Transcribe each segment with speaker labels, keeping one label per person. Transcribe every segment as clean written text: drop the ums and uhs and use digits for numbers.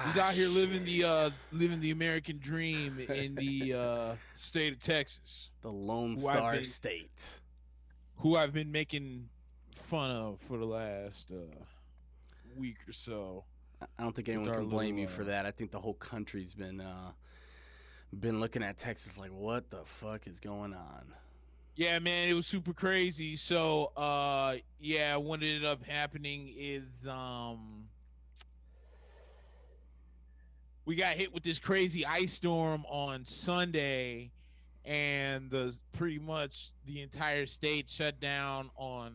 Speaker 1: He's out here living the American dream in the state of Texas,
Speaker 2: The Lone
Speaker 1: who I've
Speaker 2: Star
Speaker 1: been
Speaker 2: State.
Speaker 1: who I've been making fun of for the last week or so
Speaker 2: I don't think
Speaker 1: with
Speaker 2: anyone
Speaker 1: our
Speaker 2: can blame
Speaker 1: little
Speaker 2: you for that. I think the whole country's been looking at Texas like, what the fuck is going on?
Speaker 1: yeah, man, it was super crazy. So yeah, what ended up happening is we got hit with this crazy ice storm on Sunday, and the pretty much the entire state shut down on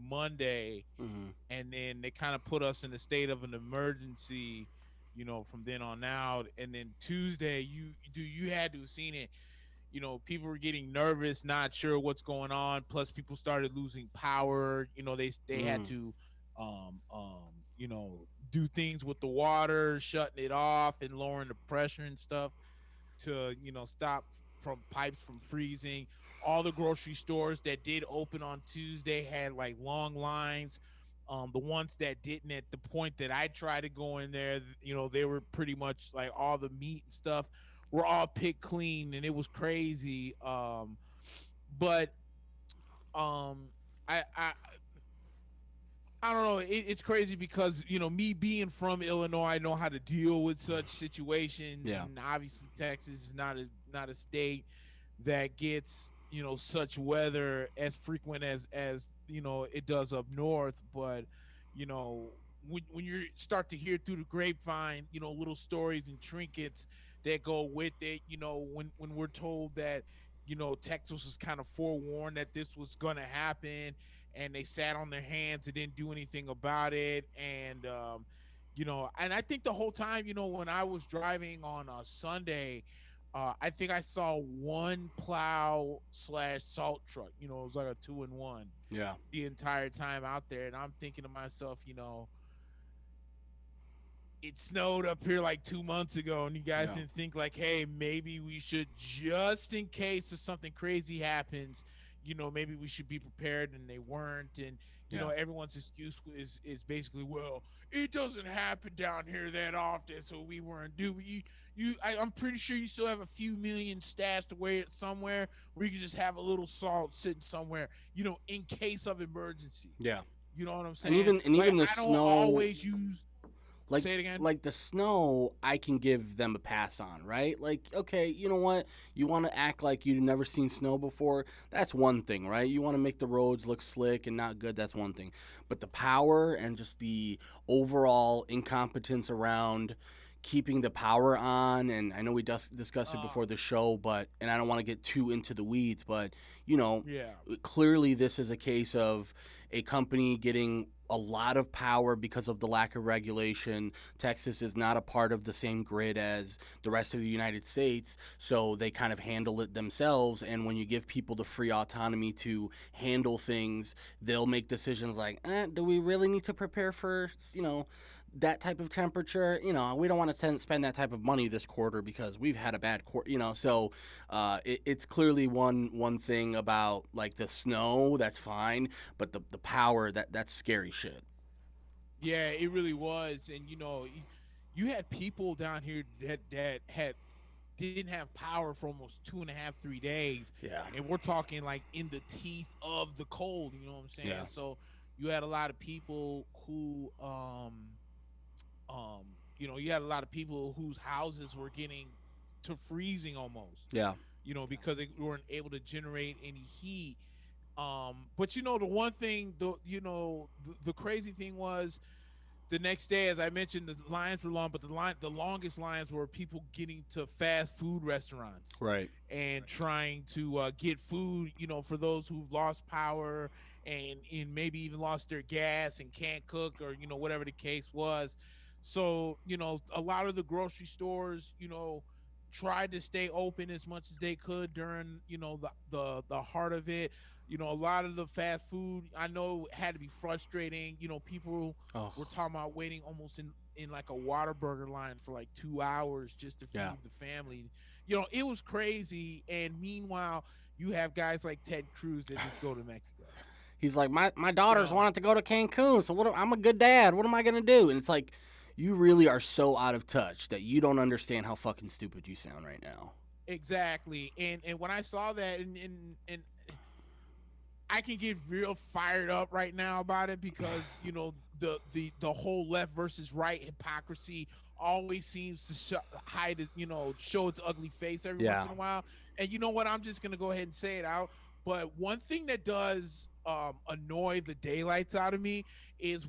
Speaker 1: Monday,
Speaker 2: Mm-hmm.
Speaker 1: and then they kind of put us in a state of an emergency, from then on out. And then Tuesday, you had to have seen it. People were getting nervous, not sure what's going on. Plus, people started losing power. They had
Speaker 2: Mm.
Speaker 1: to, do things with the water, shutting it off and lowering the pressure and stuff to stop from pipes from freezing. All the grocery stores that did open on Tuesday had like long lines. The ones that didn't, at the point that I tried to go in there, they were pretty much like all the meat and stuff were all picked clean, and it was crazy. But I I don't know. It's crazy because me being from Illinois, I know how to deal with such situations,
Speaker 2: Yeah.
Speaker 1: and obviously Texas is not a state that gets such weather as frequent as it does up north. But you know when you start to hear through the grapevine, little stories and trinkets that go with it. When we're told that Texas was kind of forewarned that this was going to happen, and they sat on their hands and didn't do anything about it. And I think the whole time, when I was driving on a Sunday, I think I saw one plow slash salt truck. It was like a 2-in-1
Speaker 2: Yeah.
Speaker 1: the entire time out there. And I'm thinking to myself, it snowed up here like 2 months ago, and you guys
Speaker 2: Yeah.
Speaker 1: didn't think like, hey, maybe we should, just in case if something crazy happens, maybe we should be prepared. And they weren't. And
Speaker 2: Yeah.
Speaker 1: everyone's excuse is basically, well, it doesn't happen down here that often, so we weren't due. I'm pretty sure you still have a few million stashed away at somewhere where you can just have a little salt sitting somewhere, in case of emergency.
Speaker 2: Yeah.
Speaker 1: You know what I'm
Speaker 2: And
Speaker 1: saying?
Speaker 2: even
Speaker 1: Like,
Speaker 2: the
Speaker 1: I don't
Speaker 2: snow,
Speaker 1: always use.
Speaker 2: like
Speaker 1: Say it again.
Speaker 2: like the snow, I can give them a pass on, right? Like, okay, you know what? You want to act like you've never seen snow before. That's one thing, right? You want to make the roads look slick and not good. That's one thing. But the power and just the overall incompetence around keeping the power on, and I know we discussed it
Speaker 1: Uh,
Speaker 2: before the show, but and I don't want to get too into the weeds, but you know,
Speaker 1: yeah.
Speaker 2: clearly this is a case of a company getting a lot of power because of the lack of regulation. Texas is not a part of the same grid as the rest of the United States, so they kind of handle it themselves. And when you give people the free autonomy to handle things, they'll make decisions like, do we really need to prepare for, that type of temperature? We don't want to spend that type of money this quarter because we've had a bad quarter, so it's clearly one thing about like the snow, that's fine, but the power, that's scary shit.
Speaker 1: Yeah, it really was. And you had people down here that had didn't have power for almost 2.5, 3 days,
Speaker 2: Yeah.
Speaker 1: and we're talking like in the teeth of the cold. You know what I'm saying?
Speaker 2: Yeah.
Speaker 1: So you had a lot of people who, you had a lot of people whose houses were getting to freezing almost.
Speaker 2: Yeah.
Speaker 1: Because they weren't able to generate any heat. But the one thing, the crazy thing was, the next day, as I mentioned, the lines were long, but the longest lines were people getting to fast food restaurants
Speaker 2: Right.
Speaker 1: and trying to get food, for those who've lost power and maybe even lost their gas and can't cook, or whatever the case was. So a lot of the grocery stores, tried to stay open as much as they could during the heart of it. A lot of the fast food, I know, had to be frustrating. People
Speaker 2: Oh.
Speaker 1: were talking about waiting almost in like a Whataburger line for like 2 hours just to
Speaker 2: Yeah.
Speaker 1: feed the family. It was crazy. And meanwhile, you have guys like Ted Cruz that just go to Mexico.
Speaker 2: He's like, my daughters wanted to go to Cancun, so I'm a good dad. What am I gonna do? And it's like, you really are so out of touch that you don't understand how fucking stupid you sound right now.
Speaker 1: Exactly. And when I saw that, and I can get real fired up right now about it because the whole left versus right hypocrisy always seems to hide it, show its ugly face every once
Speaker 2: Yeah.
Speaker 1: in a while. And you know what? I'm just gonna go ahead and say it out. But one thing that does annoy the daylights out of me is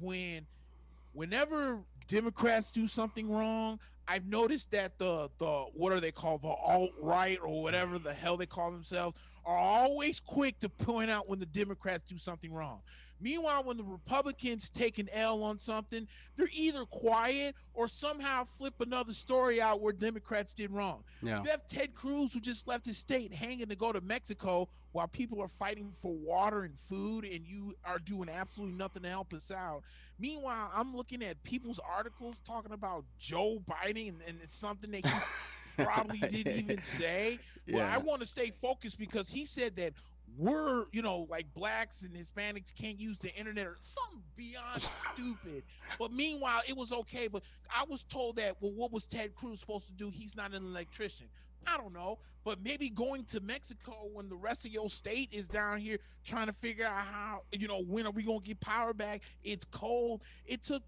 Speaker 1: whenever Democrats do something wrong, I've noticed that the what are they called, the alt right or whatever the hell they call themselves, are always quick to point out when the Democrats do something wrong. Meanwhile, when the Republicans take an L on something, they're either quiet or somehow flip another story out where Democrats did wrong.
Speaker 2: Yeah.
Speaker 1: You have Ted Cruz, who just left his state hanging to go to Mexico while people are fighting for water and food, and you are doing absolutely nothing to help us out. Meanwhile, I'm looking at people's articles talking about Joe Biden, and it's something that he probably didn't even say. Well, I want to stay focused because he said that we're, like blacks and Hispanics can't use the internet or something beyond stupid. But meanwhile, it was okay. But I was told that, well, what was Ted Cruz supposed to do? He's not an electrician. I don't know, but maybe going to Mexico when the rest of your state is down here trying to figure out how, when are we going to get power back? It's cold. It took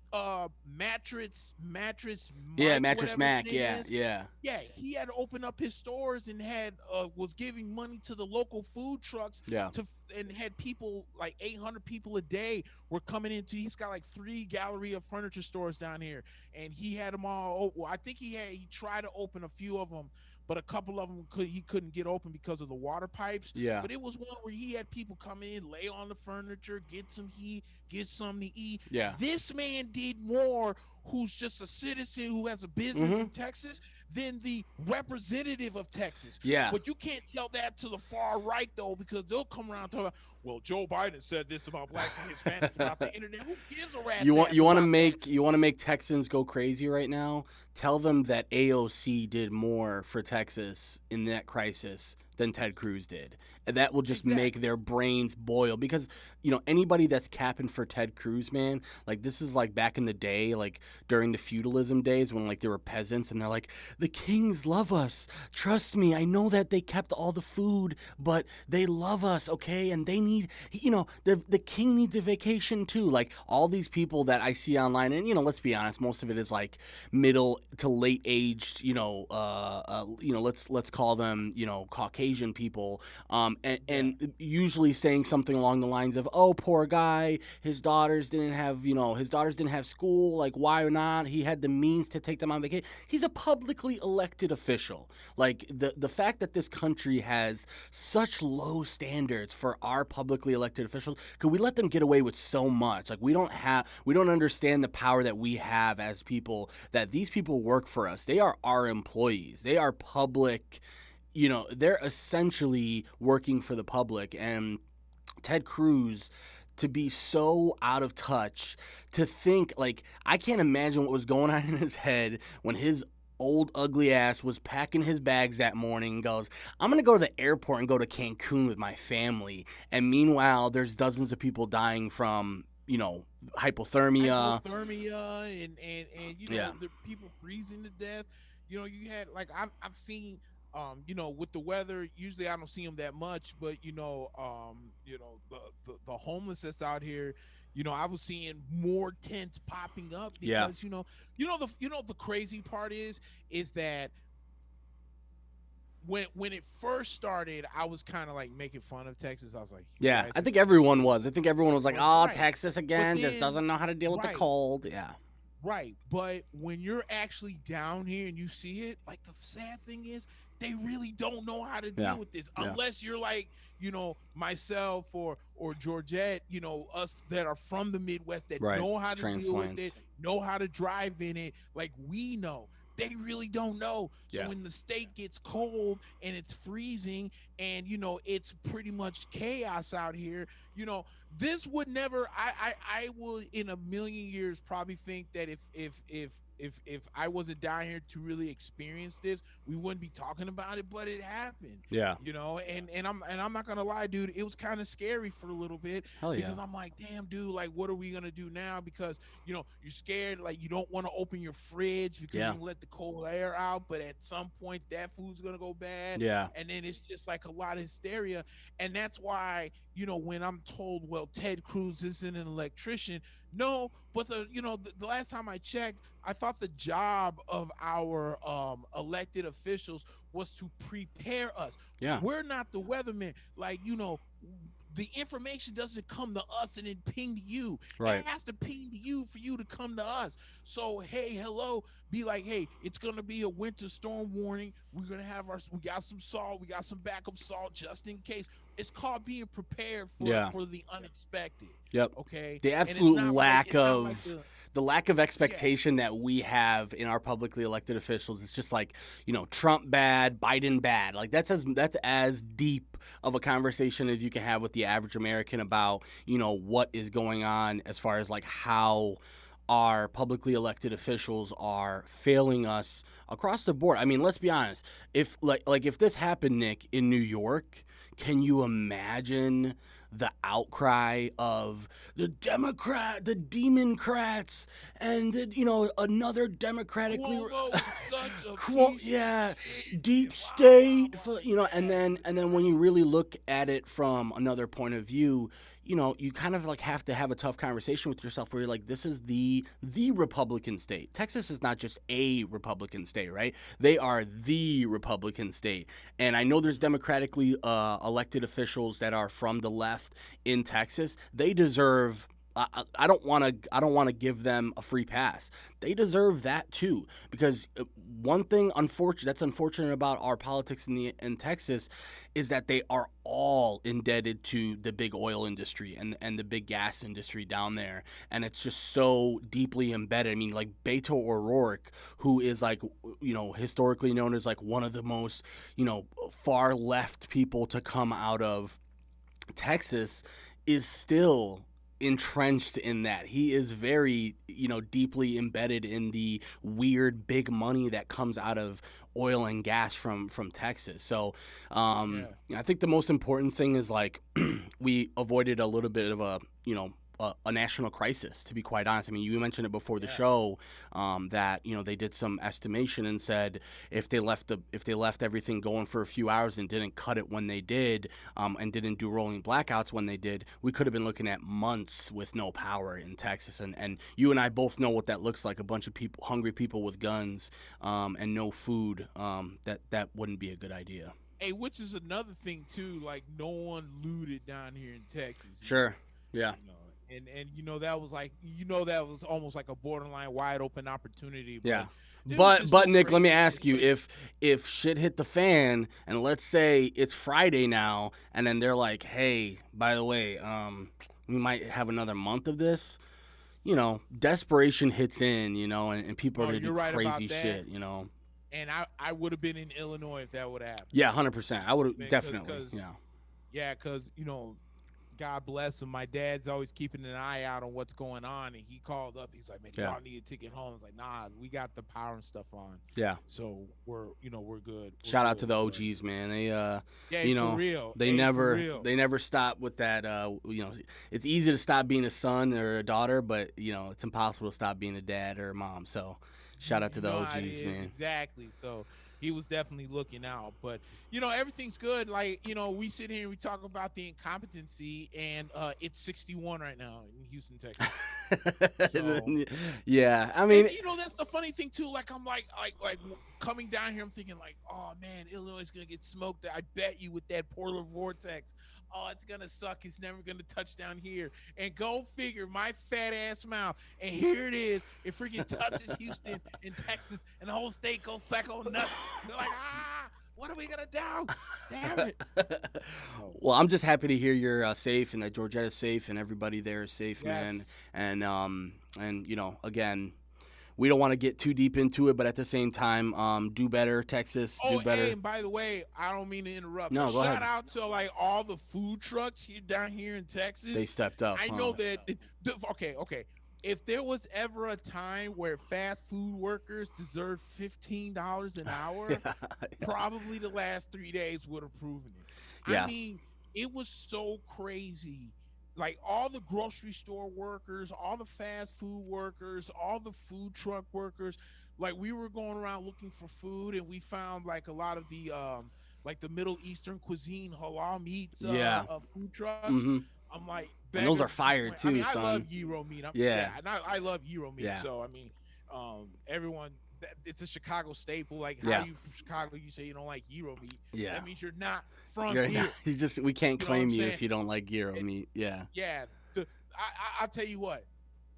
Speaker 1: Mattress Mack,
Speaker 2: Mattress Mack. Yeah.
Speaker 1: He had to open up his stores and was giving money to the local food trucks and had people, like 800 people a day were coming into. He's got like 3 Galleria furniture stores down here, and he had them all. Well, I think he tried to open a few of them, but a couple of them he couldn't get open because of the water pipes.
Speaker 2: Yeah.
Speaker 1: But it was one where he had people come in, lay on the furniture, get some heat, get something to eat.
Speaker 2: Yeah.
Speaker 1: This man did more, who's just a citizen who has a business in Texas, than the representative of Texas.
Speaker 2: Yeah.
Speaker 1: But you can't tell that to the far right, though, because they'll come around and talk about, well, Joe Biden said this about blacks and Hispanics about the internet. Who gives a rat's ass
Speaker 2: you want to
Speaker 1: about that?
Speaker 2: make Texans go crazy right now? Tell them that AOC did more for Texas in that crisis than Ted Cruz did. And that will just make their brains boil because, anybody that's capping for Ted Cruz, man, like this is like back in the day, like during the feudalism days when like there were peasants and they're like, the kings love us. Trust me, I know that they kept all the food, but they love us, okay? And they need, the king needs a vacation too. Like all these people that I see online, and let's be honest, most of it is like middle to late aged, let's call them, Caucasian people, and usually saying something along the lines of, oh, poor guy, his daughters didn't have school, like why not? He had the means to take them on vacation. He's a publicly elected official. Like the fact that this country has such low standards for our publicly elected officials, could we let them get away with so much? Like we don't understand the power that we have as people, that these people work for us. They are our employees. They are public, they're essentially working for the public. And Ted Cruz, to be so out of touch, to think, like, I can't imagine what was going on in his head when his old ugly ass was packing his bags that morning and goes, I'm going to go to the airport and go to Cancun with my family. And meanwhile, there's dozens of people dying from, hypothermia
Speaker 1: and the people freezing to death. You had, like, I've seen, with the weather, usually I don't see them that much, but the homeless that's out here, I was seeing more tents popping up because the crazy part is that when it first started, I was kind of like making fun of Texas. I was like,
Speaker 2: I think everyone was. I think everyone was like, oh,
Speaker 1: right.
Speaker 2: Texas again, just doesn't know how to deal with the cold. Yeah.
Speaker 1: Right. But when you're actually down here and you see it, like the sad thing is they really don't know how to deal with this unless you're like, myself or Georgette, us that are from the Midwest that know how to deal with it, know how to drive in it. Like we know. They really don't know. So when the state gets cold and it's freezing and, it's pretty much chaos out here, this would never, I would in a million years probably think that if if I wasn't down here to really experience this, we wouldn't be talking about it. But it happened.
Speaker 2: Yeah.
Speaker 1: You know, and I'm not gonna lie, dude. It was kind of scary for a little bit.
Speaker 2: Hell yeah.
Speaker 1: Because I'm like, damn, dude. Like, what are we gonna do now? Because you're scared. Like, you don't want to open your fridge because you let the cold air out. But at some point, that food's gonna go bad.
Speaker 2: Yeah.
Speaker 1: And then it's just like a lot of hysteria. And that's why, when I'm told, well, Ted Cruz isn't an electrician. No, but the last time I checked, I thought the job of our elected officials was to prepare us.
Speaker 2: Yeah.
Speaker 1: We're not the weathermen. Like, the information doesn't come to us and then ping to you.
Speaker 2: Right.
Speaker 1: It has to ping to you for you to come to us. So, hey, hello, be like, hey, it's going to be a winter storm warning. We're going to have we got some salt. We got some backup salt just in case. It's called being prepared for the unexpected.
Speaker 2: Yep.
Speaker 1: Okay.
Speaker 2: The absolute lack of expectation that we have in our publicly elected officials. It's just like, Trump bad, Biden bad. Like that's as deep of a conversation as you can have with the average American about, what is going on as far as like how our publicly elected officials are failing us across the board. I mean, let's be honest. If if this happened, Nick, in New York, can you imagine the outcry of the Democrats, and another democratically deep state, and then when you really look at it from another point of view, you kind of like have to have a tough conversation with yourself where you're like, this is the Republican state. Texas is not just a Republican state, right? They are the Republican state. And I know there's democratically elected officials that are from the left in Texas. They deserve I don't want to give them a free pass. They deserve that too, because one thing that's unfortunate about our politics in Texas is that they are all indebted to the big oil industry and the big gas industry down there, and it's just so deeply embedded. I mean, like Beto O'Rourke, who is like historically known as like one of the most far left people to come out of Texas, is still entrenched in that. He is very, deeply embedded in the weird big money that comes out of oil and gas from Texas. So I think the most important thing is like we avoided a little bit of a national crisis, to be quite honest. I mean, you mentioned it before the show that they did some estimation and said if they left everything going for a few hours and didn't cut it when they did, and didn't do rolling blackouts when they did, we could have been looking at months with no power in Texas. And you and I both know what that looks like: a bunch of people, hungry people with guns, and no food. That wouldn't be a good idea.
Speaker 1: Hey, which is another thing too. Like, no one looted down here in Texas.
Speaker 2: Sure. Yeah.
Speaker 1: And that was like that was almost like a borderline wide open opportunity.
Speaker 2: But Nick, let me ask you, if shit hit the fan and let's say it's Friday now, and then they're like, hey, by the way, we might have another month of this, desperation hits in, and people are gonna do crazy shit,
Speaker 1: And I would have been in Illinois if that would have happened.
Speaker 2: Yeah, 100%. I would have definitely.
Speaker 1: Yeah, because God bless him. My dad's always keeping an eye out on what's going on, and he called up. He's like, "Man, y'all need a ticket home." I was like, "Nah, we got the power and stuff on."
Speaker 2: Yeah.
Speaker 1: So we're good.
Speaker 2: Shout out to the OGs, man. They
Speaker 1: for real.
Speaker 2: They never stop with that. It's easy to stop being a son or a daughter, but it's impossible to stop being a dad or a mom. So shout out to the OGs, man.
Speaker 1: Exactly. So he was definitely looking out, but everything's good. Like, we sit here and we talk about the incompetency, and it's 61 right now in Houston, Texas. So,
Speaker 2: yeah, I mean,
Speaker 1: and, that's the funny thing too. Like, I'm like coming down here, I'm thinking like, oh man, Illinois is gonna get smoked. I bet you with that polar vortex. Oh, it's gonna suck. It's never gonna touch down here. And go figure, my fat ass mouth. And here it is. It freaking touches Houston and Texas, and the whole state goes psycho nuts. They're like, what are we gonna do? Damn it.
Speaker 2: Well, I'm just happy to hear you're safe and that Georgetta's safe and everybody there is safe,
Speaker 1: yes.
Speaker 2: man. And again, we don't want to get too deep into it, but at the same time, do better, Texas. Do better.
Speaker 1: Hey, and by the way, I don't mean to interrupt.
Speaker 2: No, go ahead.
Speaker 1: Shout out to like all the food trucks down here in Texas.
Speaker 2: They stepped up.
Speaker 1: I know that. Okay. if there was ever a time where fast food workers deserved $15 an hour,
Speaker 2: Yeah,
Speaker 1: probably the last 3 days would have proven it. I
Speaker 2: yeah,
Speaker 1: mean, it was so crazy. Like all the grocery store workers, all the fast food workers, all the food truck workers. Like we were going around looking for food, and we found like a lot of the like the Middle Eastern cuisine halal meats
Speaker 2: yeah.
Speaker 1: food trucks.
Speaker 2: Hmm.
Speaker 1: I'm like
Speaker 2: And those are
Speaker 1: beggars
Speaker 2: fire
Speaker 1: can't. I mean,
Speaker 2: too,
Speaker 1: I love
Speaker 2: son.
Speaker 1: gyro meat.
Speaker 2: Yeah,
Speaker 1: And I love gyro meat.
Speaker 2: yeah,
Speaker 1: So I mean, everyone, it's a Chicago staple. Like, how
Speaker 2: yeah,
Speaker 1: you from Chicago? You say you don't like gyro meat.
Speaker 2: yeah.
Speaker 1: That means you're not from
Speaker 2: You're not,
Speaker 1: here.
Speaker 2: you just we can't
Speaker 1: You know what I'm
Speaker 2: claim you
Speaker 1: saying?
Speaker 2: if you don't like gyro
Speaker 1: And
Speaker 2: meat. Yeah.
Speaker 1: yeah, I'll tell you what,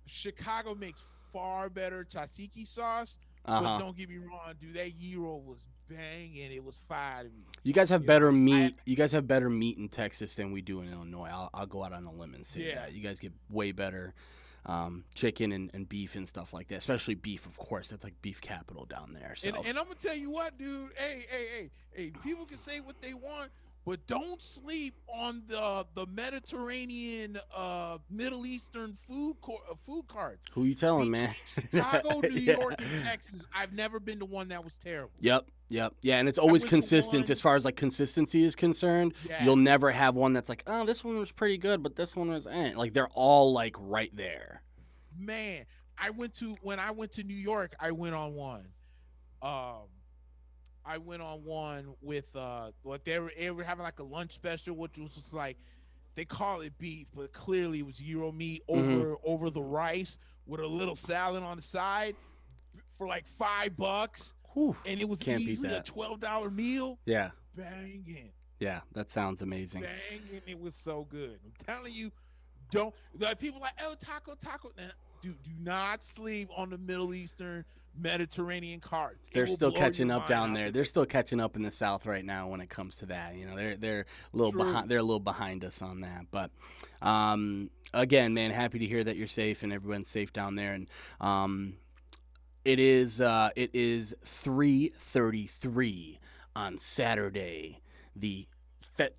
Speaker 1: Chicago makes far better tzatziki sauce.
Speaker 2: Uh
Speaker 1: But
Speaker 2: huh.
Speaker 1: don't get me wrong, dude. That gyro was banging. It was fire to me.
Speaker 2: You guys have
Speaker 1: You know,
Speaker 2: better
Speaker 1: I
Speaker 2: meat. You guys have better meat in Texas than we do in Illinois. I'll go out on a limb and say
Speaker 1: yeah.
Speaker 2: that. You guys get way better chicken and beef and stuff like that. Especially beef, of course. That's like beef capital down there. So
Speaker 1: And I'm gonna tell you what, dude. Hey. People can say what they want, but don't sleep on the Mediterranean, Middle Eastern food carts.
Speaker 2: who you telling,
Speaker 1: Between
Speaker 2: man?
Speaker 1: Chicago, New
Speaker 2: Yeah.
Speaker 1: York, and Texas, I've never been to one that was terrible.
Speaker 2: Yep. Yep. Yeah, and it's
Speaker 1: I
Speaker 2: always
Speaker 1: went to
Speaker 2: consistent
Speaker 1: one.
Speaker 2: as far as like consistency is concerned. You'll
Speaker 1: Yes,
Speaker 2: never have one that's like, oh, this one was pretty good, but this one was like they're all like right there.
Speaker 1: man. When I went to New York, I went on one. Um, I went on one with like they were having like a lunch special, which was just like they call it beef, but clearly it was gyro meat
Speaker 2: Hmm.
Speaker 1: over the rice with a little salad on the side for like $5,
Speaker 2: Whew.
Speaker 1: and it was
Speaker 2: Can't beat
Speaker 1: easily a
Speaker 2: that.
Speaker 1: $12 meal.
Speaker 2: Yeah.
Speaker 1: Banging,
Speaker 2: Yeah. That sounds amazing.
Speaker 1: banging. It was so good. I'm telling you, don't like people like taco. Nah, do not sleep on the Middle Eastern Mediterranean carts. It
Speaker 2: They're
Speaker 1: will
Speaker 2: still
Speaker 1: blow
Speaker 2: catching
Speaker 1: your
Speaker 2: up
Speaker 1: mind
Speaker 2: down
Speaker 1: out
Speaker 2: there.
Speaker 1: the
Speaker 2: They're still catching up in the South right now when it comes to that. You know, they're a little
Speaker 1: true.
Speaker 2: behind. They're a little behind us on that. But again, man, happy to hear that you're safe and everyone's safe down there. And it is 3:33 on Saturday, the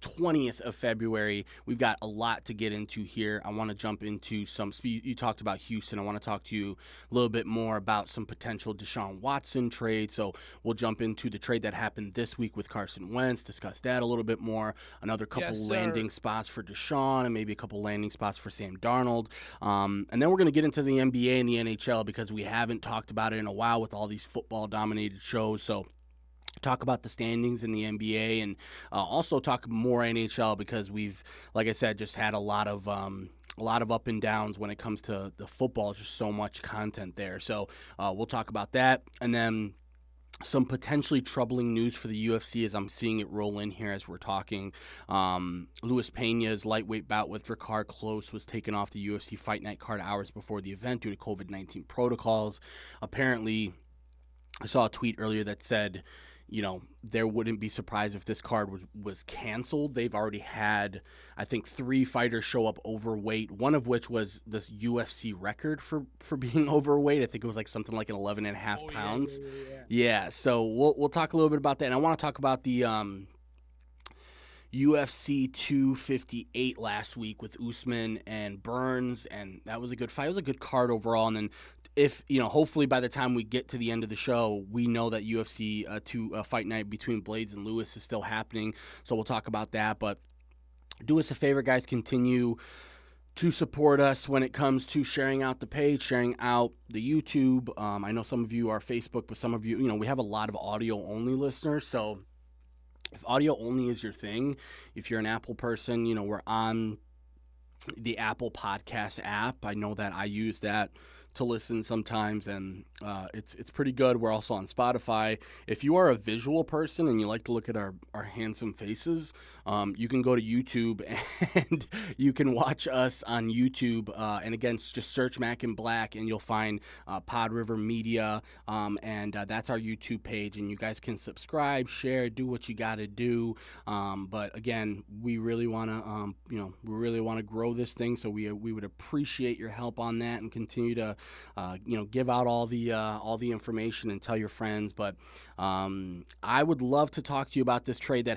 Speaker 2: 20th of February. We've got a lot to get into here. I want to jump into you talked about Houston. I want to talk to you a little bit more about some potential Deshaun Watson trade. So we'll jump into the trade that happened this week with Carson Wentz, discuss that a little bit more. Another couple
Speaker 1: Yes,
Speaker 2: landing
Speaker 1: sir.
Speaker 2: spots for Deshaun and maybe a couple landing spots for Sam Darnold. And then we're going to get into the NBA and the NHL because we haven't talked about it in a while with all these football-dominated shows. So talk about the standings in the NBA and also talk more NHL because we've, like I said, just had a lot of up and downs when it comes to the football. Just so much content there. So we'll talk about that, and then some potentially troubling news for the UFC as I'm seeing it roll in here as we're talking. Luis Pena's lightweight bout with Drakkar Klose was taken off the UFC Fight Night card hours before the event due to COVID-19 protocols. Apparently, I saw a tweet earlier that said, there wouldn't be surprised if this card was canceled. They've already had, I think, 3 fighters show up overweight, one of which was this UFC record for being overweight. I think it was like something like an 11 and a half
Speaker 1: Oh
Speaker 2: pounds.
Speaker 1: yeah.
Speaker 2: Yeah, so we'll talk a little bit about that. And I want to talk about the UFC 258 last week with Usman and Burns, and that was a good fight. It was a good card overall. And then hopefully by the time we get to the end of the show, we know that UFC Fight Night between Blaydes and Lewis is still happening. So we'll talk about that. But do us a favor, guys. Continue to support us when it comes to sharing out the page, sharing out the YouTube. I know some of you are Facebook, but some of you, we have a lot of audio-only listeners. So if audio only is your thing, if you're an Apple person, we're on the Apple Podcast app. I know that I use that to listen sometimes, and it's pretty good. We're also on Spotify. If you are a visual person and you like to look at our handsome faces, you can go to YouTube and you can watch us on YouTube. And again, just search Mack and Black and you'll find PodRiver Media, and that's our YouTube page. And you guys can subscribe, share, do what you got to do. But again, we really want to, grow this thing. So we would appreciate your help on that and continue to give out all the information and tell your friends. But I would love to talk to you about this trade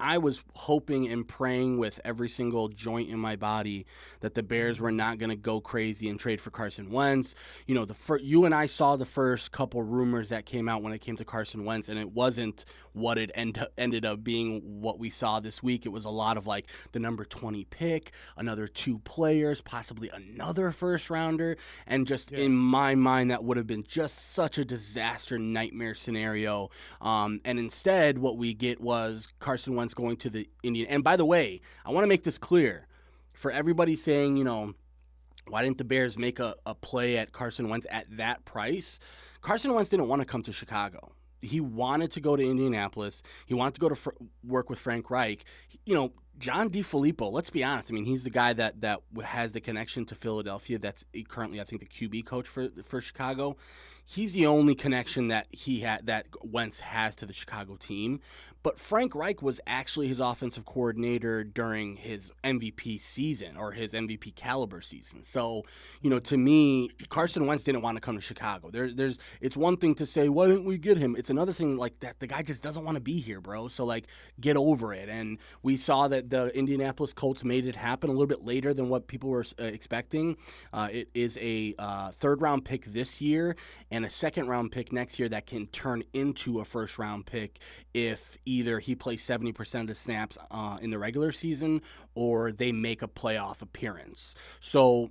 Speaker 2: I was hoping and praying with every single joint in my body that the Bears were not going to go crazy and trade for Carson Wentz. You and I saw the first couple rumors that came out when it came to Carson Wentz, and it wasn't what it ended up being what we saw this week. It was a lot of like the number 20 pick, another 2 players, possibly another first rounder, and just in my mind that would have been just such a disaster nightmare scenario. And instead what we get was Carson Wentz going to the Indian. And by the way, I want to make this clear for everybody saying, why didn't the Bears make a play at Carson Wentz at that price? Carson Wentz didn't want to come to Chicago. He wanted to go to Indianapolis. He wanted to go to work with Frank Reich. John DeFilippo, let's be honest. I mean, he's the guy that has the connection to Philadelphia. That's currently, I think, the QB coach for Chicago. He's the only connection that that Wentz has to the Chicago team. But Frank Reich was actually his offensive coordinator during his MVP season, or his MVP caliber season. So, to me, Carson Wentz didn't want to come to Chicago. It's one thing to say, why didn't we get him? It's another thing like that. The guy just doesn't want to be here, bro. So, get over it. And we saw that the Indianapolis Colts made it happen a little bit later than what people were expecting. It is a third-round pick this year and a second-round pick next year that can turn into a first-round pick if either he plays 70% of the snaps in the regular season or they make a playoff appearance. So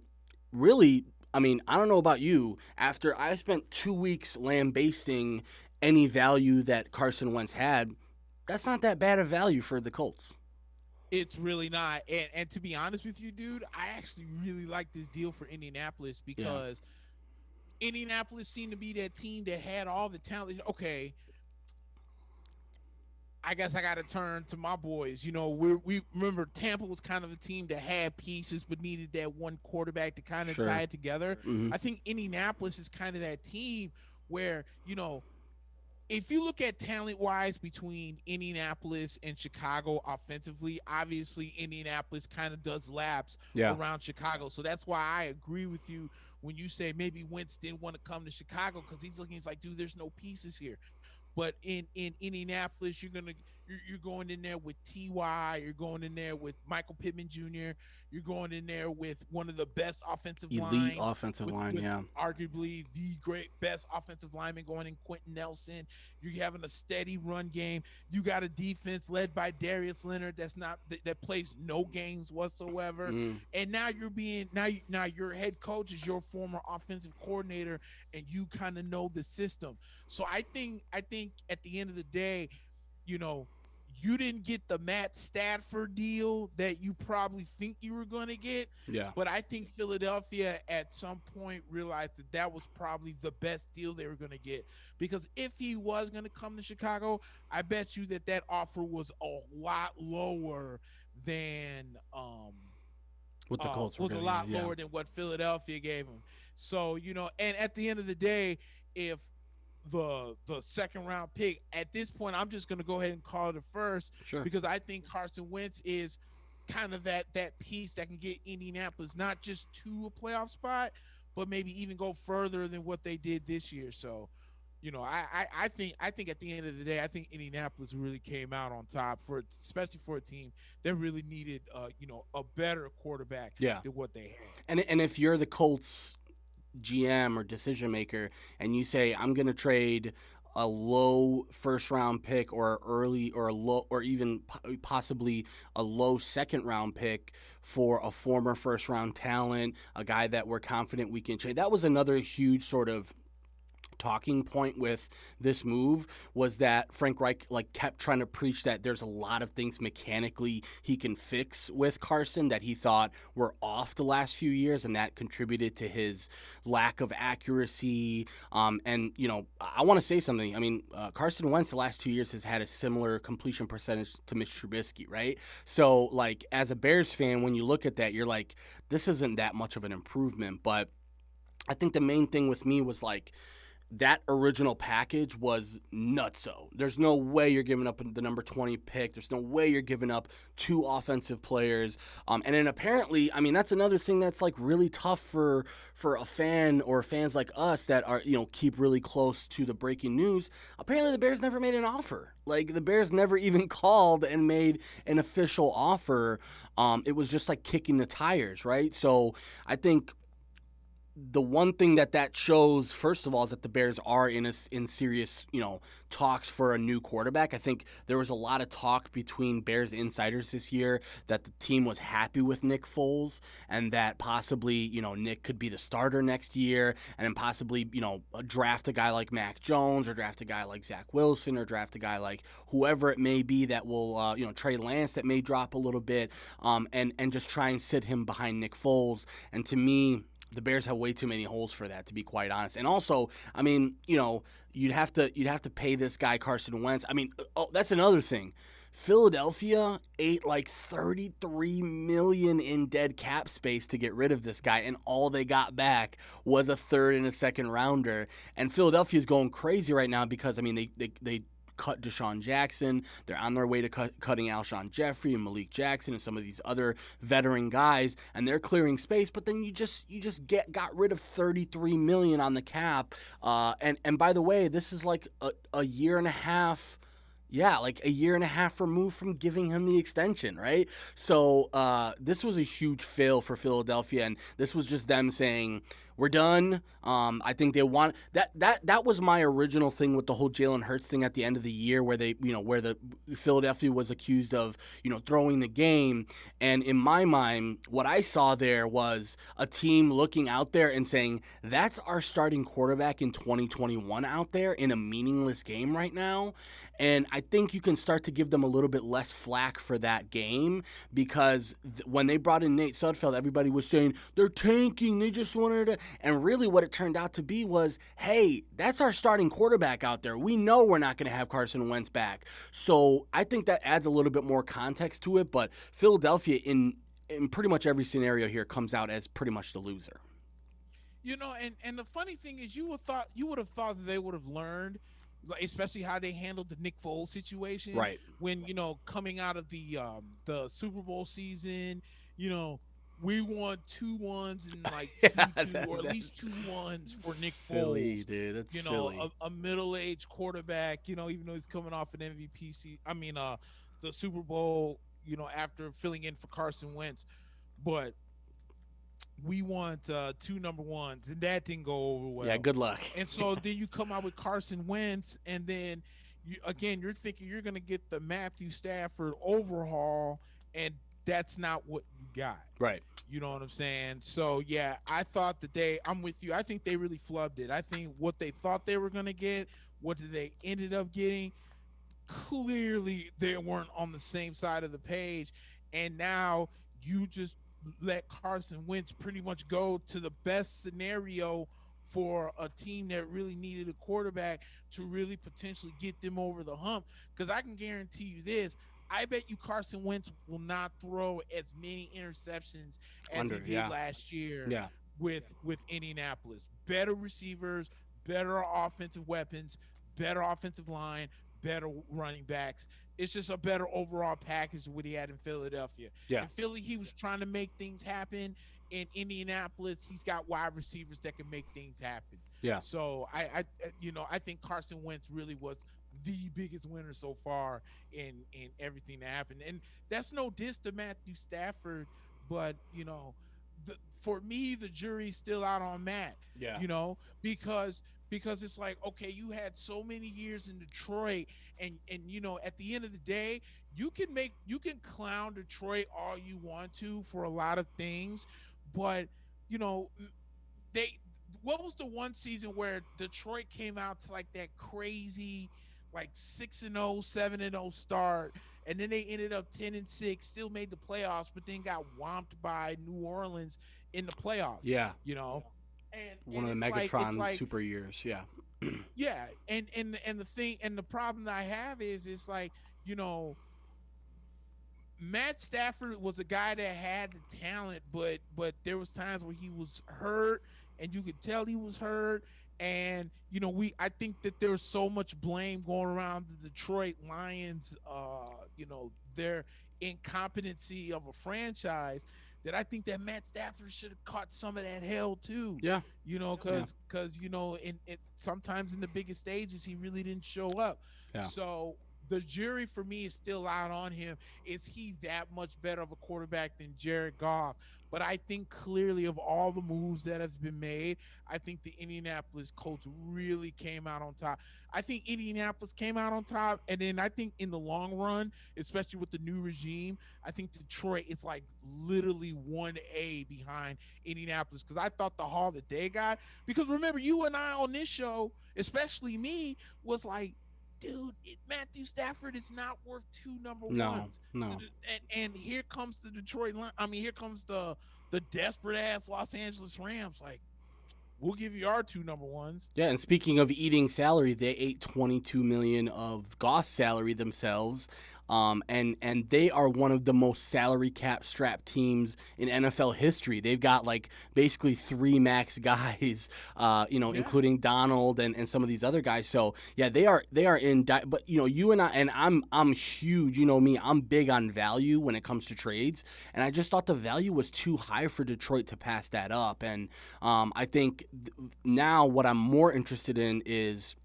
Speaker 2: really, I don't know about you. After I spent 2 weeks lambasting any value that Carson Wentz had, that's not that bad of value for the Colts.
Speaker 1: It's really not. And to be honest with you, dude, I actually really like this deal for Indianapolis because Indianapolis seemed to be that team that had all the talent. Okay, I guess I got to turn to my boys. We remember Tampa was kind of a team that had pieces but needed that one quarterback to kind of tie it together. I think Indianapolis is kind of that team where, if you look at talent-wise between Indianapolis and Chicago offensively, obviously Indianapolis kind of does laps around Chicago. So that's why I agree with you when you say maybe Wentz didn't want to come to Chicago because he's like, dude, there's no pieces here. But in Indianapolis, you're going in there with T.Y., you're going in there with Michael Pittman Jr., you're going in there with one of the best
Speaker 2: elite offensive line,
Speaker 1: arguably the best offensive lineman going in Quentin Nelson. You're having a steady run game. You got a defense led by Darius Leonard that plays no games whatsoever. And now now your head coach is your former offensive coordinator, and you kind of know the system. So I think at the end of the day, you didn't get the Matt Stafford deal that you probably think you were going to get.
Speaker 2: Yeah.
Speaker 1: But I think Philadelphia at some point realized that was probably the best deal they were going to get. Because if he was going to come to Chicago, I bet you that offer was a lot lower than
Speaker 2: what the Colts were
Speaker 1: was a lot lower than what Philadelphia gave him. So, and at the end of the day, if the second round pick at this point, I'm just going to go ahead and call it a first because I think Carson Wentz is kind of that piece that can get Indianapolis not just to a playoff spot, but maybe even go further than what they did this year. So, I think at the end of the day, I think Indianapolis really came out on top especially for a team that really needed a better quarterback than what they had.
Speaker 2: And if you're the Colts GM or decision maker and you say, I'm going to trade a low first round pick or early or a low or even possibly a low second round pick for a former first round talent, a guy that we're confident we can trade. That was another huge sort of talking point with this move, was that Frank Reich kept trying to preach that there's a lot of things mechanically he can fix with Carson that he thought were off the last few years, and that contributed to his lack of accuracy. And I want to say something. Carson Wentz the last 2 years has had a similar completion percentage to Mitch Trubisky, right? So as a Bears fan, when you look at that, you're like, this isn't that much of an improvement. But I think the main thing with me was that original package was nutso. There's no way you're giving up the number 20 pick. There's no way you're giving up 2 offensive players. And then apparently, I mean, that's another thing that's like really tough for a fan or fans like us that are, keep really close to the breaking news. Apparently the Bears never made an offer. Like, the Bears never even called and made an official offer. It was just like kicking the tires, right? So I think the one thing that shows, first of all, is that the Bears are in serious, talks for a new quarterback. I think there was a lot of talk between Bears insiders this year that the team was happy with Nick Foles and that possibly, Nick could be the starter next year and then possibly, draft a guy like Mac Jones or draft a guy like Zach Wilson or draft a guy like whoever it may be that will, Trey Lance that may drop a little bit and just try and sit him behind Nick Foles. And to me, the Bears have way too many holes for that, to be quite honest. And also, I mean, you'd have to pay this guy Carson Wentz. I mean, that's another thing. Philadelphia ate like $33 million in dead cap space to get rid of this guy, and all they got back was a third and a second rounder. And Philadelphia's going crazy right now because, I mean, they cut Deshaun Jackson. They're on their way to cutting Alshon Jeffrey and Malik Jackson and some of these other veteran guys, and they're clearing space. But then you just got rid of $33 million on the cap. And by the way, this is like a year and a half. Yeah, like a year and a half removed from giving him the extension, right? So this was a huge fail for Philadelphia, and this was just them saying, we're done. I think they want that was my original thing with the whole Jalen Hurts thing at the end of the year, where where the Philadelphia was accused of throwing the game. And in my mind, what I saw there was a team looking out there and saying, that's our starting quarterback in 2021 out there in a meaningless game right now. And I think you can start to give them a little bit less flack for that game because when they brought in Nate Sudfeld, everybody was saying they're tanking. They just wanted to. And really what it turned out to be was, hey, that's our starting quarterback out there. We know we're not going to have Carson Wentz back. So I think that adds a little bit more context to it. But Philadelphia in pretty much every scenario here comes out as pretty much the loser.
Speaker 1: And the funny thing is you would have thought that they would have learned, especially how they handled the Nick Foles situation.
Speaker 2: Right.
Speaker 1: When, coming out of the Super Bowl season, we want 2 1s and like or at least 2 1s for Nick
Speaker 2: silly,
Speaker 1: Foles.
Speaker 2: Dude, that's silly.
Speaker 1: A middle-aged quarterback, even though he's coming off an MVP the Super Bowl, after filling in for Carson Wentz. But we want 2 number 1s, and that didn't go over well.
Speaker 2: Yeah, good luck.
Speaker 1: And so then you come out with Carson Wentz, and then you're thinking you're going to get the Matthew Stafford overhaul, and that's not what you got.
Speaker 2: Right.
Speaker 1: You know what I'm saying? So, yeah, I thought I'm with you. I think they really flubbed it. I think what they thought they were going to get, what they ended up getting, clearly they weren't on the same side of the page. And now you just let Carson Wentz pretty much go to the best scenario for a team that really needed a quarterback to really potentially get them over the hump. Because I can guarantee you this, I bet you Carson Wentz will not throw as many interceptions as he did last year with Indianapolis. Better receivers, better offensive weapons, better offensive line, better running backs. It's just a better overall package of what he had in Philadelphia.
Speaker 2: Yeah.
Speaker 1: In Philly, he was trying to make things happen. In Indianapolis, he's got wide receivers that can make things happen.
Speaker 2: Yeah.
Speaker 1: So I think Carson Wentz really was the biggest winner so far in everything that happened. And that's no diss to Matthew Stafford, but for me, the jury's still out on Matt.
Speaker 2: Yeah.
Speaker 1: Because it's like, okay, you had so many years in Detroit, and at the end of the day, you can clown Detroit all you want to for a lot of things, but what was the one season where Detroit came out to like that crazy like 6-0, 7-0 start, and then they ended up 10-6, still made the playoffs, but then got whomped by New Orleans in the playoffs.
Speaker 2: Yeah.
Speaker 1: And
Speaker 2: one of the Megatron super years. Yeah.
Speaker 1: Yeah. And the thing, and the problem that I have is it's like, Matt Stafford was a guy that had the talent, but there was times where he was hurt, and you could tell he was hurt. And I think that there's so much blame going around the Detroit Lions, their incompetency of a franchise, that I think that Matt Stafford should have caught some of that hell too.
Speaker 2: Yeah. Yeah.
Speaker 1: Because in sometimes in the biggest stages he really didn't show up.
Speaker 2: Yeah.
Speaker 1: So the jury for me is still out on him. Is he that much better of a quarterback than Jared Goff? But I think clearly, of all the moves that has been made, I think the Indianapolis Colts really came out on top. I think Indianapolis came out on top, and then I think in the long run, especially with the new regime, I think Detroit is like literally 1A behind Indianapolis, because I thought the haul that they got, because remember, you and I on this show, especially me, was like, dude, Matthew Stafford is not worth two number ones.
Speaker 2: No.
Speaker 1: And here comes the Detroit line. I mean, here comes the desperate ass Los Angeles Rams. Like, we'll give you our two number ones.
Speaker 2: Yeah, and speaking of eating salary, they ate $22 million of Goff's salary themselves. And they are one of the most salary cap strapped teams in NFL history. They've got like basically three max guys, including Darnold and some of these other guys. So yeah, they are in. But you and I, and I'm huge. You know me, I'm big on value when it comes to trades, and I just thought the value was too high for Detroit to pass that up. And I think now what I'm more interested in is,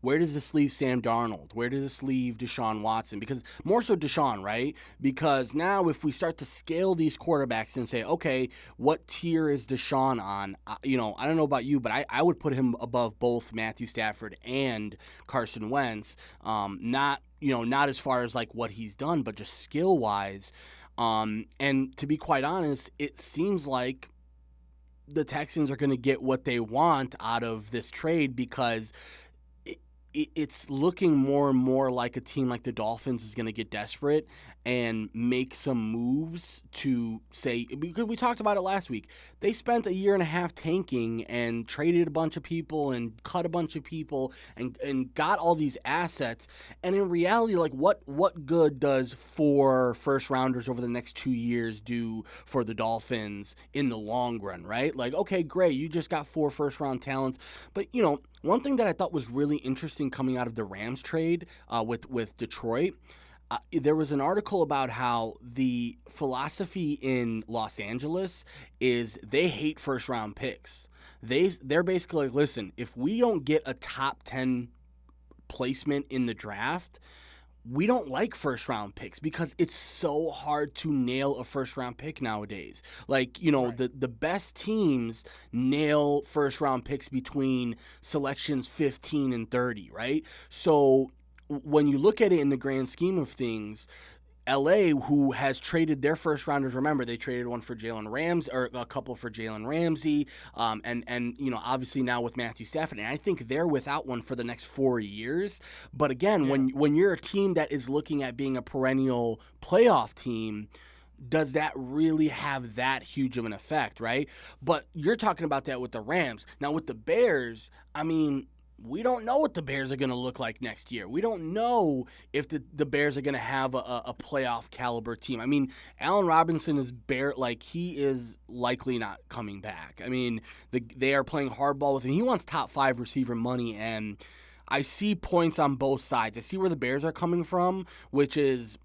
Speaker 2: where does this leave Sam Darnold? Where does this leave Deshaun Watson? Because more so Deshaun, right? Because now if we start to scale these quarterbacks and say, okay, what tier is Deshaun on? I don't know about you, but I would put him above both Matthew Stafford and Carson Wentz. Not as far as like what he's done, but just skill wise. And to be quite honest, it seems like the Texans are going to get what they want out of this trade, because it's looking more and more like a team like the Dolphins is going to get desperate and make some moves to say, because we talked about it last week, they spent a year and a half tanking and traded a bunch of people and cut a bunch of people and got all these assets. And in reality, like what good does 4 first rounders over the next 2 years do for the Dolphins in the long run, right? Like, okay, great, you just got 4 first round talents. But, one thing that I thought was really interesting coming out of the Rams trade with Detroit, there was an article about how the philosophy in Los Angeles is they hate first-round picks. They're basically like, listen, if we don't get a top 10 placement in the draft, we don't like first-round picks, because it's so hard to nail a first-round pick nowadays. Like, right. The best teams nail first-round picks between selections 15 and 30, right? So when you look at it in the grand scheme of things, LA, who has traded their first rounders, remember they traded one for Jalen Ramsey, or a couple for Jalen Ramsey, and obviously now with Matthew Stafford, and I think they're without one for the next 4 years. But again, when you're a team that is looking at being a perennial playoff team, does that really have that huge of an effect, right? But you're talking about that with the Rams. Now with the Bears, I mean, we don't know what the Bears are going to look like next year. We don't know if the Bears are going to have a playoff caliber team. I mean, Allen Robinson is he is likely not coming back. I mean, they are playing hardball with him. He wants top 5 receiver money, and I see points on both sides. I see where the Bears are coming from, which is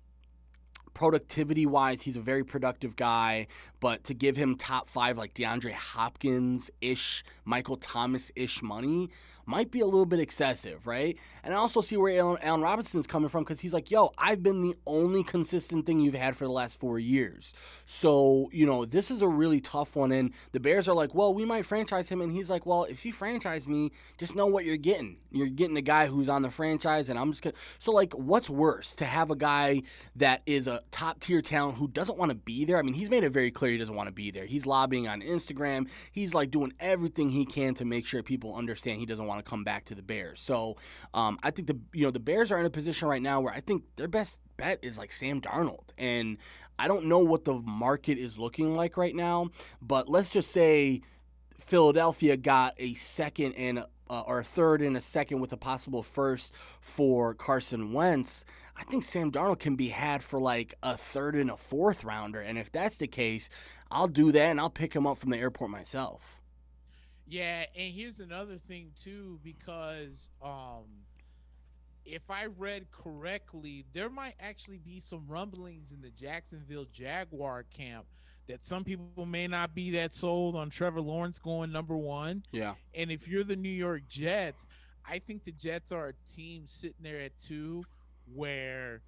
Speaker 2: productivity-wise, he's a very productive guy, but to give him top 5 like DeAndre Hopkins-ish, Michael Thomas-ish money might be a little bit excessive, right? And I also see where Allen Robinson is coming from, because he's like, yo, I've been the only consistent thing you've had for the last 4 years. So, this is a really tough one. And the Bears are like, well, we might franchise him. And he's like, well, if you franchise me, just know what you're getting. You're getting a guy who's on the franchise, and I'm just going to. So, like, what's worse? To have a guy that is a top-tier talent who doesn't want to be there? I mean, he's made it very clear he doesn't want to be there. He's lobbying on Instagram. He's, like, doing everything he can to make sure people understand he doesn't want to come back to the Bears. So I think the Bears are in a position right now where I think their best bet is like Sam Darnold, and I don't know what the market is looking like right now, but let's just say Philadelphia got a second and or a third and a second with a possible first for Carson Wentz. I think Sam Darnold can be had for like a third and a fourth rounder, and if that's the case, I'll do that and I'll pick him up from the airport myself.
Speaker 1: Yeah, and here's another thing too, because if I read correctly, there might actually be some rumblings in the Jacksonville Jaguar camp that some people may not be that sold on Trevor Lawrence going number one.
Speaker 2: Yeah.
Speaker 1: And if you're the New York Jets, I think the Jets are a team sitting there at two where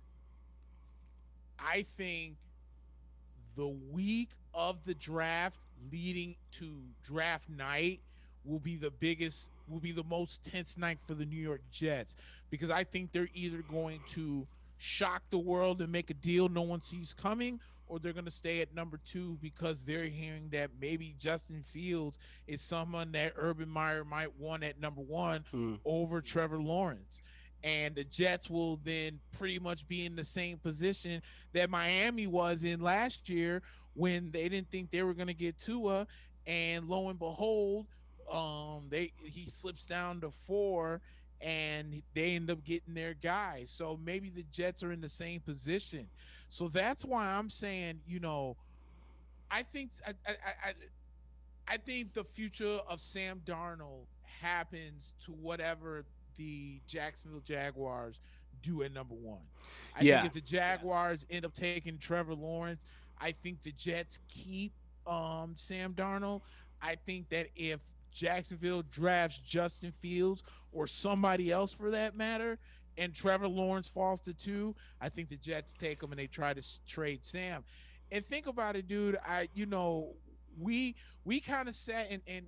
Speaker 1: I think the week of the draft leading to draft night will be the most tense night for the New York Jets, because I think they're either going to shock the world and make a deal no one sees coming, or they're going to stay at number two because they're hearing that maybe Justin Fields is someone that Urban Meyer might want at number one over Trevor Lawrence. And the Jets will then pretty much be in the same position that Miami was in last year when they didn't think they were going to get Tua, and lo and behold, he slips down to 4, and they end up getting their guy. So maybe the Jets are in the same position. So that's why I'm saying, I think I think the future of Sam Darnold happens to whatever the Jacksonville Jaguars do at number one. I think if the Jaguars end up taking Trevor Lawrence, I think the Jets keep Sam Darnold. I think that if Jacksonville drafts Justin Fields or somebody else for that matter, and Trevor Lawrence falls to 2, I think the Jets take him and they try to trade Sam. And think about it, dude. We kind of sat and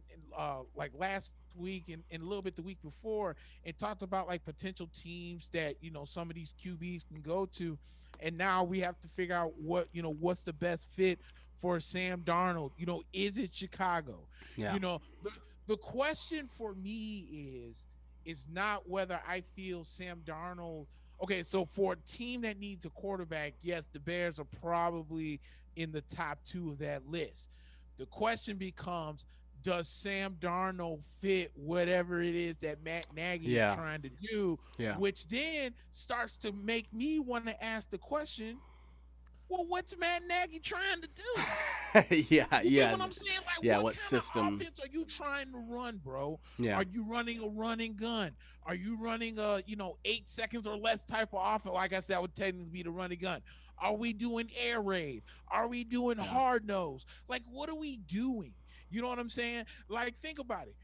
Speaker 1: like last week and a little bit the week before and talked about like potential teams that some of these QBs can go to, and now we have to figure out what's the best fit for Sam Darnold. Is it Chicago?
Speaker 2: Yeah.
Speaker 1: The question for me is not whether I feel Sam Darnold. Okay, so for a team that needs a quarterback, yes, the Bears are probably in the top 2 of that list. The question becomes, does Sam Darnold fit whatever it is that Matt Nagy is trying to do?
Speaker 2: Yeah.
Speaker 1: Which then starts to make me want to ask the question, well, what's Matt Nagy trying to do? You get what I'm saying? Like, what kind
Speaker 2: system?
Speaker 1: of offense are you trying to run, bro?
Speaker 2: Yeah.
Speaker 1: Are you running a running gun? Are you running a 8 seconds or less type of offense? Like I said, that would technically be the running gun. Are we doing air raid? Are we doing hard nose? Like, what are we doing? You know what I'm saying? Like, think about it.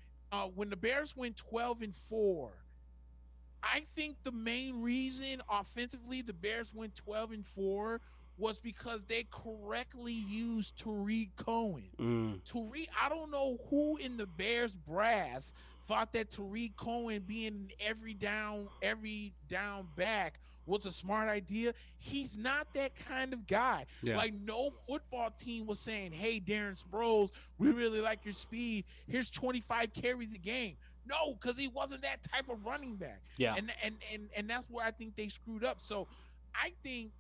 Speaker 1: When the Bears went 12-4, I think the main reason offensively the Bears went 12-4 was because they correctly used Tariq Cohen. I don't know who in the Bears brass thought that Tariq Cohen being every down back was a smart idea. He's not that kind of guy.
Speaker 2: Yeah.
Speaker 1: Like, no football team was saying, hey, Darren Sproles, we really like your speed. Here's 25 carries a game. No, because he wasn't that type of running back.
Speaker 2: Yeah.
Speaker 1: And that's where I think they screwed up. So I think,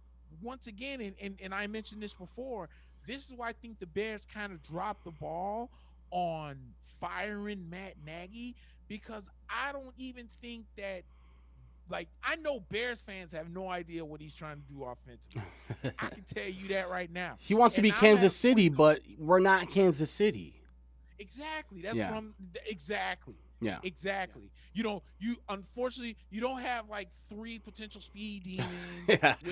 Speaker 1: once again, and I mentioned this before, this is why I think the Bears kind of dropped the ball on firing Matt Nagy, because I don't even think that, like, I know Bears fans have no idea what he's trying to do offensively. I can tell you that right now.
Speaker 2: He wants to be Kansas City, but we're not Kansas City.
Speaker 1: Exactly. That's from exactly.
Speaker 2: Yeah.
Speaker 1: Exactly. You unfortunately you don't have like 3 potential speed demons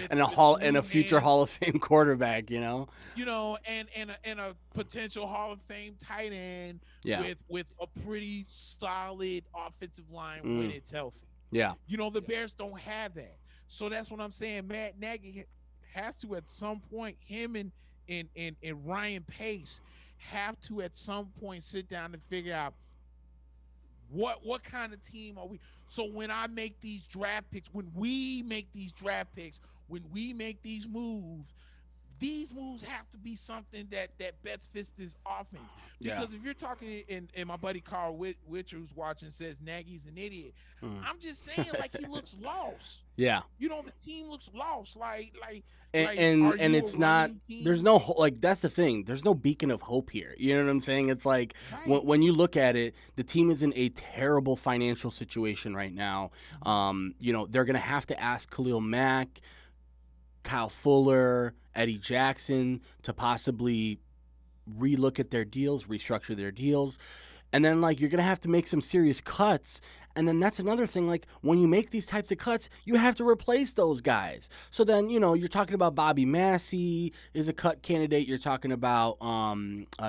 Speaker 2: and a future Hall of Fame quarterback, and
Speaker 1: a potential Hall of Fame tight end with a pretty solid offensive line when it's healthy.
Speaker 2: Yeah.
Speaker 1: The Bears don't have that. So that's what I'm saying. Matt Nagy has to, at some point, him and Ryan Pace have to at some point sit down and figure out what kind of team are we. So when I make these draft picks, when we make these draft picks, when we make these moves have to be something that best fits this offense. Because if you're talking, and my buddy Carl Witcher, who's watching, says Nagy's an idiot. I'm just saying, like, he looks lost.
Speaker 2: Yeah.
Speaker 1: The team looks lost.
Speaker 2: And it's not, there's no, like, that's the thing. There's no beacon of hope here. You know what I'm saying? It's like, when you look at it, the team is in a terrible financial situation right now. They're going to have to ask Khalil Mack, Kyle Fuller, Eddie Jackson to possibly relook at their deals, restructure their deals. And then, like, you're going to have to make some serious cuts. And then that's another thing, like, when you make these types of cuts, you have to replace those guys. So then, you're talking about Bobby Massey is a cut candidate. You're talking about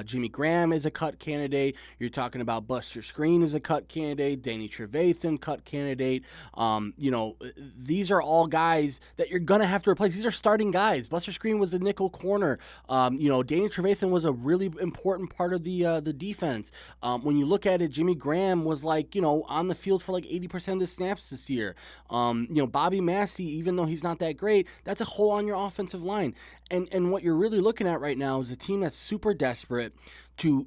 Speaker 2: Jimmy Graham is a cut candidate. You're talking about Buster Skrine is a cut candidate. Danny Trevathan, cut candidate. These are all guys that you're going to have to replace. These are starting guys. Buster Skrine was a nickel corner. Danny Trevathan was a really important part of the defense. When you look at it, Jimmy Graham was on the field for like 80% of the snaps this year. Bobby Massey, even though he's not that great, that's a hole on your offensive line. And what you're really looking at right now is a team that's super desperate to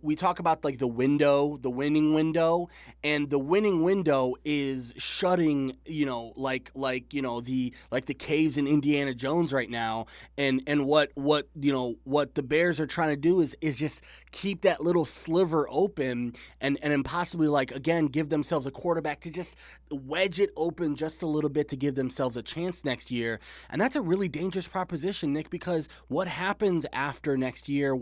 Speaker 2: we talk about like the winning window, and the winning window is shutting, the caves in Indiana Jones right now. And what the Bears are trying to do is just keep that little sliver open and possibly, like, again, give themselves a quarterback to just wedge it open just a little bit to give themselves a chance next year. And that's a really dangerous proposition, Nick, because what happens after next year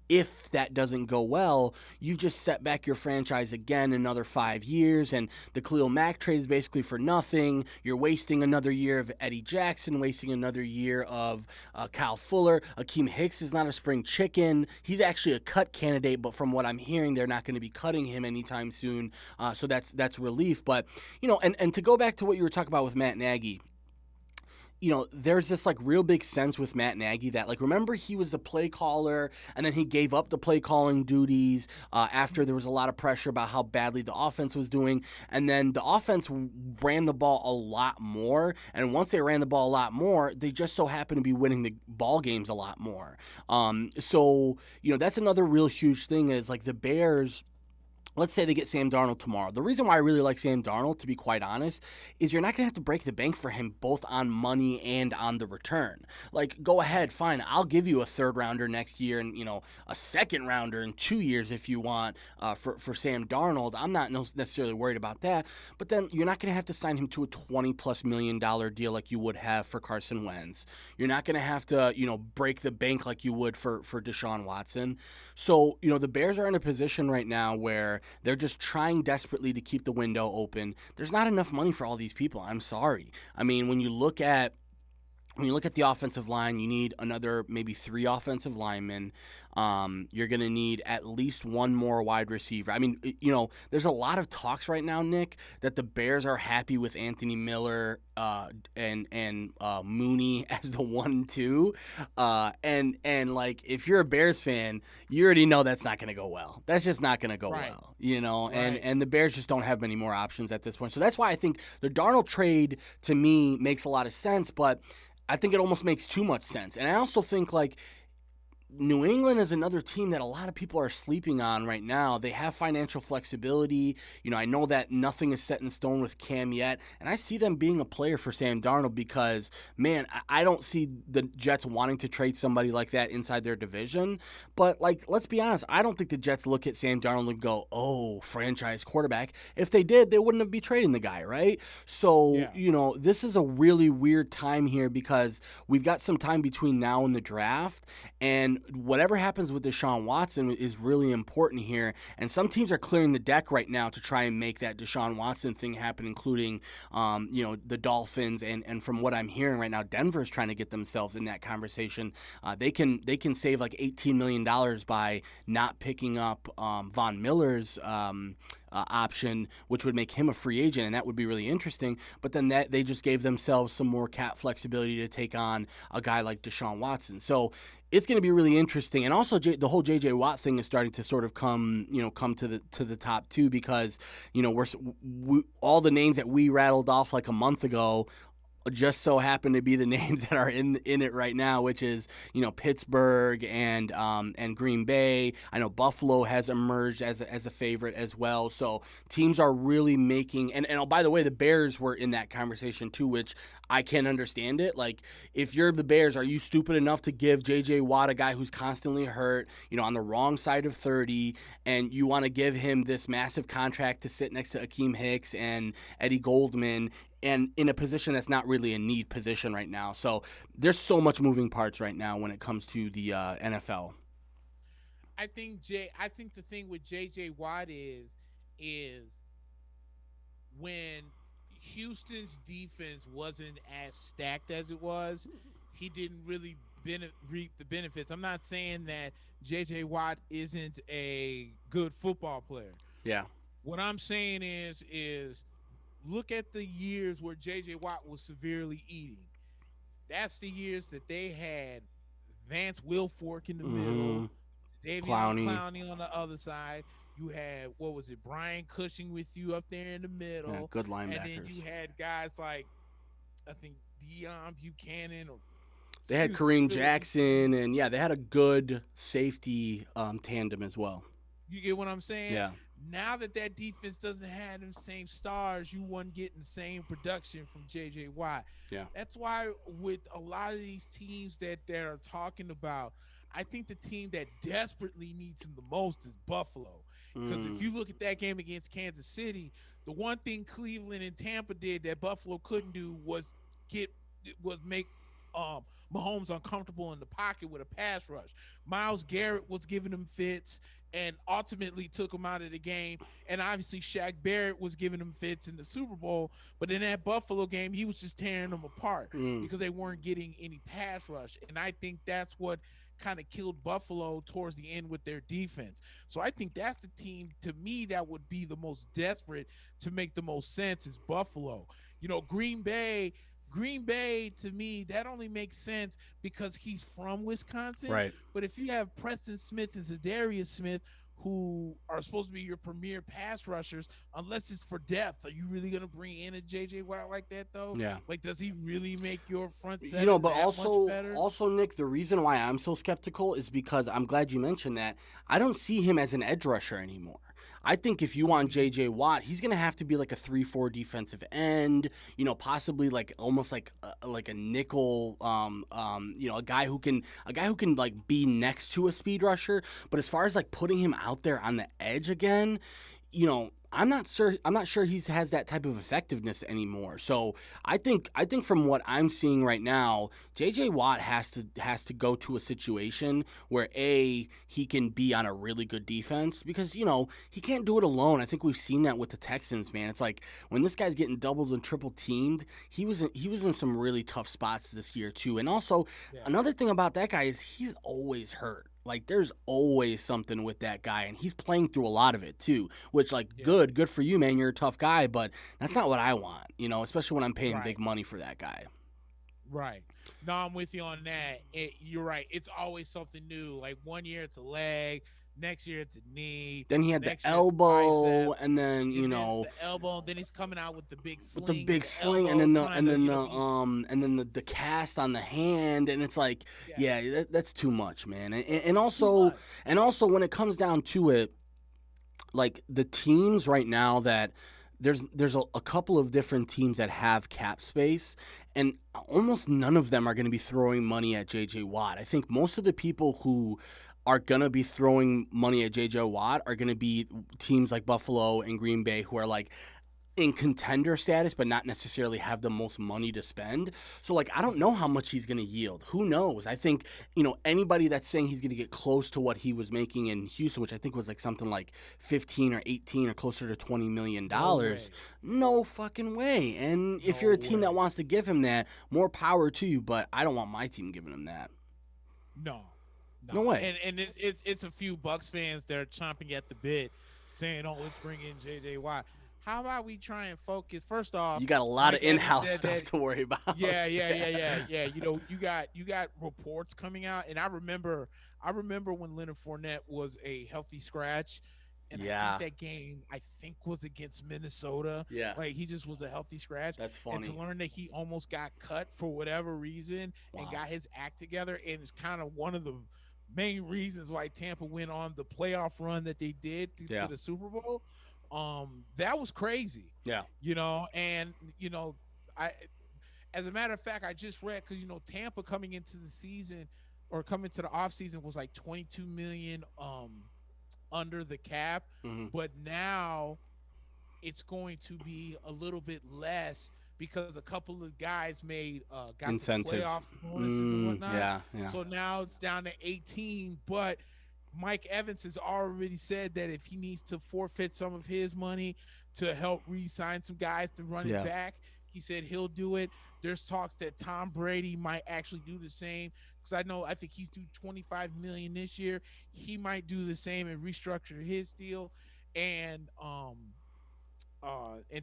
Speaker 2: if that doesn't go well, you've just set back your franchise again another 5 years, and the Khalil Mack trade is basically for nothing. You're wasting another year of Eddie Jackson, wasting another year of Kyle Fuller. Akeem Hicks is not a spring chicken. He's actually a cut candidate, but from what I'm hearing, they're not going to be cutting him anytime soon. So that's relief. But, and to go back to what you were talking about with Matt Nagy, there's this like real big sense with Matt Nagy that, like, remember he was the play caller and then he gave up the play calling duties after there was a lot of pressure about how badly the offense was doing. And then the offense ran the ball a lot more. And once they ran the ball a lot more, they just so happened to be winning the ball games a lot more. So that's another real huge thing is, like, the Bears, let's say they get Sam Darnold tomorrow. The reason why I really like Sam Darnold, to be quite honest, is you're not going to have to break the bank for him both on money and on the return. Like, go ahead, fine, I'll give you a third rounder next year and, a second rounder in 2 years if you want for Sam Darnold. I'm not necessarily worried about that. But then you're not going to have to sign him to a $20+ million deal like you would have for Carson Wentz. You're not going to have to, break the bank like you would for Deshaun Watson. So, the Bears are in a position right now where they're just trying desperately to keep the window open. There's not enough money for all these people. I'm sorry. I mean, when you look at the offensive line, you need another maybe 3 offensive linemen. You're going to need at least one more wide receiver. I mean, there's a lot of talks right now, Nick, that the Bears are happy with Anthony Miller and Mooney as the 1-2. And like, if you're a Bears fan, you already know that's not going to go well. That's just not going to go well,
Speaker 1: Right.
Speaker 2: and the Bears just don't have many more options at this point. So that's why I think the Darnold trade, to me, makes a lot of sense, but I think it almost makes too much sense. And I also think, like, New England is another team that a lot of people are sleeping on right now. They have financial flexibility. I know that nothing is set in stone with Cam yet, and I see them being a player for Sam Darnold because, man, I don't see the Jets wanting to trade somebody like that inside their division. But, like, let's be honest, I don't think the Jets look at Sam Darnold and go, oh, franchise quarterback. If they did, they wouldn't be trading the guy, right? So,
Speaker 1: Yeah.
Speaker 2: this is a really weird time here because we've got some time between now and the draft, and whatever happens with Deshaun Watson is really important here. And some teams are clearing the deck right now to try and make that Deshaun Watson thing happen, including, the Dolphins. And from what I'm hearing right now, Denver's trying to get themselves in that conversation. They can save like $18 million by not picking up Von Miller's option, which would make him a free agent, and that would be really interesting. But then that they just gave themselves some more cap flexibility to take on a guy like Deshaun Watson. So it's going to be really interesting. And also the whole J.J. Watt thing is starting to sort of come to the top too, because we all the names that we rattled off like a month ago just so happen to be the names that are in it right now, which is Pittsburgh and Green Bay. I know Buffalo has emerged as a favorite as well. So teams are really making and oh, by the way, the Bears were in that conversation too, which I can't understand it. Like, if you're the Bears, are you stupid enough to give J.J. Watt, a guy who's constantly hurt, on the wrong side of 30, and you want to give him this massive contract to sit next to Akeem Hicks and Eddie Goldman, and in a position that's not really a need position right now? So there's so much moving parts right now when it comes to the NFL.
Speaker 1: I think the thing with JJ Watt is when Houston's defense wasn't as stacked as it was, he didn't really reap the benefits. I'm not saying that JJ Watt isn't a good football player.
Speaker 2: Yeah.
Speaker 1: What I'm saying is look at the years where JJ Watt was severely eating. That's the years that they had Vance Wilfork in the middle, Davion
Speaker 2: Clowney.
Speaker 1: Clowney on the other side. You had, what was it, Brian Cushing with you up there in the middle.
Speaker 2: Yeah, good linebackers.
Speaker 1: And then you had guys like, I think, Deion Buchanan.
Speaker 2: They had Kareem Jackson, and yeah, they had a good safety tandem as well.
Speaker 1: You get what I'm saying?
Speaker 2: Yeah.
Speaker 1: Now that defense doesn't have them same stars, you weren't getting the same production from JJ Watt.
Speaker 2: Yeah.
Speaker 1: That's why with a lot of these teams that they're talking about, I think the team that desperately needs him the most is Buffalo. Because if you look at that game against Kansas City, the one thing Cleveland and Tampa did that Buffalo couldn't do was make Mahomes uncomfortable in the pocket with a pass rush. Myles Garrett was giving him fits and ultimately took him out of the game. And obviously Shaq Barrett was giving him fits in the Super Bowl. But in that Buffalo game, he was just tearing them apart because they weren't getting any pass rush. And I think that's what kind of killed Buffalo towards the end with their defense. So I think that's the team, to me, that would be the most desperate to make the most sense is Buffalo. You know, Green Bay, to me, that only makes sense because he's from Wisconsin.
Speaker 2: Right.
Speaker 1: But if you have Preston Smith and Zadarius Smith, who are supposed to be your premier pass rushers, unless it's for depth, are you really going to bring in a JJ Watt like that, though?
Speaker 2: Yeah.
Speaker 1: Like, does he really make your front seven
Speaker 2: but
Speaker 1: much better?
Speaker 2: Also, Nick, the reason why I'm so skeptical is because I'm glad you mentioned that. I don't see him as an edge rusher anymore. I think if you want JJ Watt, he's going to have to be like a 3-4 defensive end, possibly like almost like a nickel, a guy who can like be next to a speed rusher. But as far as like putting him out there on the edge again, I'm not sure he has that type of effectiveness anymore. So I think from what I'm seeing right now, JJ Watt has to go to a situation where he can be on a really good defense because he can't do it alone. I think we've seen that with the Texans, man. It's like when this guy's getting doubled and triple teamed, he was in some really tough spots this year too. And also another thing about that guy is he's always hurt. Like, there's always something with that guy, and he's playing through a lot of it, too, which, good for you, man. You're a tough guy, but that's not what I want, especially when I'm paying big money for that guy.
Speaker 1: Right. No, I'm with you on that. You're right. It's always something new. Like, one year it's a leg, next year it's a knee.
Speaker 2: Then he had the elbow, and then
Speaker 1: the elbow. Then he's coming out with the big sling.
Speaker 2: With the big sling, and then the cast on the hand, and it's like, that's too much, man. And also when it comes down to it, like the teams right now that there's a couple of different teams that have cap space, and almost none of them are going to be throwing money at JJ Watt. I think most of the people who are going to be throwing money at JJ Watt are going to be teams like Buffalo and Green Bay who are like in contender status but not necessarily have the most money to spend. So like I don't know how much he's going to yield. Who knows? I think, anybody that's saying he's going to get close to what he was making in Houston, which I think was like something like 15 or 18 or closer to $20 million. No fucking way. And if you're a team that wants to give him that, more power to you, but I don't want my team giving him that.
Speaker 1: No
Speaker 2: way.
Speaker 1: And it's a few Bucks fans that are chomping at the bit saying, "Oh, let's bring in JJ Watt." How about we try and focus? First off,
Speaker 2: you got a lot of in-house stuff to worry about.
Speaker 1: Yeah. You got reports coming out, and I remember when Leonard Fournette was a healthy scratch. And I think that game, was against Minnesota.
Speaker 2: Yeah.
Speaker 1: Like, he just was a healthy scratch.
Speaker 2: That's funny.
Speaker 1: And to learn that he almost got cut for whatever reason and got his act together, and it's kind of one of the main reasons why Tampa went on the playoff run that they did to the Super Bowl. That was crazy.
Speaker 2: Yeah.
Speaker 1: I as a matter of fact, I just read, because, Tampa coming into the season or coming to the offseason was like $22 million under the cap, but now it's going to be a little bit less because a couple of guys got
Speaker 2: incentive
Speaker 1: some playoff bonuses and whatnot.
Speaker 2: Yeah.
Speaker 1: So now it's down to 18, but Mike Evans has already said that if he needs to forfeit some of his money to help re-sign some guys to run it
Speaker 2: Yeah.
Speaker 1: back, he said he'll do it. There's talks that Tom Brady might actually do the same, because I think he's due 25 million this year. He might do the same and restructure his deal, and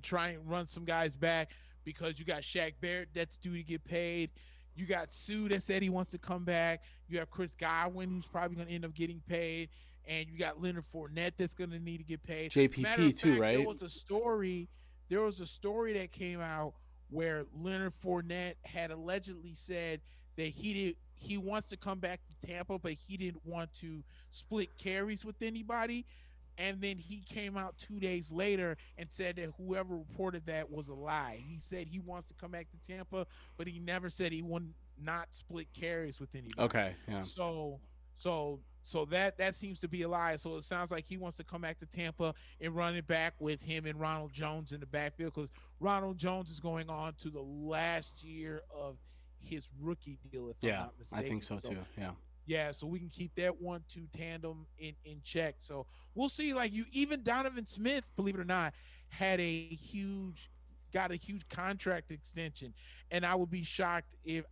Speaker 1: try and run some guys back, because you got Shaq Barrett that's due to get paid. You got Sue that said he wants to come back. You have Chris Godwin, who's probably going to end up getting paid. And you got Leonard Fournette that's going to need to get paid. Matter
Speaker 2: JPP
Speaker 1: of
Speaker 2: too,
Speaker 1: fact,
Speaker 2: right?
Speaker 1: there was a story that came out where Leonard Fournette had allegedly said that he wants to come back to Tampa, but he didn't want to split carries with anybody. And then he came out 2 days later and said that whoever reported that was a lie. He said he wants to come back to Tampa, but he never said he would not split carries with anybody.
Speaker 2: Okay, yeah.
Speaker 1: So that seems to be a lie. So it sounds like he wants to come back to Tampa and run it back with him and Ronald Jones in the backfield, because Ronald Jones is going on to the last year of his rookie deal, if I'm not mistaken.
Speaker 2: I think so too. Yeah.
Speaker 1: Yeah, so we can keep that 1-2 tandem in check. So we'll see. Like, even Donovan Smith, believe it or not, got a huge contract extension, and I wouldn't be shocked if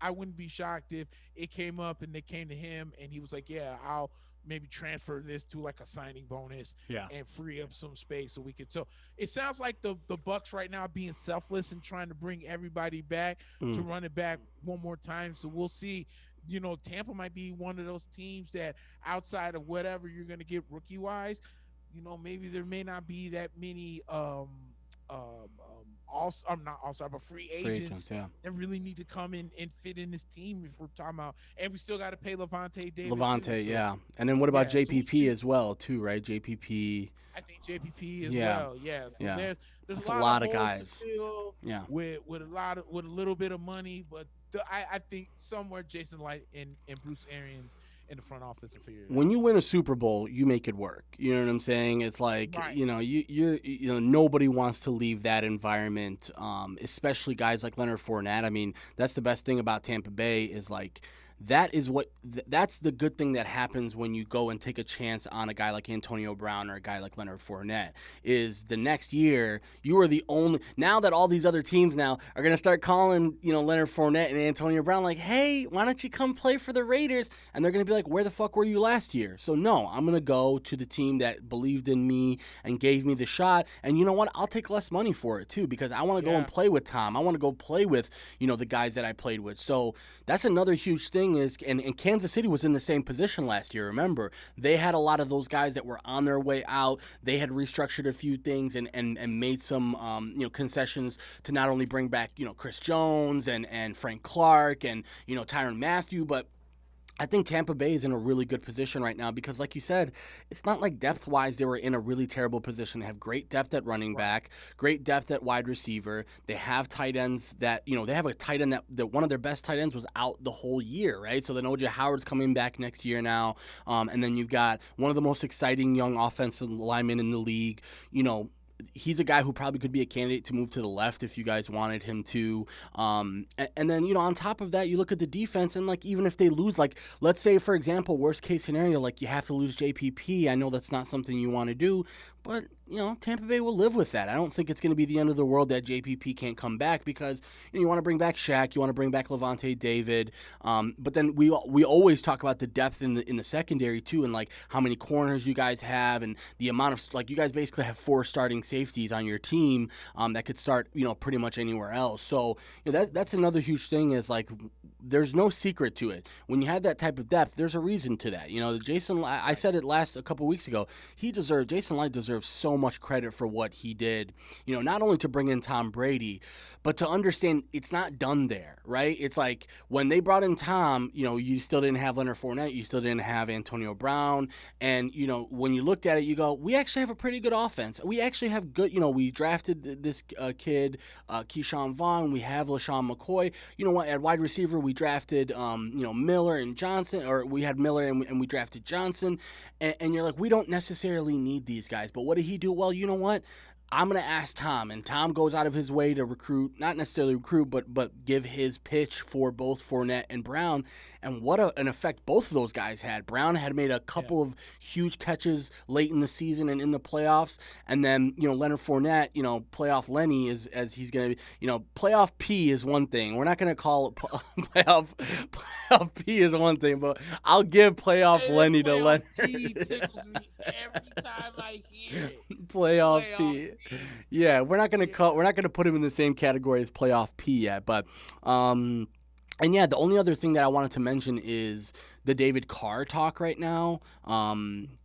Speaker 1: it came up and they came to him and he was like, "Yeah, I'll maybe transfer this to like a signing bonus, and free up some space so we could." So it sounds like the Bucks right now being selfless and trying to bring everybody back to run it back one more time. So we'll see. Tampa might be one of those teams that, outside of whatever you're going to get rookie wise, maybe there may not be that many not all-star, but free agents that really need to come in and fit in this team, if we're talking about. And we still got to pay Levante David.
Speaker 2: Yeah. And then what about JPP as well, too, right? JPP.
Speaker 1: I think JPP as well. Yeah. So there's
Speaker 2: a lot of guys.
Speaker 1: To fill with a little bit of money, but I think somewhere Jason Light and Bruce Arians in the front office will figure it out.
Speaker 2: When you win a Super Bowl, you make it work. You know what I'm saying? It's like, nobody wants to leave that environment, especially guys like Leonard Fournette. I mean, that's the best thing about Tampa Bay is, like, that's the good thing that happens when you go and take a chance on a guy like Antonio Brown or a guy like Leonard Fournette, is the next year you are the only, now that all these other teams now are going to start calling, Leonard Fournette and Antonio Brown like, "Hey, why don't you come play for the Raiders?" And they're going to be like, "Where the fuck were you last year?" So no, I'm going to go to the team that believed in me and gave me the shot. And you know what? I'll take less money for it too, because I want to go and play with Tom. I want to go play with, the guys that I played with. So that's another huge thing is, and Kansas City was in the same position last year. Remember, they had a lot of those guys that were on their way out. They had restructured a few things and made some concessions to not only bring back Chris Jones and Frank Clark and Tyrann Mathieu, but I think Tampa Bay is in a really good position right now because, like you said, it's not like depth-wise they were in a really terrible position. They have great depth at running back, great depth at wide receiver. They have tight ends that, they have a tight end that one of their best tight ends was out the whole year, right? So then O.J. Howard's coming back next year now. And then you've got one of the most exciting young offensive linemen in the league, He's a guy who probably could be a candidate to move to the left if you guys wanted him to. And then, on top of that, you look at the defense and, like, even if they lose, like, let's say, for example, worst case scenario, like, you have to lose JPP. I know that's not something you want to do, but, Tampa Bay will live with that. I don't think it's going to be the end of the world that JPP can't come back because you want to bring back Shaq, you want to bring back Levante David, but then we always talk about the depth in the secondary too, and like how many corners you guys have and the amount of, like, you guys basically have 4 starting safeties on your team that could start pretty much anywhere else. So that's another huge thing is, like, there's no secret to it. When you have that type of depth, there's a reason to that. Jason, I said it a couple weeks ago. Jason Light deserves so much credit for what he did. Not only to bring in Tom Brady, but to understand it's not done there, right? It's like when they brought in Tom, you still didn't have Leonard Fournette, you still didn't have Antonio Brown, and when you looked at it, you go, we actually have a pretty good offense. We actually have good. We drafted this kid, Keyshawn Vaughn. We have LaShawn McCoy. You know what? At wide receiver, we drafted Miller and Johnson, or we had Miller and we drafted Johnson, and you're like, we don't necessarily need these guys. But what did he do? Well, you know what? I'm going to ask Tom, and Tom goes out of his way to recruit, not necessarily recruit, but give his pitch for both Fournette and Brown, and what an effect both of those guys had. Brown had made a couple of huge catches late in the season and in the playoffs, and then, Leonard Fournette, playoff Lenny, as he's going to be, playoff P is one thing. We're not going to call it playoff P is one thing, but I'll give playoff Lenny to Leonard.
Speaker 1: P tickles me every time I hear it.
Speaker 2: Playoff P. Yeah, we're not gonna put him in the same category as playoff P yet, but and yeah, the only other thing that I wanted to mention is the David Carr talk right now,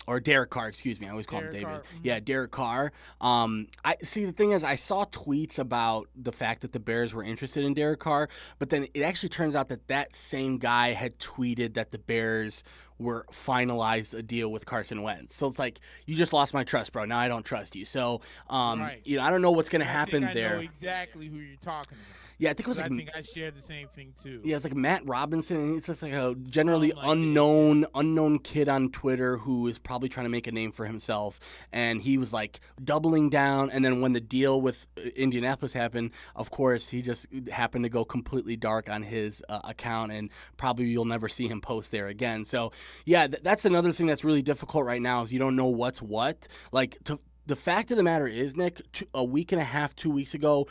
Speaker 2: or Derek Carr, excuse me. I always call him David. Mm-hmm. Yeah, Derek Carr. I see. The thing is, I saw tweets about the fact that the Bears were interested in Derek Carr, but then it actually turns out that same guy had tweeted that the Bears were finalized a deal with Carson Wentz. So it's like, you just lost my trust, bro. Now I don't trust you. So, right. I don't know what's going to happen there. I know
Speaker 1: exactly who you're talking about.
Speaker 2: Yeah, I think it was
Speaker 1: I think I shared the same thing too.
Speaker 2: Yeah, it's like Matt Robinson, and it's just like a generally unknown kid on Twitter who is probably trying to make a name for himself, and he was like doubling down. And then when the deal with Indianapolis happened, of course, he just happened to go completely dark on his account, and probably you'll never see him post there again. So yeah, that's another thing that's really difficult right now is you don't know what's what. Like the fact of the matter is, Nick, a week and a half, 2 weeks ago,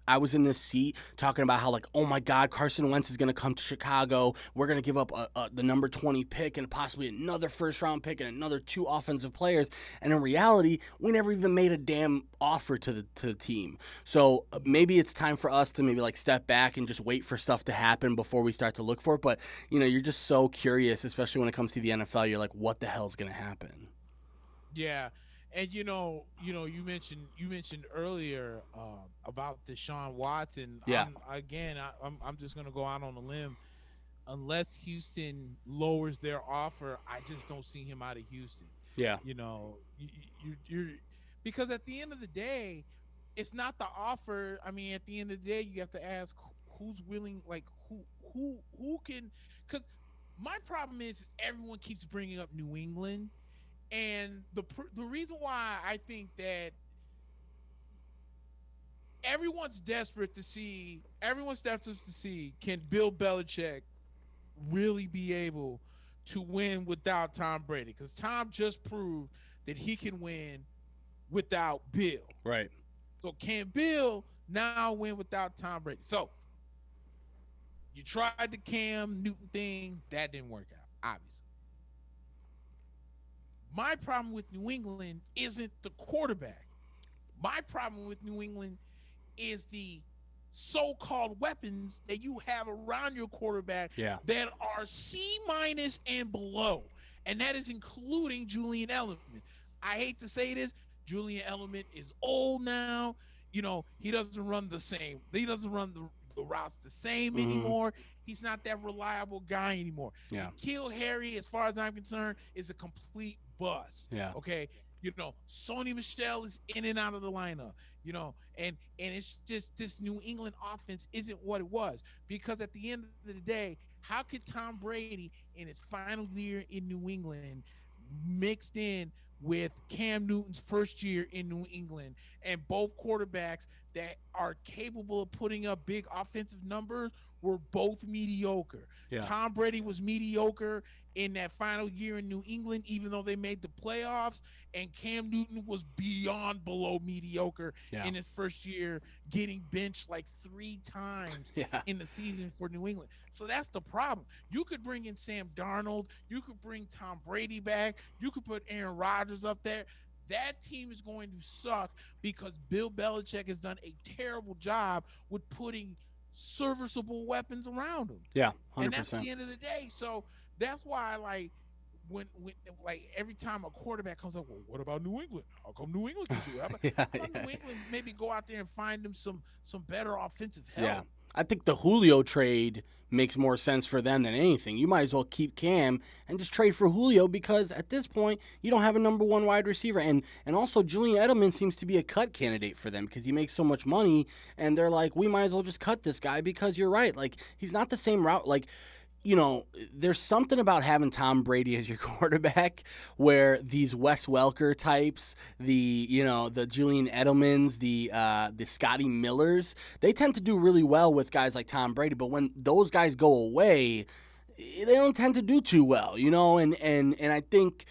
Speaker 2: I was in this seat talking about how, like, oh my God, Carson Wentz is going to come to Chicago. We're going to give up the number 20 pick and possibly another first-round pick and another 2 offensive players. And in reality, we never even made a damn offer to the team. So maybe it's time for us to maybe like step back and just wait for stuff to happen before we start to look for it. But you're just so curious, especially when it comes to the NFL. You're like, what the hell's going to happen?
Speaker 1: Yeah. And you mentioned earlier about Deshaun Watson.
Speaker 2: Yeah.
Speaker 1: I'm just gonna go out on a limb. Unless Houston lowers their offer, I just don't see him out of Houston.
Speaker 2: Yeah.
Speaker 1: You're because at the end of the day, it's not the offer. I mean, at the end of the day, you have to ask who's willing, like who can. Because my problem is everyone keeps bringing up New England. And the reason why I think that everyone's desperate to see can Bill Belichick really be able to win without Tom Brady? Because Tom just proved that he can win without Bill.
Speaker 2: Right.
Speaker 1: So can Bill now win without Tom Brady? So you tried the Cam Newton thing. That didn't work out, obviously. My problem with New England isn't the quarterback. My problem with New England is the so-called weapons that you have around your quarterback that are C- and below. And that is including Julian Edelman. I hate to say this, Julian Edelman is old now. He doesn't run the same. He doesn't run the routes the same anymore. He's not that reliable guy anymore.
Speaker 2: Yeah.
Speaker 1: Kill Harry, as far as I'm concerned, is a complete bust.
Speaker 2: Yeah.
Speaker 1: Okay. Sony Michel is in and out of the lineup. And it's just this New England offense isn't what it was. Because at the end of the day, how could Tom Brady in his final year in New England mixed in with Cam Newton's first year in New England, and both quarterbacks that are capable of putting up big offensive numbers were both mediocre.
Speaker 2: Yeah.
Speaker 1: Tom Brady was mediocre in that final year in New England, even though they made the playoffs, and Cam Newton was beyond below mediocre in his first year, getting benched like 3 times in the season for New England. So that's the problem. You could bring in Sam Darnold. You could bring Tom Brady back. You could put Aaron Rodgers up there. That team is going to suck because Bill Belichick has done a terrible job with putting serviceable weapons around him.
Speaker 2: Yeah, 100%.
Speaker 1: And that's the end of the day. So that's why, like, when every time a quarterback comes up, well, what about New England? How come New England can do it? How about New England maybe go out there and find them some better offensive help?
Speaker 2: Yeah, I think the Julio trade makes more sense for them than anything. You might as well keep Cam and just trade for Julio because at this point you don't have a number 1 wide receiver. And also Julian Edelman seems to be a cut candidate for them because he makes so much money, and they're like, we might as well just cut this guy because you're right. Like, he's not the same route. Like, there's something about having Tom Brady as your quarterback where these Wes Welker types, the Julian Edelmans, the Scotty Millers, they tend to do really well with guys like Tom Brady. But when those guys go away, they don't tend to do too well, and I think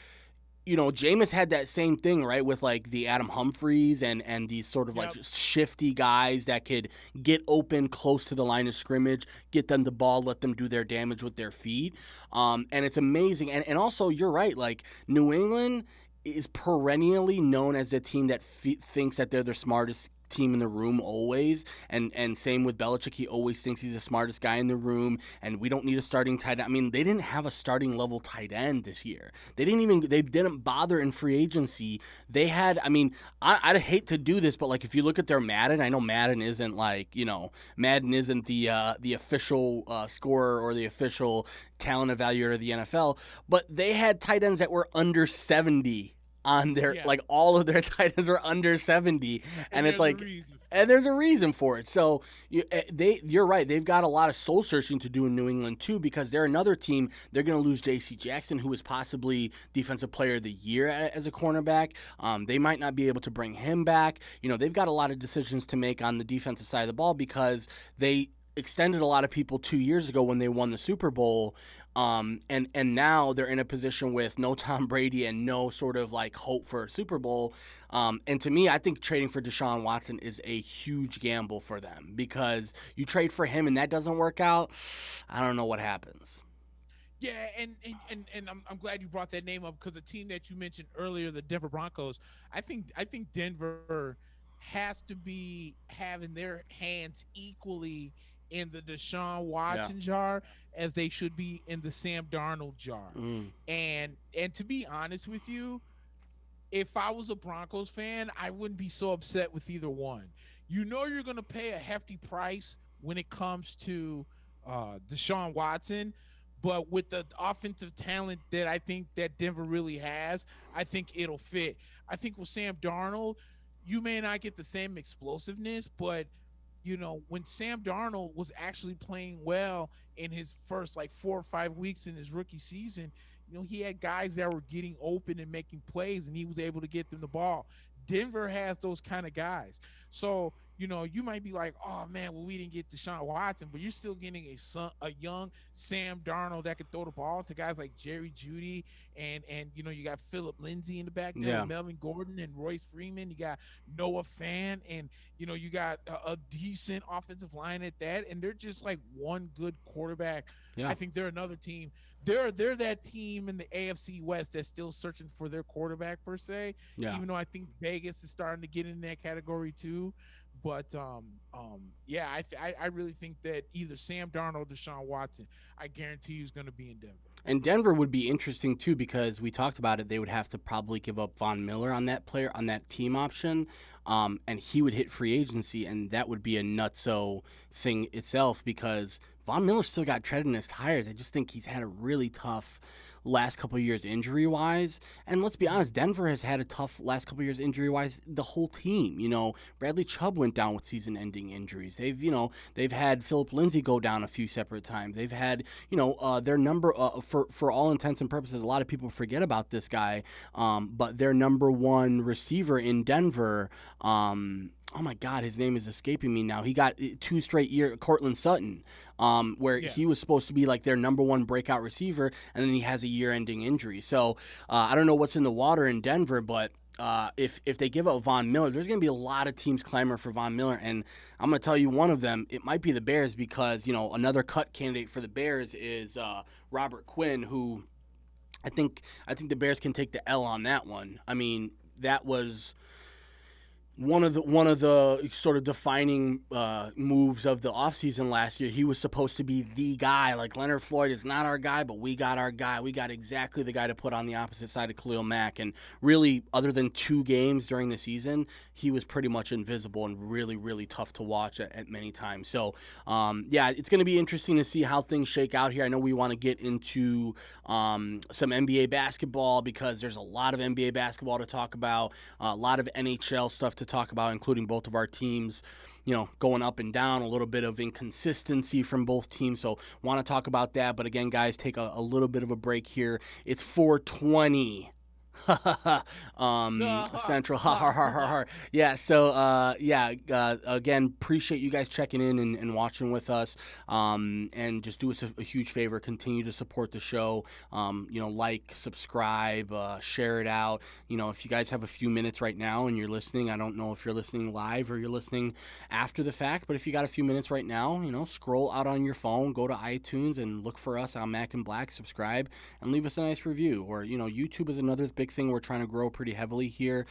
Speaker 2: Jameis had that same thing, right, with like the Adam Humphreys and these sort of like shifty guys that could get open close to the line of scrimmage, get them the ball, let them do their damage with their feet. And it's amazing. And also, you're right, like New England is perennially known as a team that thinks that they're the smartest team in the room always, and same with Belichick. He always thinks he's the smartest guy in the room, and we don't need a starting tight end. I mean, they didn't have a starting level tight end this year. They didn't bother in free agency. They had, I mean, I'd hate to do this, but like if you look at their Madden, I know Madden isn't like, Madden isn't the official scorer or the official talent evaluator of the NFL, but they had tight ends that were under 70 on their like all of their tight ends were under 70, and it's like, and there's a reason for it. So you're right. They've got a lot of soul searching to do in New England too, because they're another team. They're going to lose J.C. Jackson, who was possibly Defensive Player of the Year as a cornerback. They might not be able to bring him back. They've got a lot of decisions to make on the defensive side of the ball because they extended a lot of people 2 years ago when they won the Super Bowl. And now they're in a position with no Tom Brady and no sort of like hope for a Super Bowl. And to me, I think trading for Deshaun Watson is a huge gamble for them, because you trade for him and that doesn't work out, I don't know what happens.
Speaker 1: Yeah, and I'm glad you brought that name up, because the team that you mentioned earlier, the Denver Broncos, I think Denver has to be having their hands equally in the Deshaun Watson jar as they should be in the Sam Darnold jar. And to be honest with you, if I was a Broncos fan, I wouldn't be so upset with either one. You're going to pay a hefty price when it comes to Deshaun Watson, but with the offensive talent that I think that Denver really has, I think it'll fit. I think with Sam Darnold, you may not get the same explosiveness, but when Sam Darnold was actually playing well in his first like 4 or 5 weeks in his rookie season, he had guys that were getting open and making plays, and he was able to get them the ball. Denver has those kind of guys. So, you might be like, oh man, well, we didn't get Deshaun Watson, but you're still getting a young Sam Darnold that could throw the ball to guys like Jerry Jeudy, and you got Phillip Lindsay in the back there, Melvin Gordon and Royce Freeman. You got Noah Fant, and you got a decent offensive line at that, and they're just like one good quarterback. I think they're another team. They're that team in the AFC West that's still searching for their quarterback per se. Even though I think Vegas is starting to get in that category too. But I really think that either Sam Darnold or Deshaun Watson, I guarantee you, is going to be in Denver.
Speaker 2: And Denver would be interesting too, because we talked about it. They would have to probably give up Von Miller on that team option, and he would hit free agency, and that would be a nutso thing itself, because Von Miller still got tread in his tires. I just think he's had a really tough last couple of years injury-wise. And let's be honest, Denver has had a tough last couple of years injury-wise, the whole team. Bradley Chubb went down with season-ending injuries. They've had Phillip Lindsay go down a few separate times. They've had, their number, for all intents and purposes, a lot of people forget about this guy, but their number one receiver in Denver, oh my God, his name is escaping me now. He got 2 straight years, Cortland Sutton, where he was supposed to be like their number one breakout receiver, and then he has a year-ending injury. So I don't know what's in the water in Denver, but if they give up Von Miller, there's going to be a lot of teams clamoring for Von Miller, and I'm going to tell you one of them. It might be the Bears, because another cut candidate for the Bears is Robert Quinn, who I think the Bears can take the L on that one. I mean, that was one of the sort of defining moves of the offseason last year. He was supposed to be the guy. Like, Leonard Floyd is not our guy, but we got our guy. We got exactly the guy to put on the opposite side of Khalil Mack. And really, other than 2 games during the season, he was pretty much invisible and really, really tough to watch at many times. So, it's going to be interesting to see how things shake out here. I know we want to get into some NBA basketball, because there's a lot of NBA basketball to talk about, a lot of NHL stuff to to talk about, including both of our teams, going up and down, a little bit of inconsistency from both teams. So want to talk about that. But again, guys, take a little bit of a break here. It's 4:20. Central. Yeah. So, again, appreciate you guys checking in and watching with us. And just do us a huge favor. Continue to support the show. Like, subscribe, share it out. If you guys have a few minutes right now and you're listening, I don't know if you're listening live or you're listening after the fact, but if you got a few minutes right now, scroll out on your phone, go to iTunes and look for us on Mack and Black, subscribe, and leave us a nice review. Or, YouTube is another big thing we're trying to grow pretty heavily here.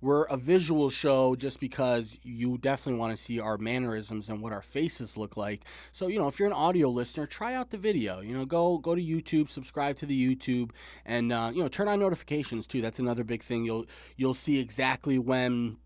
Speaker 2: We're a visual show just because you definitely want to see our mannerisms and what our faces look like. So, if you're an audio listener, try out the video. Go to YouTube, subscribe to the YouTube, and turn on notifications too. That's another big thing. You'll see exactly when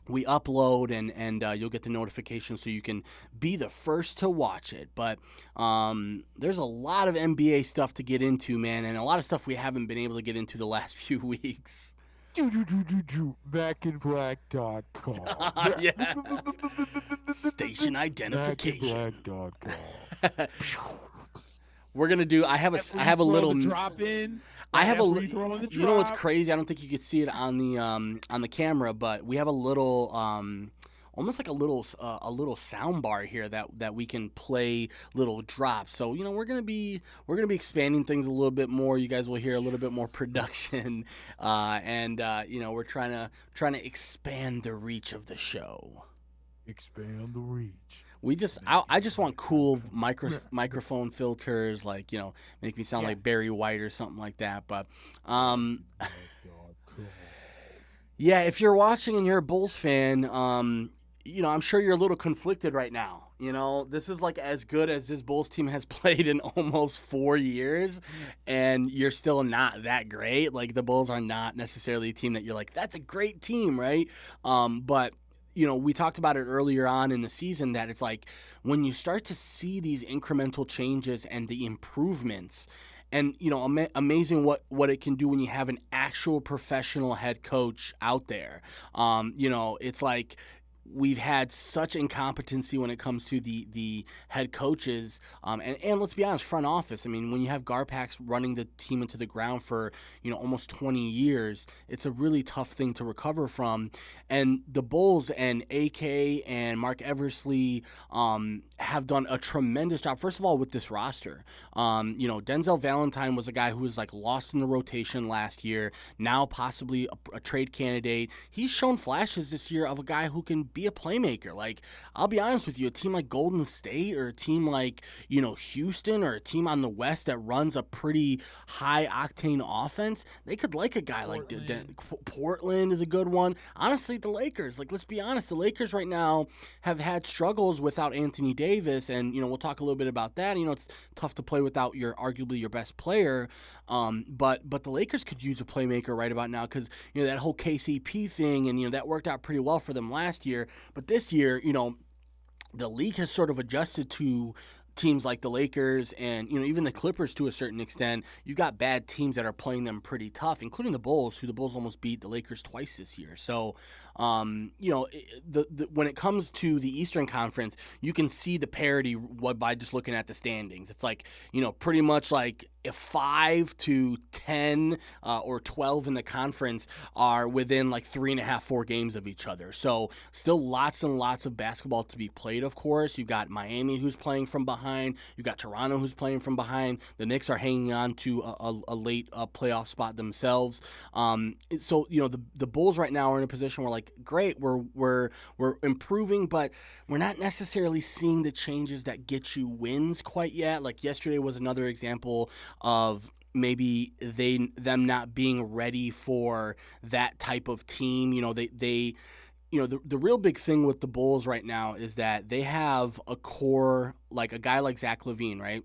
Speaker 2: we upload, and you'll get the notification so you can be the first to watch it. But there's a lot of NBA stuff to get into, man, and a lot of stuff we haven't been able to get into the last few weeks.
Speaker 3: MackandBlack.com.
Speaker 2: Yeah. Station identification. We're gonna do. I have a little
Speaker 1: drop in.
Speaker 2: I have you know what's crazy? I don't think you could see it on the camera, but we have a little almost like a little sound bar here that we can play little drops. So we're gonna be expanding things a little bit more. You guys will hear a little bit more production, and we're trying to expand the reach of the show.
Speaker 3: Expand the reach.
Speaker 2: I just want cool microphone filters, like, make me sound like Barry White or something like that. But yeah, if you're watching and you're a Bulls fan, I'm sure you're a little conflicted right now. This is like as good as this Bulls team has played in almost 4 years, and you're still not that great. Like, the Bulls are not necessarily a team that you're like, that's a great team, right? But we talked about it earlier on in the season that it's like when you start to see these incremental changes and the improvements, and amazing what it can do when you have an actual professional head coach out there. It's like we've had such incompetency when it comes to the head coaches, and let's be honest, front office. I mean, when you have Garpax running the team into the ground for almost 20 years, it's a really tough thing to recover from. And the Bulls and AK and Mark Eversley have done a tremendous job. First of all, with this roster, Denzel Valentine was a guy who was like lost in the rotation last year. Now possibly a trade candidate. He's shown flashes this year of a guy who can be a playmaker. Like, I'll be honest with you, a team like Golden State or a team like Houston or a team on the West that runs a pretty high octane offense, they could like a guy Portland. Like Portland is a good one. Honestly, the Lakers, like, let's be honest, the Lakers right now have had struggles without Anthony Davis, and we'll talk a little bit about that. It's tough to play without arguably your best player, but the Lakers could use a playmaker right about now, because that whole KCP thing, and that worked out pretty well for them last year. But this year, the league has sort of adjusted to teams like the Lakers and even the Clippers to a certain extent. You've got bad teams that are playing them pretty tough, including the Bulls, who the Bulls almost beat the Lakers twice this year. So when it comes to the Eastern Conference, you can see the parity by just looking at the standings. It's like pretty much like if 5 to 10 or 12 in the conference are within like 3.5, 4 games of each other. So still lots and lots of basketball to be played, of course. You've got Miami, who's playing from behind. You've got Toronto, who's playing from behind. The Knicks are hanging on to a late playoff spot themselves. So the Bulls right now are in a position where, like, great, we're improving, but we're not necessarily seeing the changes that get you wins quite yet. Like, yesterday was another example of maybe them not being ready for that type of team. The real big thing with the Bulls right now is that they have a core, like a guy like Zach LaVine, right?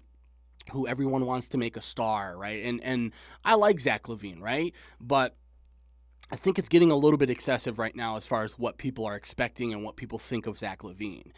Speaker 2: Who everyone wants to make a star, right? And I like Zach LaVine, right? But I think it's getting a little bit excessive right now as far as what people are expecting and what people think of Zach LaVine.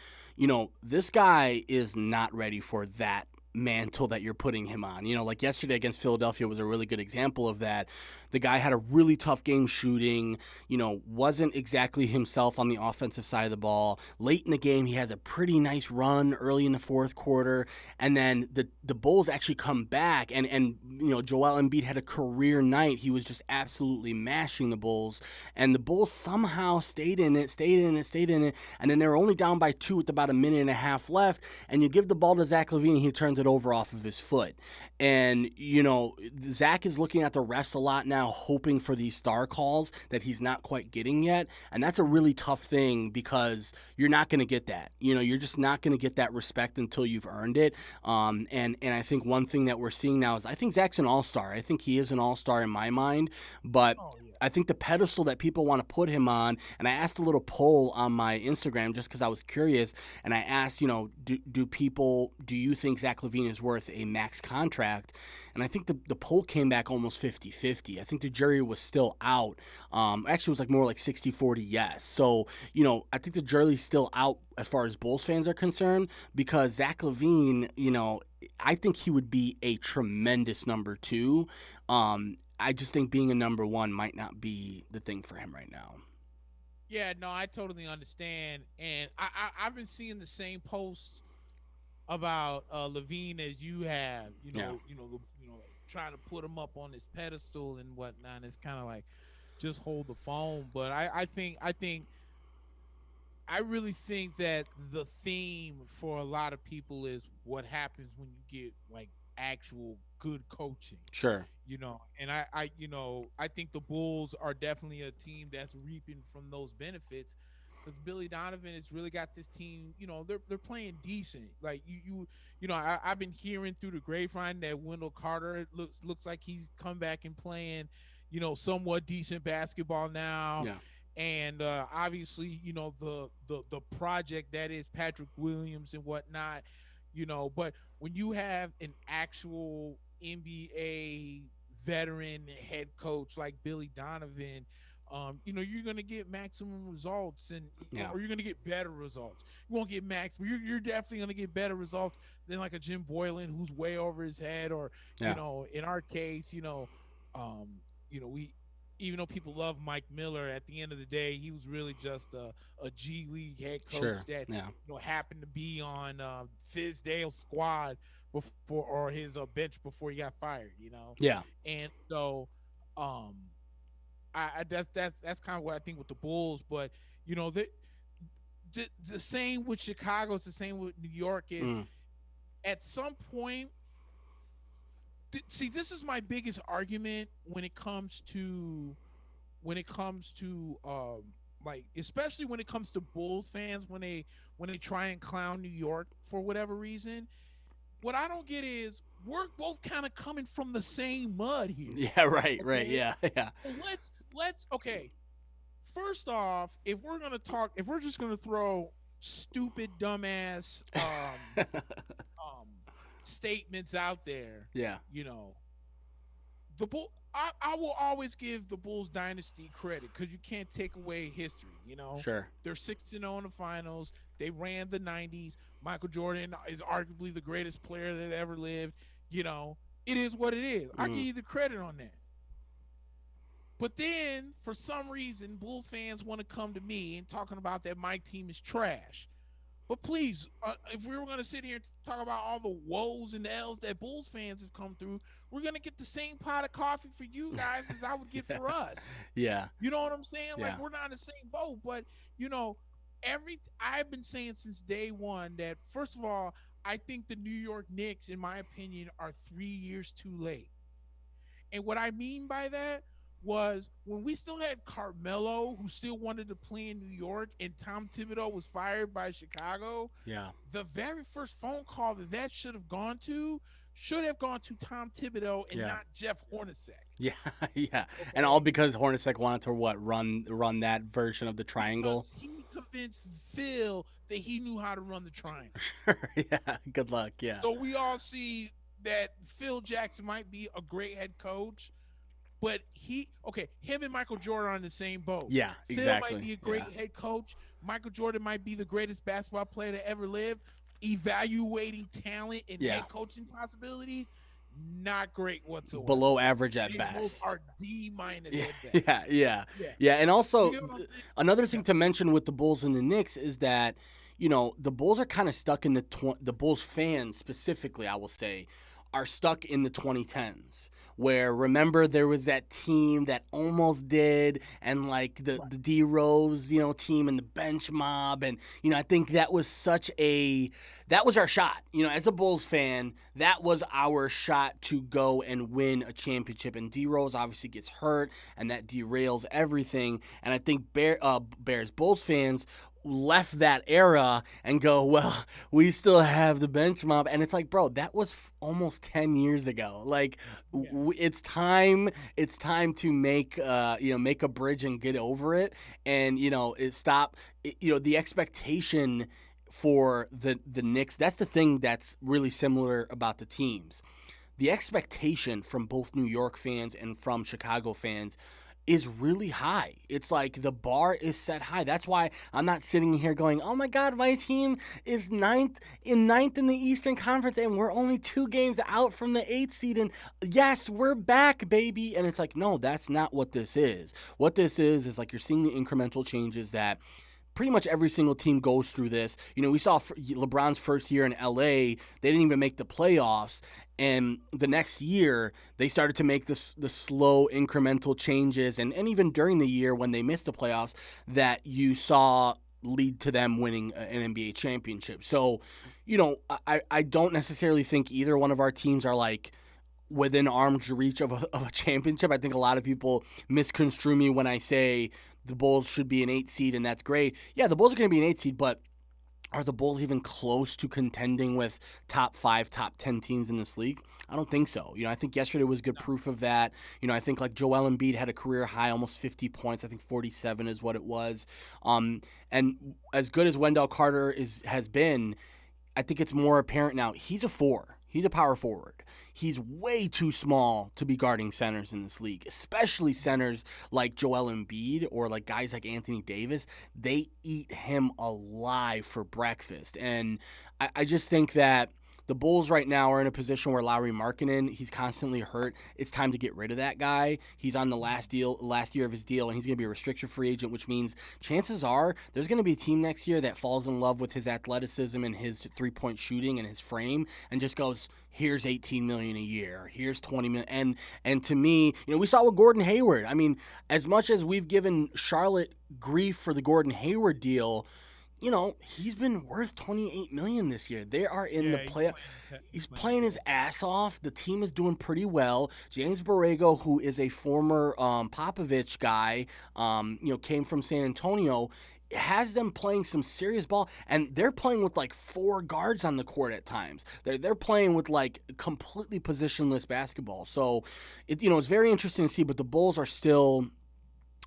Speaker 2: This guy is not ready for that mantle that you're putting him on. You know, like yesterday against Philadelphia was a really good example of that. The guy had a really tough game shooting, you know, wasn't exactly himself on the offensive side of the ball. Late in the game, he has a pretty nice run early in the fourth quarter, and then the Bulls actually come back, and you know, Joel Embiid had a career night. He was just absolutely mashing the Bulls, and the Bulls somehow stayed in it, and then they were only down by 2 with about a minute and a half left, and you give the ball to Zach LaVine, and he turns it over off of his foot. And, you know, Zach is looking at the refs a lot now, hoping for these star calls that he's not quite getting yet. And that's a really tough thing because you're not going to get that. You know, you're just not going to get that respect until you've earned it. And I think one thing that we're seeing now is I think Zach's an all-star. I think he is an all-star in my mind. But I think the pedestal that people want to put him on, and I asked a little poll on my Instagram just because I was curious, and I asked, you know, do you think Zach LaVine is worth a max contract? And I think the poll came back almost 50-50. I think the jury was still out. Actually, it was like more like 60-40 yes. So, you know, I think the jury's still out as far as Bulls fans are concerned because Zach LaVine, you know, I think he would be a tremendous number 2. I just think being a number 1 might not be the thing for him right now.
Speaker 1: Yeah, no, I totally understand, and I've been seeing the same posts about LaVine as you have. You know, trying to put him up on this pedestal and whatnot. It's kind of like just hold the phone. But I really think that the theme for a lot of people is what happens when you get like actual good coaching.
Speaker 2: Sure.
Speaker 1: You know, and I think the Bulls are definitely a team that's reaping from those benefits because Billy Donovan has really got this team. You know, they're playing decent. Like I've been hearing through the grapevine that Wendell Carter looks like he's come back and playing, you know, somewhat decent basketball now.
Speaker 2: Yeah.
Speaker 1: And obviously, you know, the project that is Patrick Williams and whatnot, you know, but when you have an actual NBA veteran head coach like Billy Donovan, you know, you're going to get maximum results or you're going to get better results. You won't get max, but you're definitely going to get better results than like a Jim Boylan who's way over his head or, you know, in our case, you know, even though people love Mike Miller, at the end of the day, he was really just a G League head coach that you know happened to be on Fizdale's squad before or his bench before he got fired. You know.
Speaker 2: Yeah.
Speaker 1: And so, that's kind of what I think with the Bulls. But you know, the same with Chicago. It's the same with New York. Is at some point. See, this is my biggest argument when it comes to like, especially when it comes to Bulls fans when they try and clown New York for whatever reason. What I don't get is we're both kind of coming from the same mud here.
Speaker 2: Yeah, right, yeah.
Speaker 1: So let's okay. First off, if we're just gonna throw stupid, dumbass statements out there.
Speaker 2: Yeah.
Speaker 1: You know, I will always give the Bulls dynasty credit because you can't take away history. You know,
Speaker 2: sure.
Speaker 1: They're 6-0 in the finals. They ran the '90s. Michael Jordan is arguably the greatest player that ever lived. You know, it is what it is. I give you the credit on that. But then, for some reason, Bulls fans want to come to me and talking about that my team is trash. But please, if we were going to sit here and talk about all the woes and the L's that Bulls fans have come through, we're going to get the same pot of coffee for you guys as I would get for us.
Speaker 2: Yeah.
Speaker 1: You know what I'm saying?
Speaker 2: Yeah.
Speaker 1: Like, we're not in the same boat. But, you know, I've been saying since day one that, first of all, I think the New York Knicks, in my opinion, are 3 years too late. And what I mean by that was when we still had Carmelo, who still wanted to play in New York, and Tom Thibodeau was fired by Chicago.
Speaker 2: Yeah.
Speaker 1: The very first phone call that should have gone to Tom Thibodeau and not Jeff Hornacek.
Speaker 2: Yeah, yeah.
Speaker 1: Okay.
Speaker 2: And all because Hornacek wanted to run that version of the triangle.
Speaker 1: Because he convinced Phil that he knew how to run the triangle.
Speaker 2: Sure, yeah. Good luck, yeah.
Speaker 1: So we all see that Phil Jackson might be a great head coach, but him and Michael Jordan are in the same boat.
Speaker 2: Yeah, exactly.
Speaker 1: Phil might be a great head coach. Michael Jordan might be the greatest basketball player to ever live, evaluating talent and
Speaker 2: Yeah.
Speaker 1: head coaching possibilities, not great whatsoever.
Speaker 2: Below average at
Speaker 1: They
Speaker 2: best.
Speaker 1: both are D- at
Speaker 2: Yeah,
Speaker 1: best.
Speaker 2: yeah. And also,
Speaker 1: You get what I'm saying?
Speaker 2: another thing to mention with the Bulls and the Knicks is that, the Bulls are kind of stuck in the Bulls fans specifically, I will say, are stuck in the 2010s, where, remember, there was that team that almost did, and like the D Rose, team and the bench mob, and I think that was that was our shot. As a Bulls fan, that was our shot to go and win a championship. And D Rose obviously gets hurt, and that derails everything. And I think Bulls fans left that era and go, well, we still have the bench mob, and it's like, bro, that was almost 10 years ago. Like, it's time to make a bridge and get over it, and the expectation for the Knicks. That's the thing that's really similar about the teams. The expectation from both New York fans and from Chicago fans is really high. It's like the bar is set high. That's why I'm not sitting here going, oh my God, my team is ninth in the Eastern Conference and we're only 2 games out from the 8th seed, and yes, we're back, baby. And it's like, no, that's not what this is. What this is like, you're seeing the incremental changes that pretty much every single team goes through this. We saw LeBron's first year in LA, they didn't even make the playoffs. And the next year, they started to make the slow incremental changes. And even during the year when they missed the playoffs, that you saw lead to them winning an NBA championship. So, I don't necessarily think either one of our teams are like within arm's reach of a championship. I think a lot of people misconstrue me when I say the Bulls should be an 8 seed, and that's great. Yeah, the Bulls are going to be an 8 seed, but are the Bulls even close to contending with top 5, top 10 teams in this league? I don't think so. I think yesterday was good proof of that. I think like Joel Embiid had a career high, almost 50 points. I think 47 is what it was. And as good as Wendell Carter has been, I think it's more apparent now. He's a 4. He's a power forward. He's way too small to be guarding centers in this league, especially centers like Joel Embiid or like guys like Anthony Davis. They eat him alive for breakfast. And I just think that the Bulls right now are in a position where Lauri Markkanen, he's constantly hurt. It's time to get rid of that guy. He's on the last year of his deal, and he's going to be a restricted free agent, which means chances are there's going to be a team next year that falls in love with his athleticism and his three-point shooting and his frame and just goes, here's $18 million a year, here's $20 million. And to me, we saw with Gordon Hayward. I mean, as much as we've given Charlotte grief for the Gordon Hayward deal, he's been worth $28 million this year. They are in the playoff. He's playing his ass off. The team is doing pretty well. James Borrego, who is a former Popovich guy, came from San Antonio, has them playing some serious ball, and they're playing with like 4 guards on the court at times. They're playing with like completely positionless basketball. So, it's very interesting to see. But the Bulls are still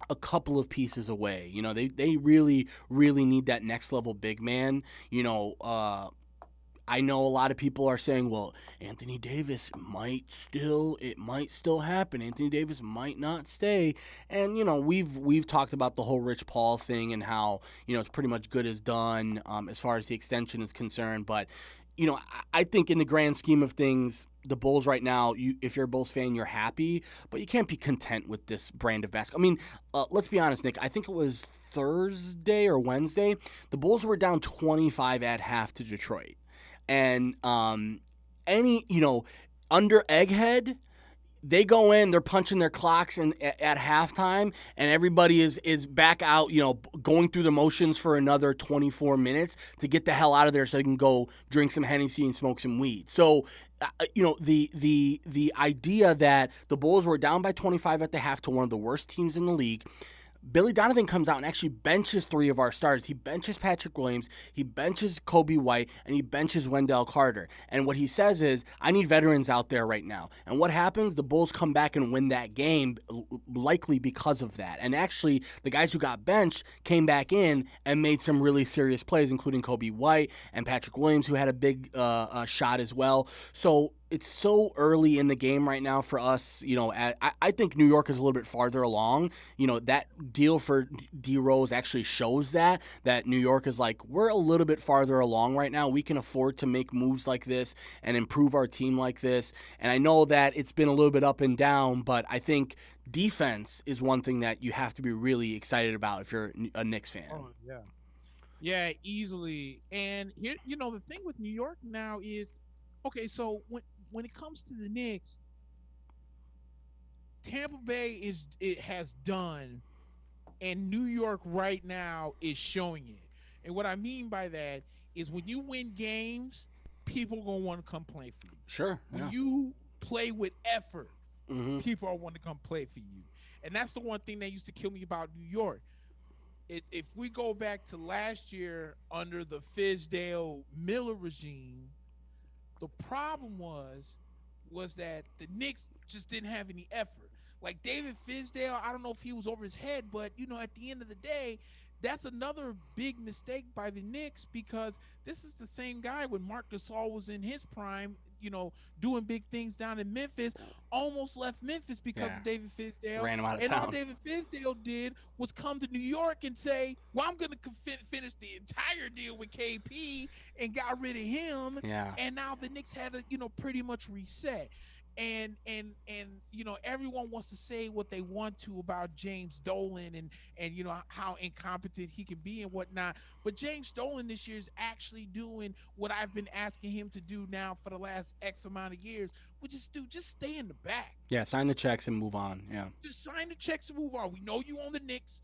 Speaker 2: a couple of pieces away. They really, really need that next level big man. I know a lot of people are saying, well, Anthony Davis it might still happen. Anthony Davis might not stay. And, we've talked about the whole Rich Paul thing and how, it's pretty much good as done as far as the extension is concerned. But, I think in the grand scheme of things, the Bulls right now, if you're a Bulls fan, you're happy, but you can't be content with this brand of basketball. I mean, let's be honest, Nick. I think it was Thursday or Wednesday. The Bulls were down 25 at half to Detroit. And under Egghead, they go in, they're punching their clocks at halftime, and everybody is back out, going through the motions for another 24 minutes to get the hell out of there so they can go drink some Hennessy and smoke some weed. So, the idea that the Bulls were down by 25 at the half to one of the worst teams in the league, Billy Donovan comes out and actually benches 3 of our starters. He benches Patrick Williams, he benches Kobe White, and he benches Wendell Carter. And what he says is, I need veterans out there right now. And what happens? The Bulls come back and win that game, likely because of that. And actually, the guys who got benched came back in and made some really serious plays, including Kobe White and Patrick Williams, who had a big shot as well. So, it's so early in the game right now for us. I think New York is a little bit farther along. That deal for D Rose actually shows that New York is like, we're a little bit farther along right now. We can afford to make moves like this and improve our team like this. And I know that it's been a little bit up and down, but I think defense is one thing that you have to be really excited about if you're a Knicks fan.
Speaker 1: Oh, yeah. Yeah, easily. And here, the thing with New York now is, okay, so when it comes to the Knicks, Tampa Bay has done, and New York right now is showing it. And what I mean by that is when you win games, people are gonna want to come play for you.
Speaker 2: Sure.
Speaker 1: When
Speaker 2: Yeah.
Speaker 1: you play with effort,
Speaker 2: Mhm.
Speaker 1: people are wanting to come play for you. And that's the one thing that used to kill me about New York. If we go back to last year under the Fizdale Miller regime, the problem was that the Knicks just didn't have any effort. Like David Fizdale, I don't know if he was over his head, but at the end of the day, that's another big mistake by the Knicks, because this is the same guy when Marc Gasol was in his prime, doing big things down in Memphis, almost left Memphis because of David Fizdale.
Speaker 2: Ran him out of
Speaker 1: and
Speaker 2: town.
Speaker 1: all David Fizdale did was come to New York and say, well, I'm going to finish the entire deal with KP, and got rid of him.
Speaker 2: Yeah.
Speaker 1: And now the Knicks had to, pretty much reset. And everyone wants to say what they want to about James Dolan and how incompetent he can be and whatnot. But James Dolan this year is actually doing what I've been asking him to do now for the last X amount of years, which is just stay in the back.
Speaker 2: Yeah, sign the checks and move on. Yeah.
Speaker 1: Just sign the checks and move on. We know you own the Knicks.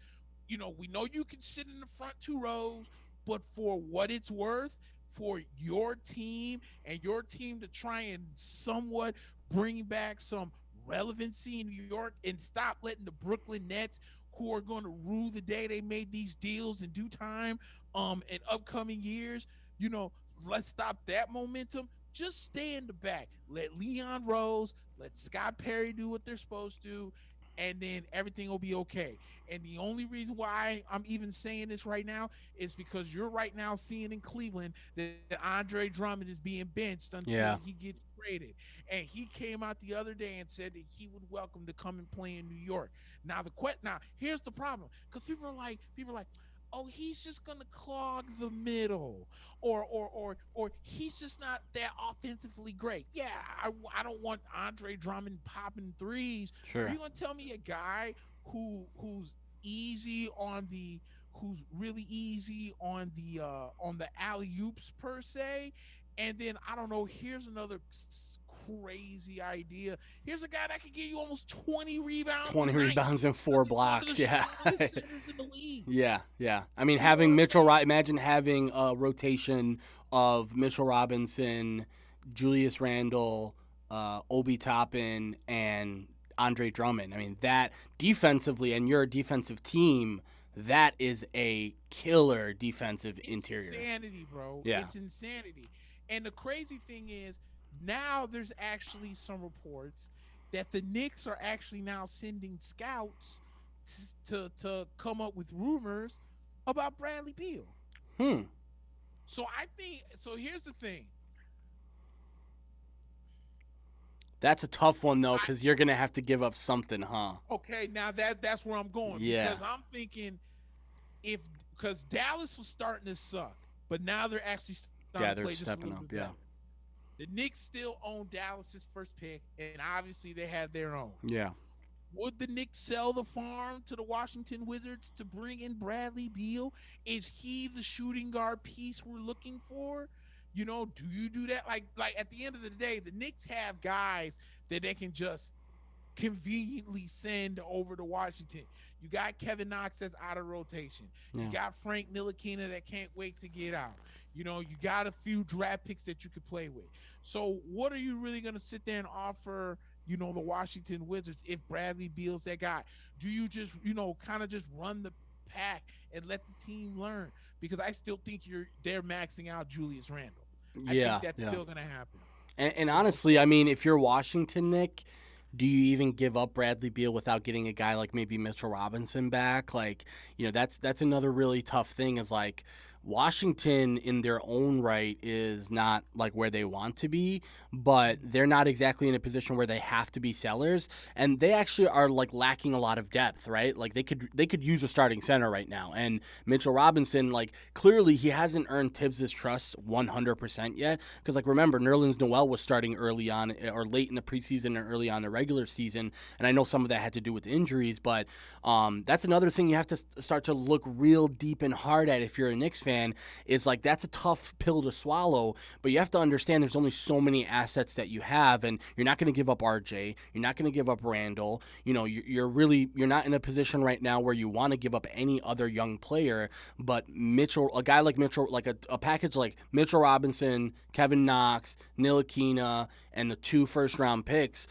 Speaker 1: We know you can sit in the front two rows, but for what it's worth, for your team and your team to try and somewhat bring back some relevancy in New York and stop letting the Brooklyn Nets, who are going to rue the day they made these deals in due time, in upcoming years, let's stop that momentum. Just stay in the back. Let Leon Rose, let Scott Perry do what they're supposed to, and then everything will be okay. And the only reason why I'm even saying this right now is because you're right now seeing in Cleveland that Andre Drummond is being benched until he gets traded. And he came out the other day and said that he would welcome to come and play in New York. Now here's the problem, because people are like, oh, he's just gonna clog the middle, or he's just not that offensively great. Yeah, I don't want Andre Drummond popping threes.
Speaker 2: Sure.
Speaker 1: Are you gonna tell me a guy who's really easy on the alley oops per se, and then I don't know. Here's another crazy idea. Here's a guy that could give you almost 20 rebounds.
Speaker 2: 20 rebounds and 4 blocks. Yeah.
Speaker 1: In the league.
Speaker 2: Yeah. I mean, having imagine having a rotation of Mitchell Robinson, Julius Randle, Obi Toppin, and Andre Drummond. I mean, that defensively, and your defensive team, that is a killer defensive interior.
Speaker 1: Insanity, bro.
Speaker 2: Yeah.
Speaker 1: It's insanity. And the crazy thing is, now there's actually some reports that the Knicks are actually now sending scouts to come up with rumors about Bradley Beal. So here's the thing.
Speaker 2: That's a tough one, though, because you're going to have to give up something, huh?
Speaker 1: Okay, now that's where I'm going.
Speaker 2: Yeah.
Speaker 1: Because I'm thinking because Dallas was starting to suck, but now they're actually starting to play just a little bit better. The Knicks still own Dallas's first pick, and obviously they have their own.
Speaker 2: Yeah.
Speaker 1: Would the Knicks sell the farm to the Washington Wizards to bring in Bradley Beal? Is he the shooting guard piece we're looking for? Do you do that? Like at the end of the day, the Knicks have guys that they can just conveniently send over to Washington. You got Kevin Knox that's out of rotation.
Speaker 2: Yeah.
Speaker 1: You got Frank Ntilikina that can't wait to get out. You got a few draft picks that you could play with. So what are you really going to sit there and offer, the Washington Wizards if Bradley Beal's that guy? Do you just, kind of just run the pack and let the team learn? Because I still think they're maxing out Julius Randle. I think that's still going to happen.
Speaker 2: And honestly, I mean, if you're Washington, Nick, do you even give up Bradley Beal without getting a guy like maybe Mitchell Robinson back? Like, that's another really tough thing is like, Washington in their own right is not like where they want to be, but they're not exactly in a position where they have to be sellers, and they actually are like lacking a lot of depth, right? Like they could use a starting center right now, and Mitchell Robinson, like clearly he hasn't earned Tibbs' trust 100% yet, because like remember Nerlens Noel was starting early on or late in the preseason and early on the regular season, and I know some of that had to do with injuries, but that's another thing you have to start to look real deep and hard at if you're a Knicks fan. Is like that's a tough pill to swallow, but you have to understand there's only so many assets that you have, and you're not going to give up RJ, you're not going to give up Randall. You know, you're not in a position right now where you want to give up any other young player, but Mitchell, a guy like Mitchell, like a package like Mitchell Robinson, Kevin Knox, Ntilikina, and the 2 first-round picks.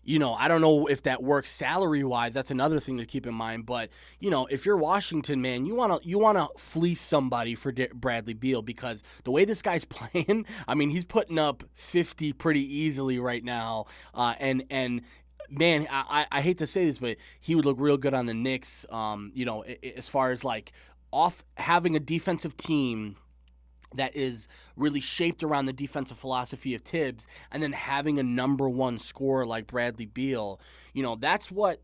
Speaker 2: You know, I don't know if that works salary-wise. That's another thing to keep in mind. But, you know, if you're Washington, man, you wanna fleece somebody for Bradley Beal, because the way this guy's playing, I mean, he's putting up 50 pretty easily right now. And man, I hate to say this, but he would look real good on the Knicks, you know, as far as, like, having a defensive team that is really shaped around the defensive philosophy of Tibbs, and then having a number one scorer like Bradley Beal. You know, that's what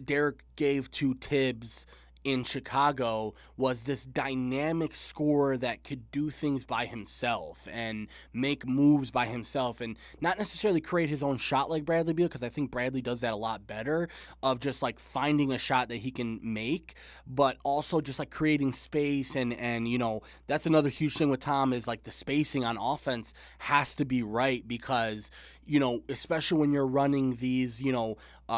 Speaker 2: Derek gave to Tibbs in Chicago, was this dynamic scorer that could do things by himself and make moves by himself, and not necessarily create his own shot like Bradley Beal, because I think Bradley does that a lot better, of just like finding a shot that he can make, but also just like creating space. And you know, that's another huge thing with Tom, is like the spacing on offense has to be right, because, you know, especially when you're running these, you know,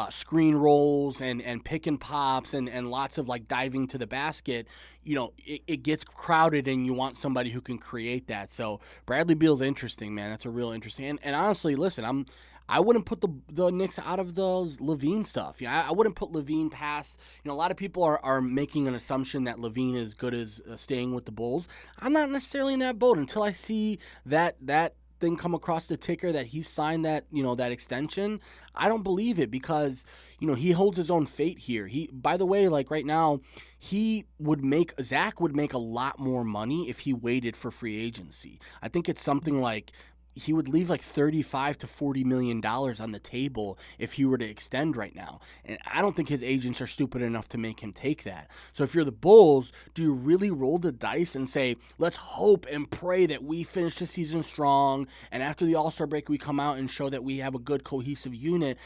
Speaker 2: screen rolls and pick and pops and lots of like diving to the basket, you know, it gets crowded, and you want somebody who can create that. So Bradley Beal's interesting, man. That's a real interesting. And honestly, listen, I wouldn't put the Knicks out of those LaVine stuff. Yeah, I wouldn't put LaVine past. You know, a lot of people are making an assumption that LaVine is good as staying with the Bulls. I'm not necessarily in that boat until I see that thing come across the ticker that he signed that, you know, that extension. I don't believe it, because, you know, he holds his own fate here. By the way, like right now, Zach would make a lot more money if he waited for free agency. I think it's something like he would leave like $35 to $40 million on the table if he were to extend right now. And I don't think his agents are stupid enough to make him take that. So if you're the Bulls, do you really roll the dice and say, let's hope and pray that we finish the season strong, and after the All-Star break we come out and show that we have a good cohesive unit,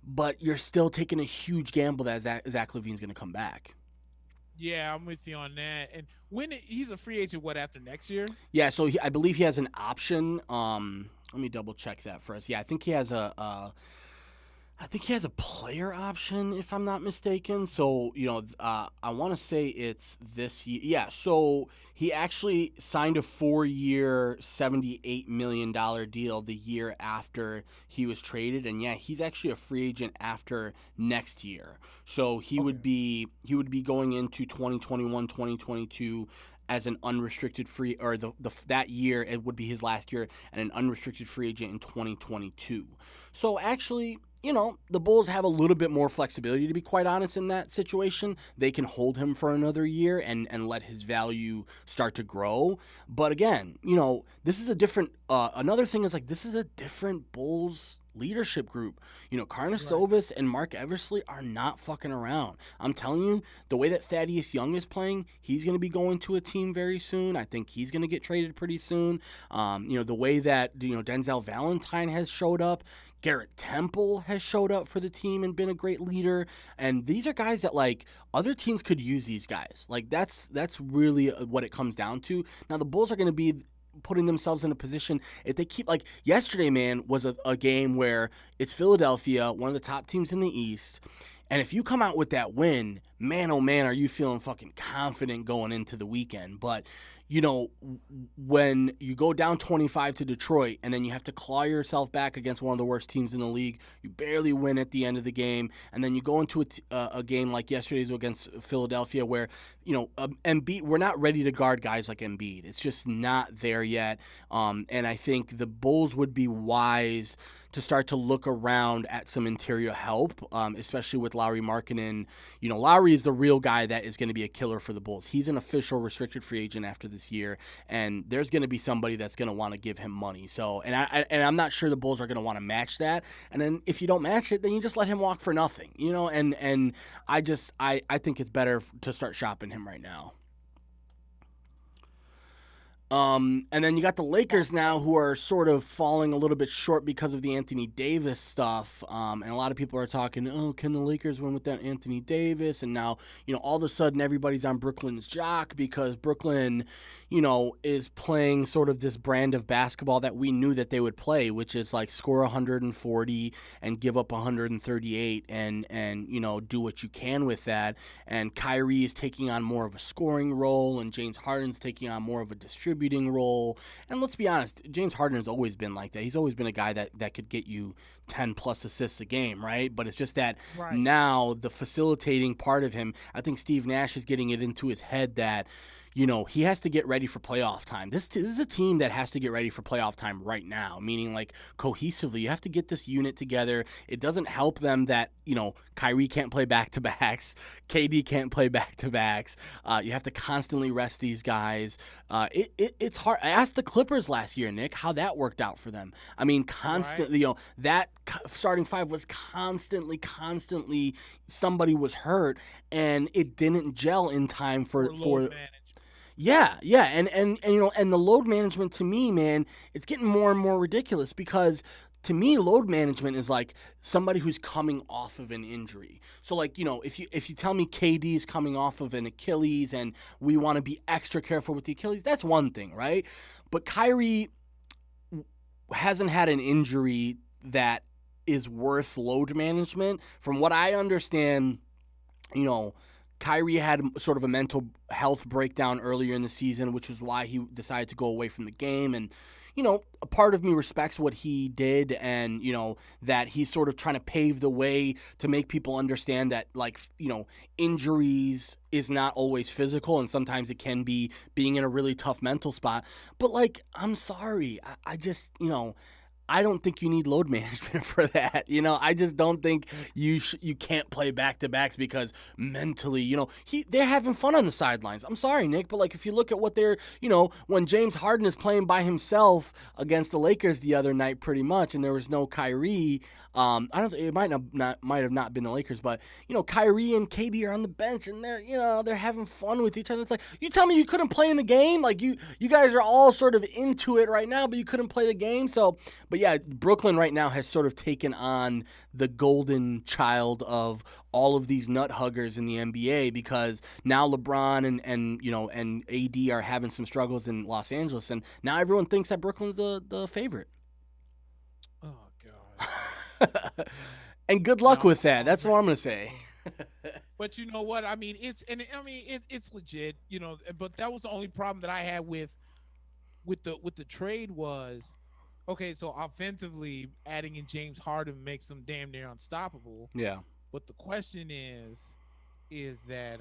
Speaker 2: but you're still taking a huge gamble that Zach LaVine's going to come back?
Speaker 1: Yeah, I'm with you on that. And when he's a free agent, what, after next year?
Speaker 2: Yeah, so I believe he has an option. Let me double check that for us. Yeah, I think he has a player option, if I'm not mistaken. So, you know, I want to say it's this year. Yeah, so he actually signed a 4-year, $78 million deal the year after he was traded. And yeah, he's actually a free agent after next year. So he would be going into 2021, 2022 as an unrestricted free, or that year it would be his last year, and an unrestricted free agent in 2022. So actually, you know, the Bulls have a little bit more flexibility, to be quite honest, in that situation. They can hold him for another year and let his value start to grow. But again, you know, this is a different, another thing is like, this is a different Bulls leadership group. You know, Karnisovas and Mark Eversley are not fucking around. I'm telling you, the way that Thaddeus Young is playing, he's going to be going to a team very soon. I think he's going to get traded pretty soon. You know, the way that, you know, Denzel Valentine has showed up, Garrett Temple has showed up for the team and been a great leader. And these are guys that, like, other teams could use these guys. Like, that's really what it comes down to. Now, the Bulls are going to be putting themselves in a position, if they keep, like, yesterday, man, was a game where it's Philadelphia, one of the top teams in the East, and if you come out with that win, man, oh man, are you feeling fucking confident going into the weekend. But, you know, when you go down 25 to Detroit and then you have to claw yourself back against one of the worst teams in the league, you barely win at the end of the game, and then you go into a game like yesterday's against Philadelphia where, Embiid, we're not ready to guard guys like Embiid. It's just not there yet. And I think the Bulls would be wise to start to look around at some interior help, especially with Lauri Markkanen. Lauri is the real guy that is going to be a killer for the Bulls. He's an official restricted free agent after this year, and there's going to be somebody that's going to want to give him money. So, and I'm not sure the Bulls are going to want to match that. And then if you don't match it, then you just let him walk for nothing, And I think it's better to start shopping him right now. And then you got the Lakers now, who are sort of falling a little bit short because of the Anthony Davis stuff. And a lot of people are talking, oh, can the Lakers win without Anthony Davis? And now, all of a sudden everybody's on Brooklyn's jock because Brooklyn, is playing sort of this brand of basketball that we knew that they would play, which is like score 140 and give up 138 and do what you can with that. And Kyrie is taking on more of a scoring role, and James Harden's taking on more of a distributing role. And let's be honest, James Harden has always been like that. He's always been a guy that could get you 10 plus assists a game, right? But it's just that now the facilitating part of him, I think Steve Nash is getting it into his head that he has to get ready for playoff time. This is a team that has to get ready for playoff time right now, meaning like cohesively. You have to get this unit together. It doesn't help them that, Kyrie can't play back-to-backs. KD can't play back-to-backs. You have to constantly rest these guys. It's hard. I asked the Clippers last year, Nick, how that worked out for them. I mean, constantly, that starting five was constantly somebody was hurt, and it didn't gel in time for Yeah, and the load management, to me, man, it's getting more and more ridiculous because to me load management is like somebody who's coming off of an injury. So like, if you tell me KD is coming off of an Achilles and we want to be extra careful with the Achilles, that's one thing, right? But Kyrie hasn't had an injury that is worth load management. From what I understand, Kyrie had sort of a mental health breakdown earlier in the season, which is why he decided to go away from the game. And, a part of me respects what he did and, that he's sort of trying to pave the way to make people understand that, like, injuries is not always physical and sometimes it can be being in a really tough mental spot. But, like, I'm sorry. I just, I don't think you need load management for that. I just don't think you can't play back-to-backs because mentally, they're having fun on the sidelines. I'm sorry, Nick, but like if you look at what they're, when James Harden is playing by himself against the Lakers the other night pretty much, and there was no Kyrie, it might have not been the Lakers, but Kyrie and KD are on the bench and they're having fun with each other. It's like, you tell me you couldn't play in the game? Like you guys are all sort of into it right now, but you couldn't play the game. So, but yeah, Brooklyn right now has sort of taken on the golden child of all of these nut huggers in the NBA because now LeBron and AD are having some struggles in Los Angeles, and now everyone thinks that Brooklyn's the favorite.
Speaker 1: Oh God.
Speaker 2: And good luck with that. That's what I'm gonna say.
Speaker 1: But you know what? I mean, it's legit. But that was the only problem that I had with the trade was, okay, so offensively, adding in James Harden makes them damn near unstoppable.
Speaker 2: Yeah.
Speaker 1: But the question is that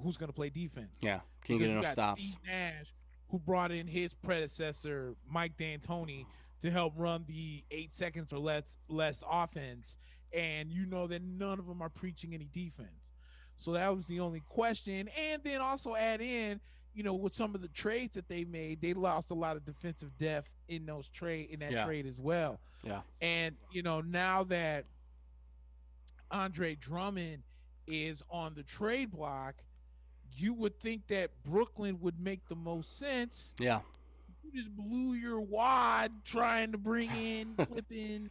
Speaker 1: who's gonna play defense?
Speaker 2: Yeah. Can you get enough stops?
Speaker 1: Steve Nash, who brought in his predecessor Mike D'Antoni to help run the 8 seconds or less offense, and that none of them are preaching any defense. So that was the only question. And then also add in, with some of the trades that they made, they lost a lot of defensive depth in that trade as well.
Speaker 2: Yeah.
Speaker 1: And now that Andre Drummond is on the trade block, you would think that Brooklyn would make the most sense.
Speaker 2: Yeah.
Speaker 1: You just blew your wad trying to bring in flipping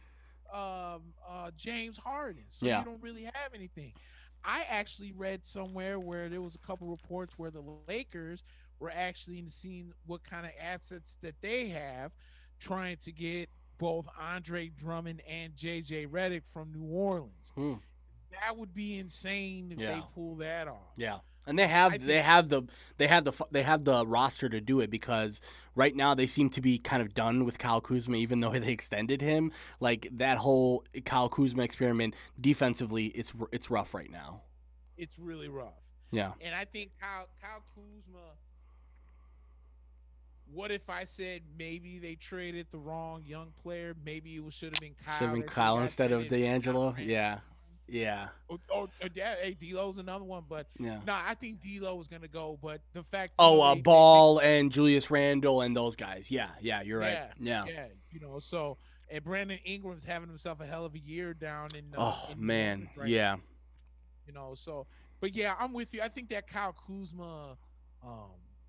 Speaker 1: James Harden. So you don't really have anything. I actually read somewhere where there was a couple reports where the Lakers were actually seeing what kind of assets that they have, trying to get both Andre Drummond and JJ Redick from New Orleans. That would be insane if they pull that off.
Speaker 2: Yeah. And they have the roster to do it because right now they seem to be kind of done with Kyle Kuzma, even though they extended him. Like that whole Kyle Kuzma experiment defensively, it's rough right now.
Speaker 1: It's really rough.
Speaker 2: Yeah.
Speaker 1: And I think Kyle Kuzma. What if I said maybe they traded the wrong young player? Maybe it should have been
Speaker 2: Should have
Speaker 1: Kyle.
Speaker 2: been
Speaker 1: That should have
Speaker 2: Kyle
Speaker 1: got
Speaker 2: instead of
Speaker 1: traded.
Speaker 2: D'Angelo. Yeah. Yeah.
Speaker 1: Yeah, hey, D'Lo's another one, but
Speaker 2: Yeah.
Speaker 1: no, I think D'Lo was gonna go. But the fact,
Speaker 2: Ball and Julius Randle and those guys. Yeah. Yeah. You're right. Yeah.
Speaker 1: So and Brandon Ingram's having himself a hell of a year down in. In
Speaker 2: Man.
Speaker 1: right
Speaker 2: Yeah.
Speaker 1: now, so but yeah, I'm with you. I think that Kyle Kuzma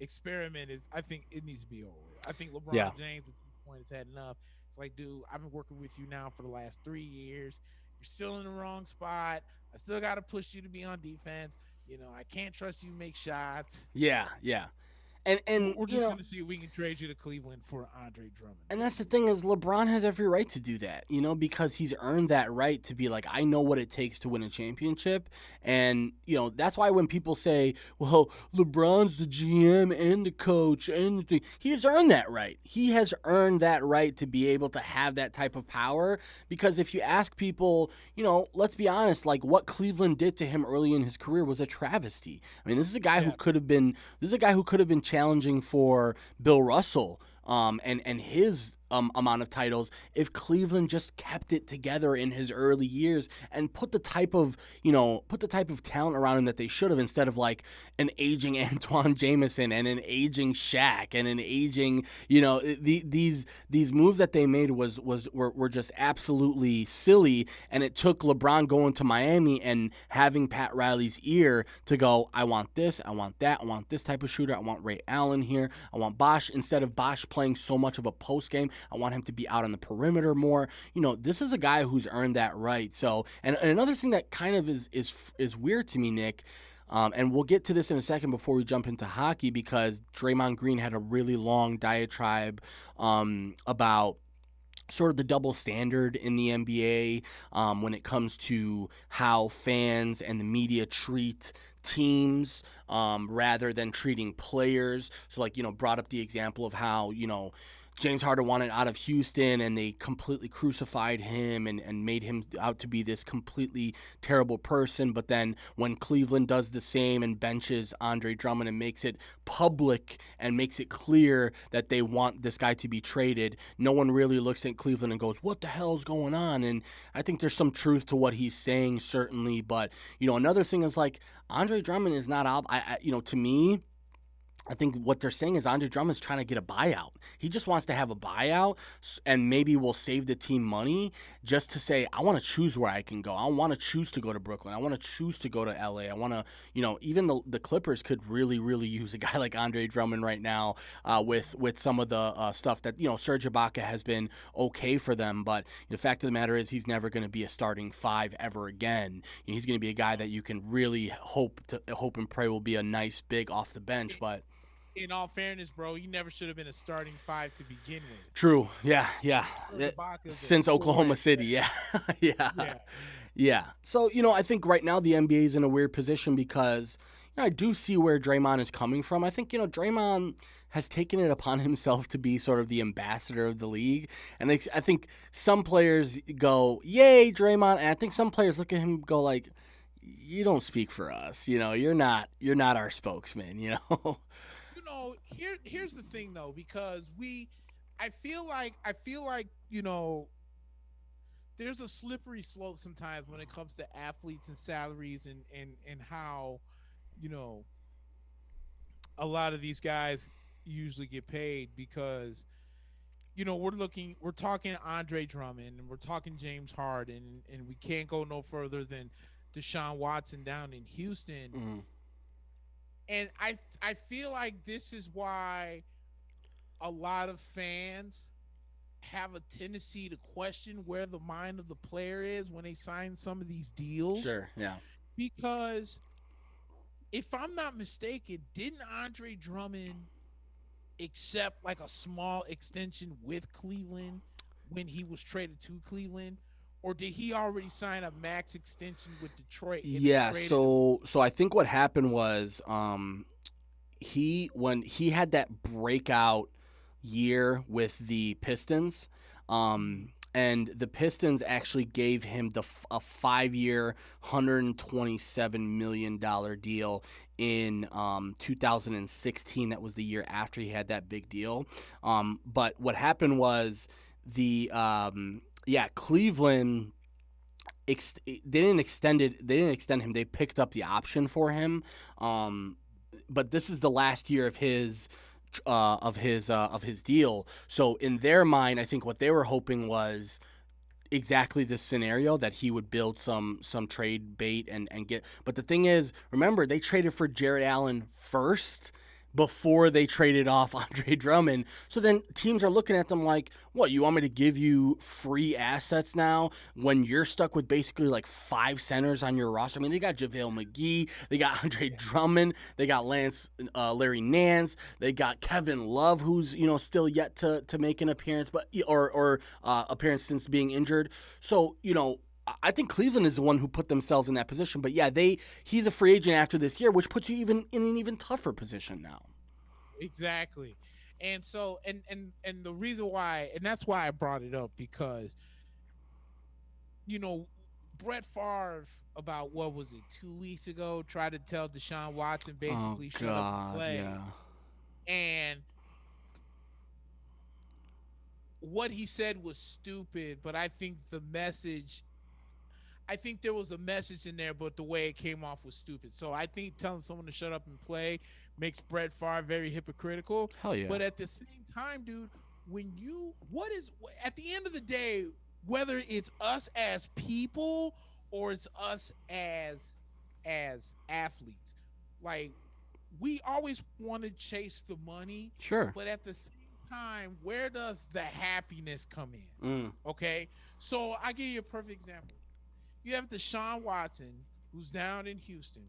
Speaker 1: experiment is. I think it needs to be over with. I think LeBron James at this point has had enough. It's like, dude, I've been working with you now for the last 3 years. You're still in the wrong spot. I still got to push you to be on defense. I can't trust you to make shots.
Speaker 2: Yeah. Yeah. And
Speaker 1: we're just going to see if we can trade you to Cleveland for Andre Drummond.
Speaker 2: And that's the thing is LeBron has every right to do that, because he's earned that right to be like, I know what it takes to win a championship. And, that's why when people say, well, LeBron's the GM and the coach and he has earned that right. He has earned that right to be able to have that type of power. Because if you ask people, let's be honest, like what Cleveland did to him early in his career was a travesty. I mean, this is a guy who could have been challenging for Bill Russell and his amount of titles if Cleveland just kept it together in his early years and put the type of talent around him that they should have, instead of like an aging Antoine Jameson and an aging Shaq and an aging, these moves that they made were just absolutely silly. And it took LeBron going to Miami and having Pat Riley's ear to go, I want this, I want that, I want this type of shooter, I want Ray Allen here, I want Bosh, instead of Bosh playing so much of a post game, I want him to be out on the perimeter more. This is a guy who's earned that right. So, and another thing that kind of is weird to me, Nick, and we'll get to this in a second before we jump into hockey, because Draymond Green had a really long diatribe about sort of the double standard in the NBA when it comes to how fans and the media treat teams rather than treating players. So brought up the example of how, James Harden wanted out of Houston and they completely crucified him and made him out to be this completely terrible person. But then when Cleveland does the same and benches Andre Drummond and makes it public and makes it clear that they want this guy to be traded, no one really looks at Cleveland and goes, what the hell is going on? And I think there's some truth to what he's saying, certainly. But, another thing is like Andre Drummond is not, to me, I think what they're saying is Andre Drummond's trying to get a buyout. He just wants to have a buyout, and maybe we'll save the team money just to say, I want to choose where I can go. I want to choose to go to Brooklyn. I want to choose to go to LA. I want to, even the Clippers could really, really use a guy like Andre Drummond right now with some of the stuff that, Serge Ibaka has been okay for them. But the fact of the matter is he's never going to be a starting five ever again. He's going to be a guy that you can really hope and pray will be a nice big off the bench. But
Speaker 1: in all fairness, bro, he never should have been a starting five to begin with.
Speaker 2: True. Yeah. Since Oklahoma City. Yeah. Yeah. So, I think right now the NBA is in a weird position because I do see where Draymond is coming from. I think, Draymond has taken it upon himself to be sort of the ambassador of the league. And I think some players go, yay, Draymond. And I think some players look at him and go like, you don't speak for us. You're not our spokesman,
Speaker 1: Here's the thing though, because I feel like there's a slippery slope sometimes when it comes to athletes and salaries and how a lot of these guys usually get paid, because we're talking Andre Drummond and we're talking James Harden, and we can't go no further than Deshaun Watson down in Houston.
Speaker 2: Mm-hmm.
Speaker 1: And I feel like this is why a lot of fans have a tendency to question where the mind of the player is when they sign some of these deals.
Speaker 2: Sure, yeah.
Speaker 1: Because if I'm not mistaken, didn't Andre Drummond accept like a small extension with Cleveland when he was traded to Cleveland? Or did he already sign a max extension with Detroit?
Speaker 2: Yeah, so I think what happened was when he had that breakout year with the Pistons, and the Pistons actually gave him a 5-year, $127 million deal in 2016. That was the year after he had that big deal. But what happened was Cleveland they didn't extend him. They picked up the option for him. But this is the last year of his deal. So in their mind, I think what they were hoping was exactly this scenario, that he would build some trade bait and get. But the thing is, remember, they traded for Jared Allen first before they traded off Andre Drummond. So then teams are looking at them like, what, you want me to give you free assets now when you're stuck with basically like 5 centers on your roster? I mean, they got JaVale McGee, they got Andre Drummond, they got Larry Nance, they got Kevin Love, who's, still yet to make an appearance, but or appearance since being injured. So, I think Cleveland is the one who put themselves in that position. But yeah, he's a free agent after this year, which puts you even in an even tougher position now.
Speaker 1: Exactly. And so and the reason why, and that's why I brought it up, because Brett Favre, about 2 weeks ago, tried to tell Deshaun Watson basically shut up and play.
Speaker 2: Yeah.
Speaker 1: And what he said was stupid, but I think there was a message in there, but the way it came off was stupid. So I think telling someone to shut up and play makes Brett Favre very hypocritical.
Speaker 2: Hell yeah.
Speaker 1: But at the same time, dude, at the end of the day, whether it's us as people or it's us as athletes, like, we always want to chase the money.
Speaker 2: Sure.
Speaker 1: But at the same time, where does the happiness come in? Okay? So I give you a perfect example. You have Deshaun Watson, who's down in Houston,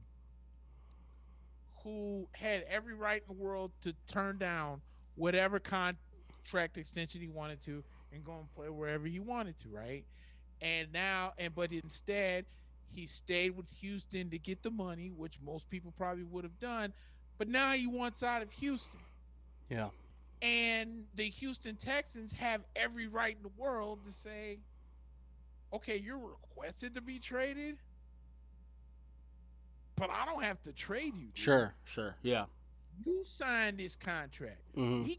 Speaker 1: who had every right in the world to turn down whatever contract extension he wanted to and go and play wherever he wanted to, right? But instead, he stayed with Houston to get the money, which most people probably would have done. But now he wants out of Houston.
Speaker 2: Yeah.
Speaker 1: And the Houston Texans have every right in the world to say, okay, you're requested to be traded, but I don't have to trade you. Dude.
Speaker 2: Sure, yeah.
Speaker 1: You signed this contract.
Speaker 2: Mm-hmm.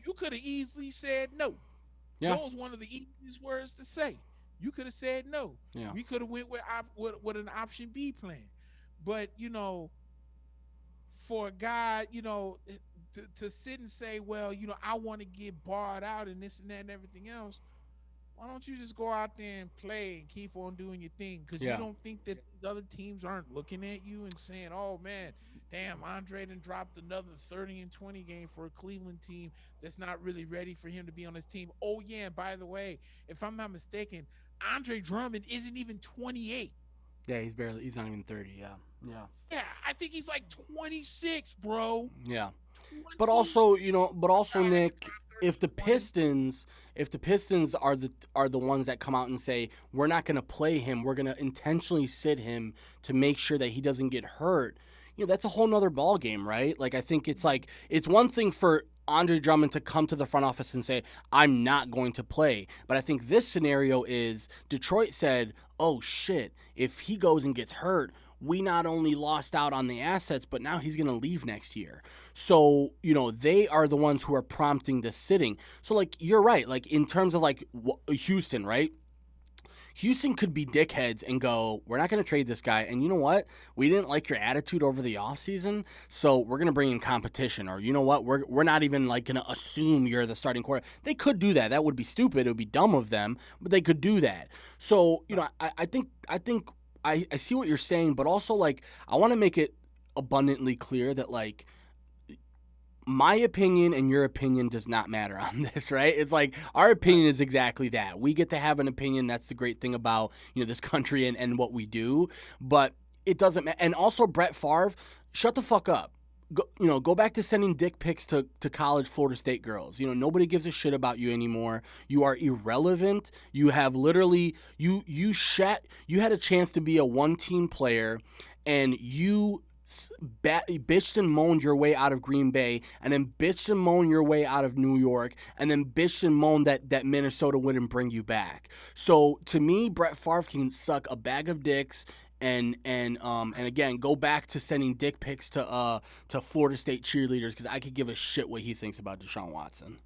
Speaker 1: You could have easily said no.
Speaker 2: Yeah.
Speaker 1: That was one of the easiest words to say. You could have said no.
Speaker 2: Yeah.
Speaker 1: We could have went with an option B plan. But, for a guy, to sit and say, well, I want to get barred out and this and that and everything else, why don't you just go out there and play and keep on doing your thing? Because you don't think that the other teams aren't looking at you and saying, oh, man, damn, Andre done dropped another 30-20 game for a Cleveland team that's not really ready for him to be on his team. Oh, yeah, and by the way, if I'm not mistaken, Andre Drummond isn't even 28.
Speaker 2: Yeah, he's not even 30, yeah.
Speaker 1: Yeah, I think he's like 26, bro.
Speaker 2: Yeah.
Speaker 1: 26.
Speaker 2: But also, Nick, if the Pistons are the ones that come out and say, we're not going to play him, we're going to intentionally sit him to make sure that he doesn't get hurt, that's a whole nother ball game, right? Like, I think it's one thing for Andre Drummond to come to the front office and say, I'm not going to play. But I think this scenario is Detroit said, oh shit, if he goes and gets hurt, we not only lost out on the assets, but now he's going to leave next year. So, they are the ones who are prompting the sitting. So, like, you're right. Like, in terms of, like, Houston, right? Houston could be dickheads and go, we're not going to trade this guy. And you know what? We didn't like your attitude over the offseason, so we're going to bring in competition. Or you know what? We're not even, like, going to assume you're the starting quarterback. They could do that. That would be stupid. It would be dumb of them, but they could do that. So, I think I see what you're saying, but also, like, I want to make it abundantly clear that, like, my opinion and your opinion does not matter on this, right? It's like our opinion is exactly that. We get to have an opinion. That's the great thing about, this country and what we do, but it doesn't matter. And also, Brett Favre, shut the fuck up. Go back to sending dick pics to college Florida State girls. Nobody gives a shit about you anymore. You are irrelevant. You have literally you had a chance to be a one-team player, and you bitched and moaned your way out of Green Bay, and then bitched and moaned your way out of New York, and then bitched and moaned that Minnesota wouldn't bring you back. So to me, Brett Favre can suck a bag of dicks and again, go back to sending dick pics to Florida State cheerleaders, because I could give a shit what he thinks about Deshaun Watson.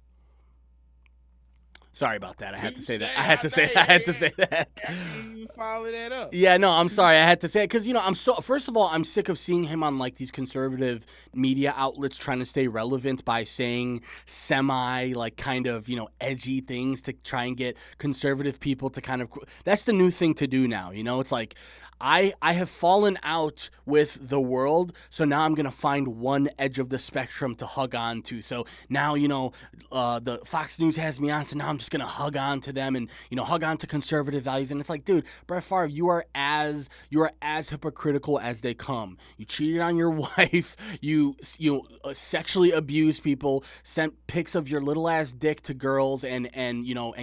Speaker 2: Sorry about that. I had to say that. I had to say that.
Speaker 1: I can't even follow that up.
Speaker 2: Yeah, no, I'm sorry. I had to say it because, first of all, I'm sick of seeing him on like these conservative media outlets trying to stay relevant by saying kind of, edgy things to try and get conservative people to kind of, that's the new thing to do now. It's like, I have fallen out with the world, so now I'm going to find one edge of the spectrum to hug on to. So now, the Fox News has me on, so now I'm just going to hug on to them and, hug on to conservative values. And it's like, dude, Brett Favre, you are as hypocritical as they come. You cheated on your wife. You sexually abused people, sent pics of your little ass dick to girls and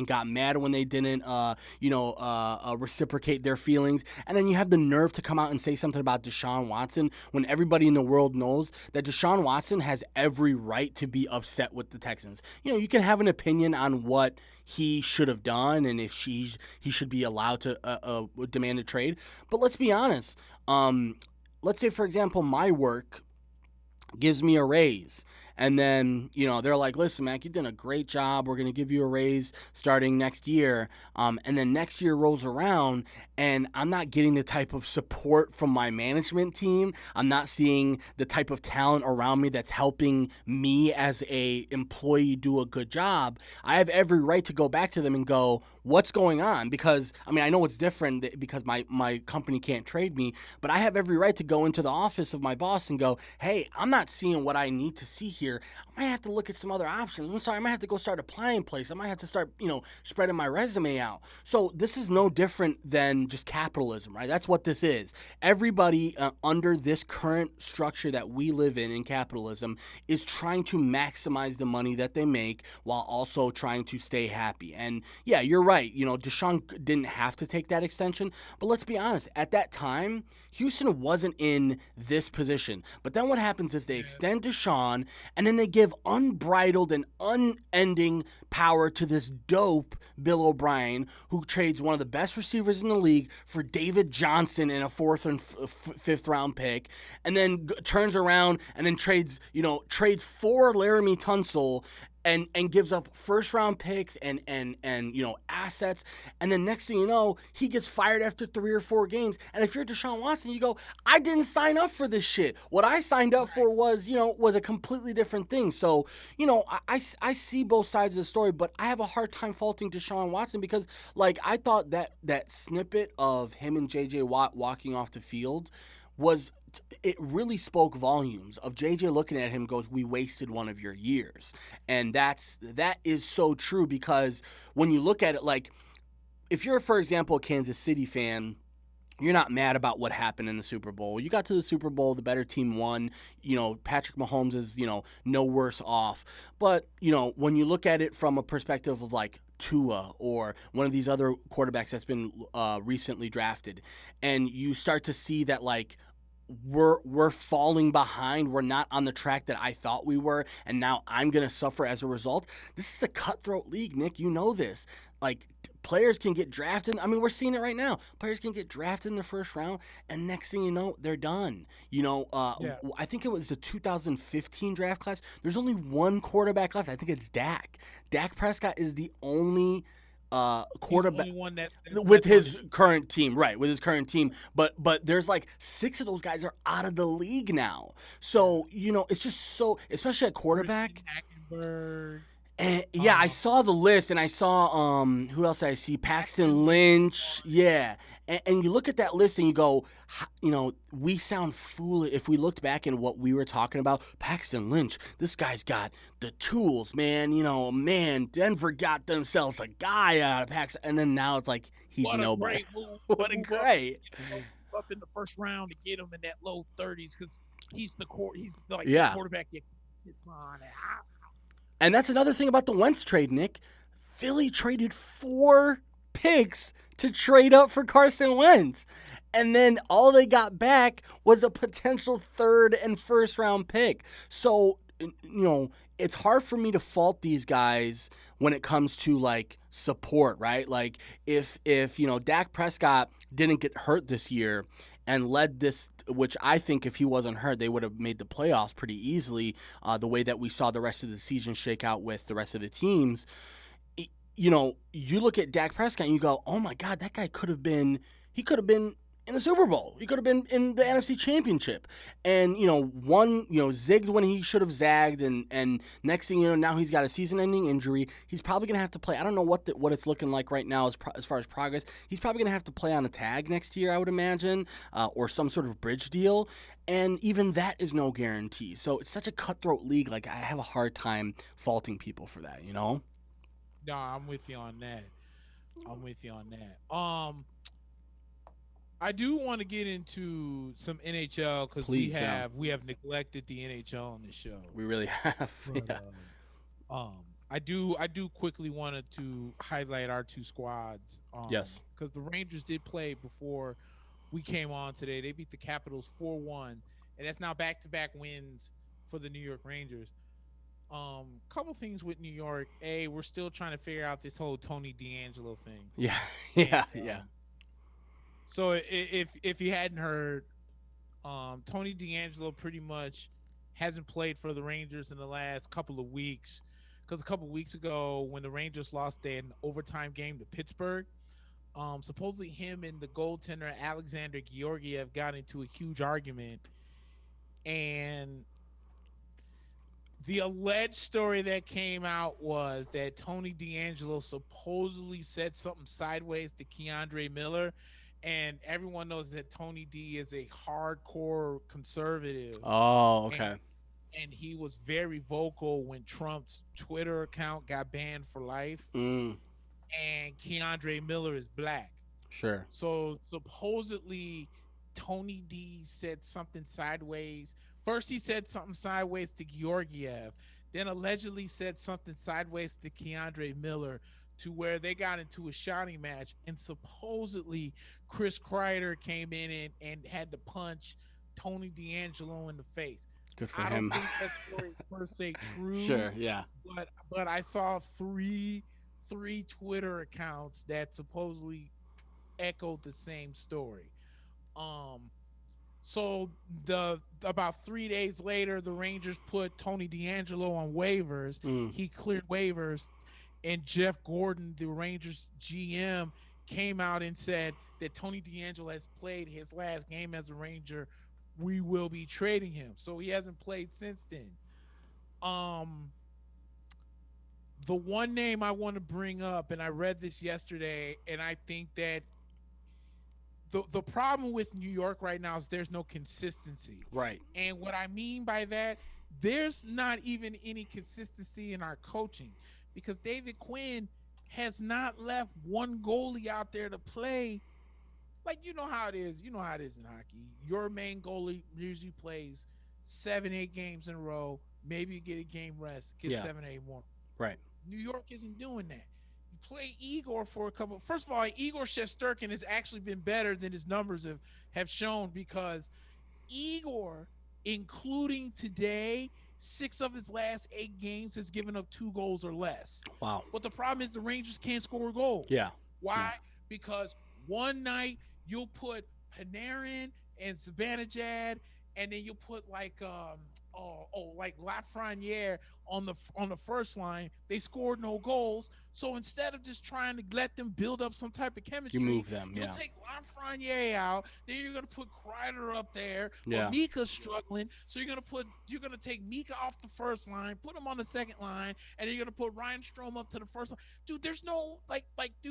Speaker 2: got mad when they didn't, reciprocate their feelings. And then you have the nerve to come out and say something about Deshaun Watson when everybody in the world knows that Deshaun Watson has every right to be upset with the Texans. You can have an opinion on what he should have done and if he should be allowed to demand a trade. But let's be honest. Let's say, for example, my work gives me a raise. And then, they're like, listen, Mack, you've done a great job. We're going to give you a raise starting next year. And then next year rolls around and I'm not getting the type of support from my management team. I'm not seeing the type of talent around me that's helping me as a employee do a good job. I have every right to go back to them and go, what's going on? Because, I know it's different because my company can't trade me, but I have every right to go into the office of my boss and go, hey, I'm not seeing what I need to see here. I might have to look at some other options. I'm sorry, I might have to go start applying place. I might have to start, spreading my resume out. So this is no different than just capitalism, right? That's what this is. Everybody under this current structure that we live in capitalism is trying to maximize the money that they make while also trying to stay happy. And yeah, you're right. Deshaun didn't have to take that extension, but let's be honest. At that time, Houston wasn't in this position. But then what happens is they extend Deshaun, and then they give unbridled and unending power to this dope Bill O'Brien, who trades one of the best receivers in the league for David Johnson in a 4th and 5th round pick, and then turns around and then trades for Laramie Tunsil and gives up first round picks and assets, and then next thing you know, he gets fired after 3 or 4 games. And if you're Deshaun Watson, you go, I didn't sign up for this shit. What I signed up for was a completely different thing. So I see both sides of the story, but I have a hard time faulting Deshaun Watson because I thought that snippet of him and JJ Watt walking off the field it really spoke volumes of JJ looking at him and goes, we wasted one of your years. And that is so true, because when you look at it, if you're, for example, a Kansas City fan, you're not mad about what happened in the Super Bowl. You got to the Super Bowl, the better team won. Patrick Mahomes is, no worse off. But, when you look at it from a perspective of Tua or one of these other quarterbacks that's been recently drafted, and you start to see that we're falling behind. We're not on the track that I thought we were, and now I'm going to suffer as a result. This is a cutthroat league, Nick. You know this. Players can get drafted. We're seeing it right now. Players can get drafted in the first round, and next thing you know, they're done. I think it was the 2015 draft class. There's only one quarterback left. I think it's Dak. Dak Prescott is the only quarterback with his current team, right? With his current team, but there's 6 of those guys are out of the league now. So it's just so, especially at quarterback. And I saw the list, and I saw who else did I see? Paxton Lynch, yeah. And you look at that list and you go, we sound foolish if we looked back in what we were talking about. Paxton Lynch, this guy's got the tools, man. Denver got themselves a guy out of Paxton, and then now it's he's nobody. What a great
Speaker 1: up in the first round to get him in that low 30s because he's the quarterback you can on.
Speaker 2: And that's another thing about the Wentz trade, Nick. Philly traded 4 picks to trade up for Carson Wentz. And then all they got back was a potential 3rd and 1st round pick. So, it's hard for me to fault these guys when it comes to support, right? If Dak Prescott didn't get hurt this year, and led this, which I think if he wasn't hurt, they would have made the playoffs pretty easily, the way that we saw the rest of the season shake out with the rest of the teams. You look at Dak Prescott and you go, oh my God, that guy he could have been in the Super Bowl. He could have been in the NFC Championship. And, zigged when he should have zagged. And next thing you know, now he's got a season-ending injury. He's probably going to have to play. I don't know what it's looking like right now as far as progress. He's probably going to have to play on a tag next year, I would imagine, or some sort of bridge deal. And even that is no guarantee. So it's such a cutthroat league. Like, I have a hard time faulting people for that,
Speaker 1: No, I'm with you on that. I do want to get into some NHL because we have neglected the NHL on the show.
Speaker 2: We really have.
Speaker 1: But,
Speaker 2: yeah.
Speaker 1: I do quickly wanted to highlight our two squads.
Speaker 2: Yes.
Speaker 1: Because the Rangers did play before we came on today. They beat the Capitals 4-1, and that's now back-to-back wins for the New York Rangers. Couple things with New York. We're still trying to figure out this whole Tony DeAngelo thing.
Speaker 2: Yeah.
Speaker 1: So if you hadn't heard, Tony DeAngelo pretty much hasn't played for the Rangers in the last couple of weeks, because a couple of weeks ago when the Rangers lost an overtime game to Pittsburgh, supposedly him and the goaltender Alexander Georgiev got into a huge argument, and the alleged story that came out was that Tony DeAngelo supposedly said something sideways to Keandre Miller. And everyone knows that Tony D is a hardcore conservative.
Speaker 2: Oh, okay.
Speaker 1: And he was very vocal when Trump's Twitter account got banned for life.
Speaker 2: And
Speaker 1: Keandre Miller is black.
Speaker 2: Sure.
Speaker 1: So supposedly Tony D said something sideways. First he said something sideways to Georgiev, then allegedly said something sideways to Keandre Miller, to where they got into a shouting match, and supposedly Chris Kreider came in and had to punch Tony DeAngelo in the face.
Speaker 2: Good for
Speaker 1: him. I
Speaker 2: don't
Speaker 1: think that story per se true.
Speaker 2: Sure, yeah.
Speaker 1: But I saw three Twitter accounts that supposedly echoed the same story. So about 3 days later, the Rangers put Tony DeAngelo on waivers. He cleared waivers. And Jeff Gordon, the Rangers GM, came out and said that Tony DeAngelo has played his last game as a Ranger. We will be trading him. So he hasn't played since then. The one name I want to bring up, and I read this yesterday, and I think that the problem with New York right now is there's no consistency.
Speaker 2: Right.
Speaker 1: And what I mean by that, there's not even any consistency in our coaching. Because David Quinn has not left one goalie out there to play. Like, you know how it is. You know how it is in hockey. Your main goalie usually plays 7-8 games in a row. Maybe you get a game rest, get 7-8 more.
Speaker 2: Right.
Speaker 1: New York isn't doing that. You play Igor for a couple. First of all, Igor Shesterkin has actually been better than his numbers have shown, because Igor, including today, 6 of his last 8 games has given up 2 goals or less.
Speaker 2: Wow.
Speaker 1: But the problem is the Rangers can't score a goal.
Speaker 2: Yeah.
Speaker 1: Why?
Speaker 2: Yeah.
Speaker 1: Because one night you'll put Panarin and Zibanejad, and then you'll put like Lafreniere on the first line. They scored no goals. So instead of just trying to let them build up some type of chemistry,
Speaker 2: you move them.
Speaker 1: you'll
Speaker 2: Yeah.
Speaker 1: take Lafreniere out. Then you're gonna put Kreider up there.
Speaker 2: Yeah.
Speaker 1: Mika's struggling, so you're gonna take Mika off the first line, put him on the second line, and then you're gonna put Ryan Strome up to the first line. Dude, there's no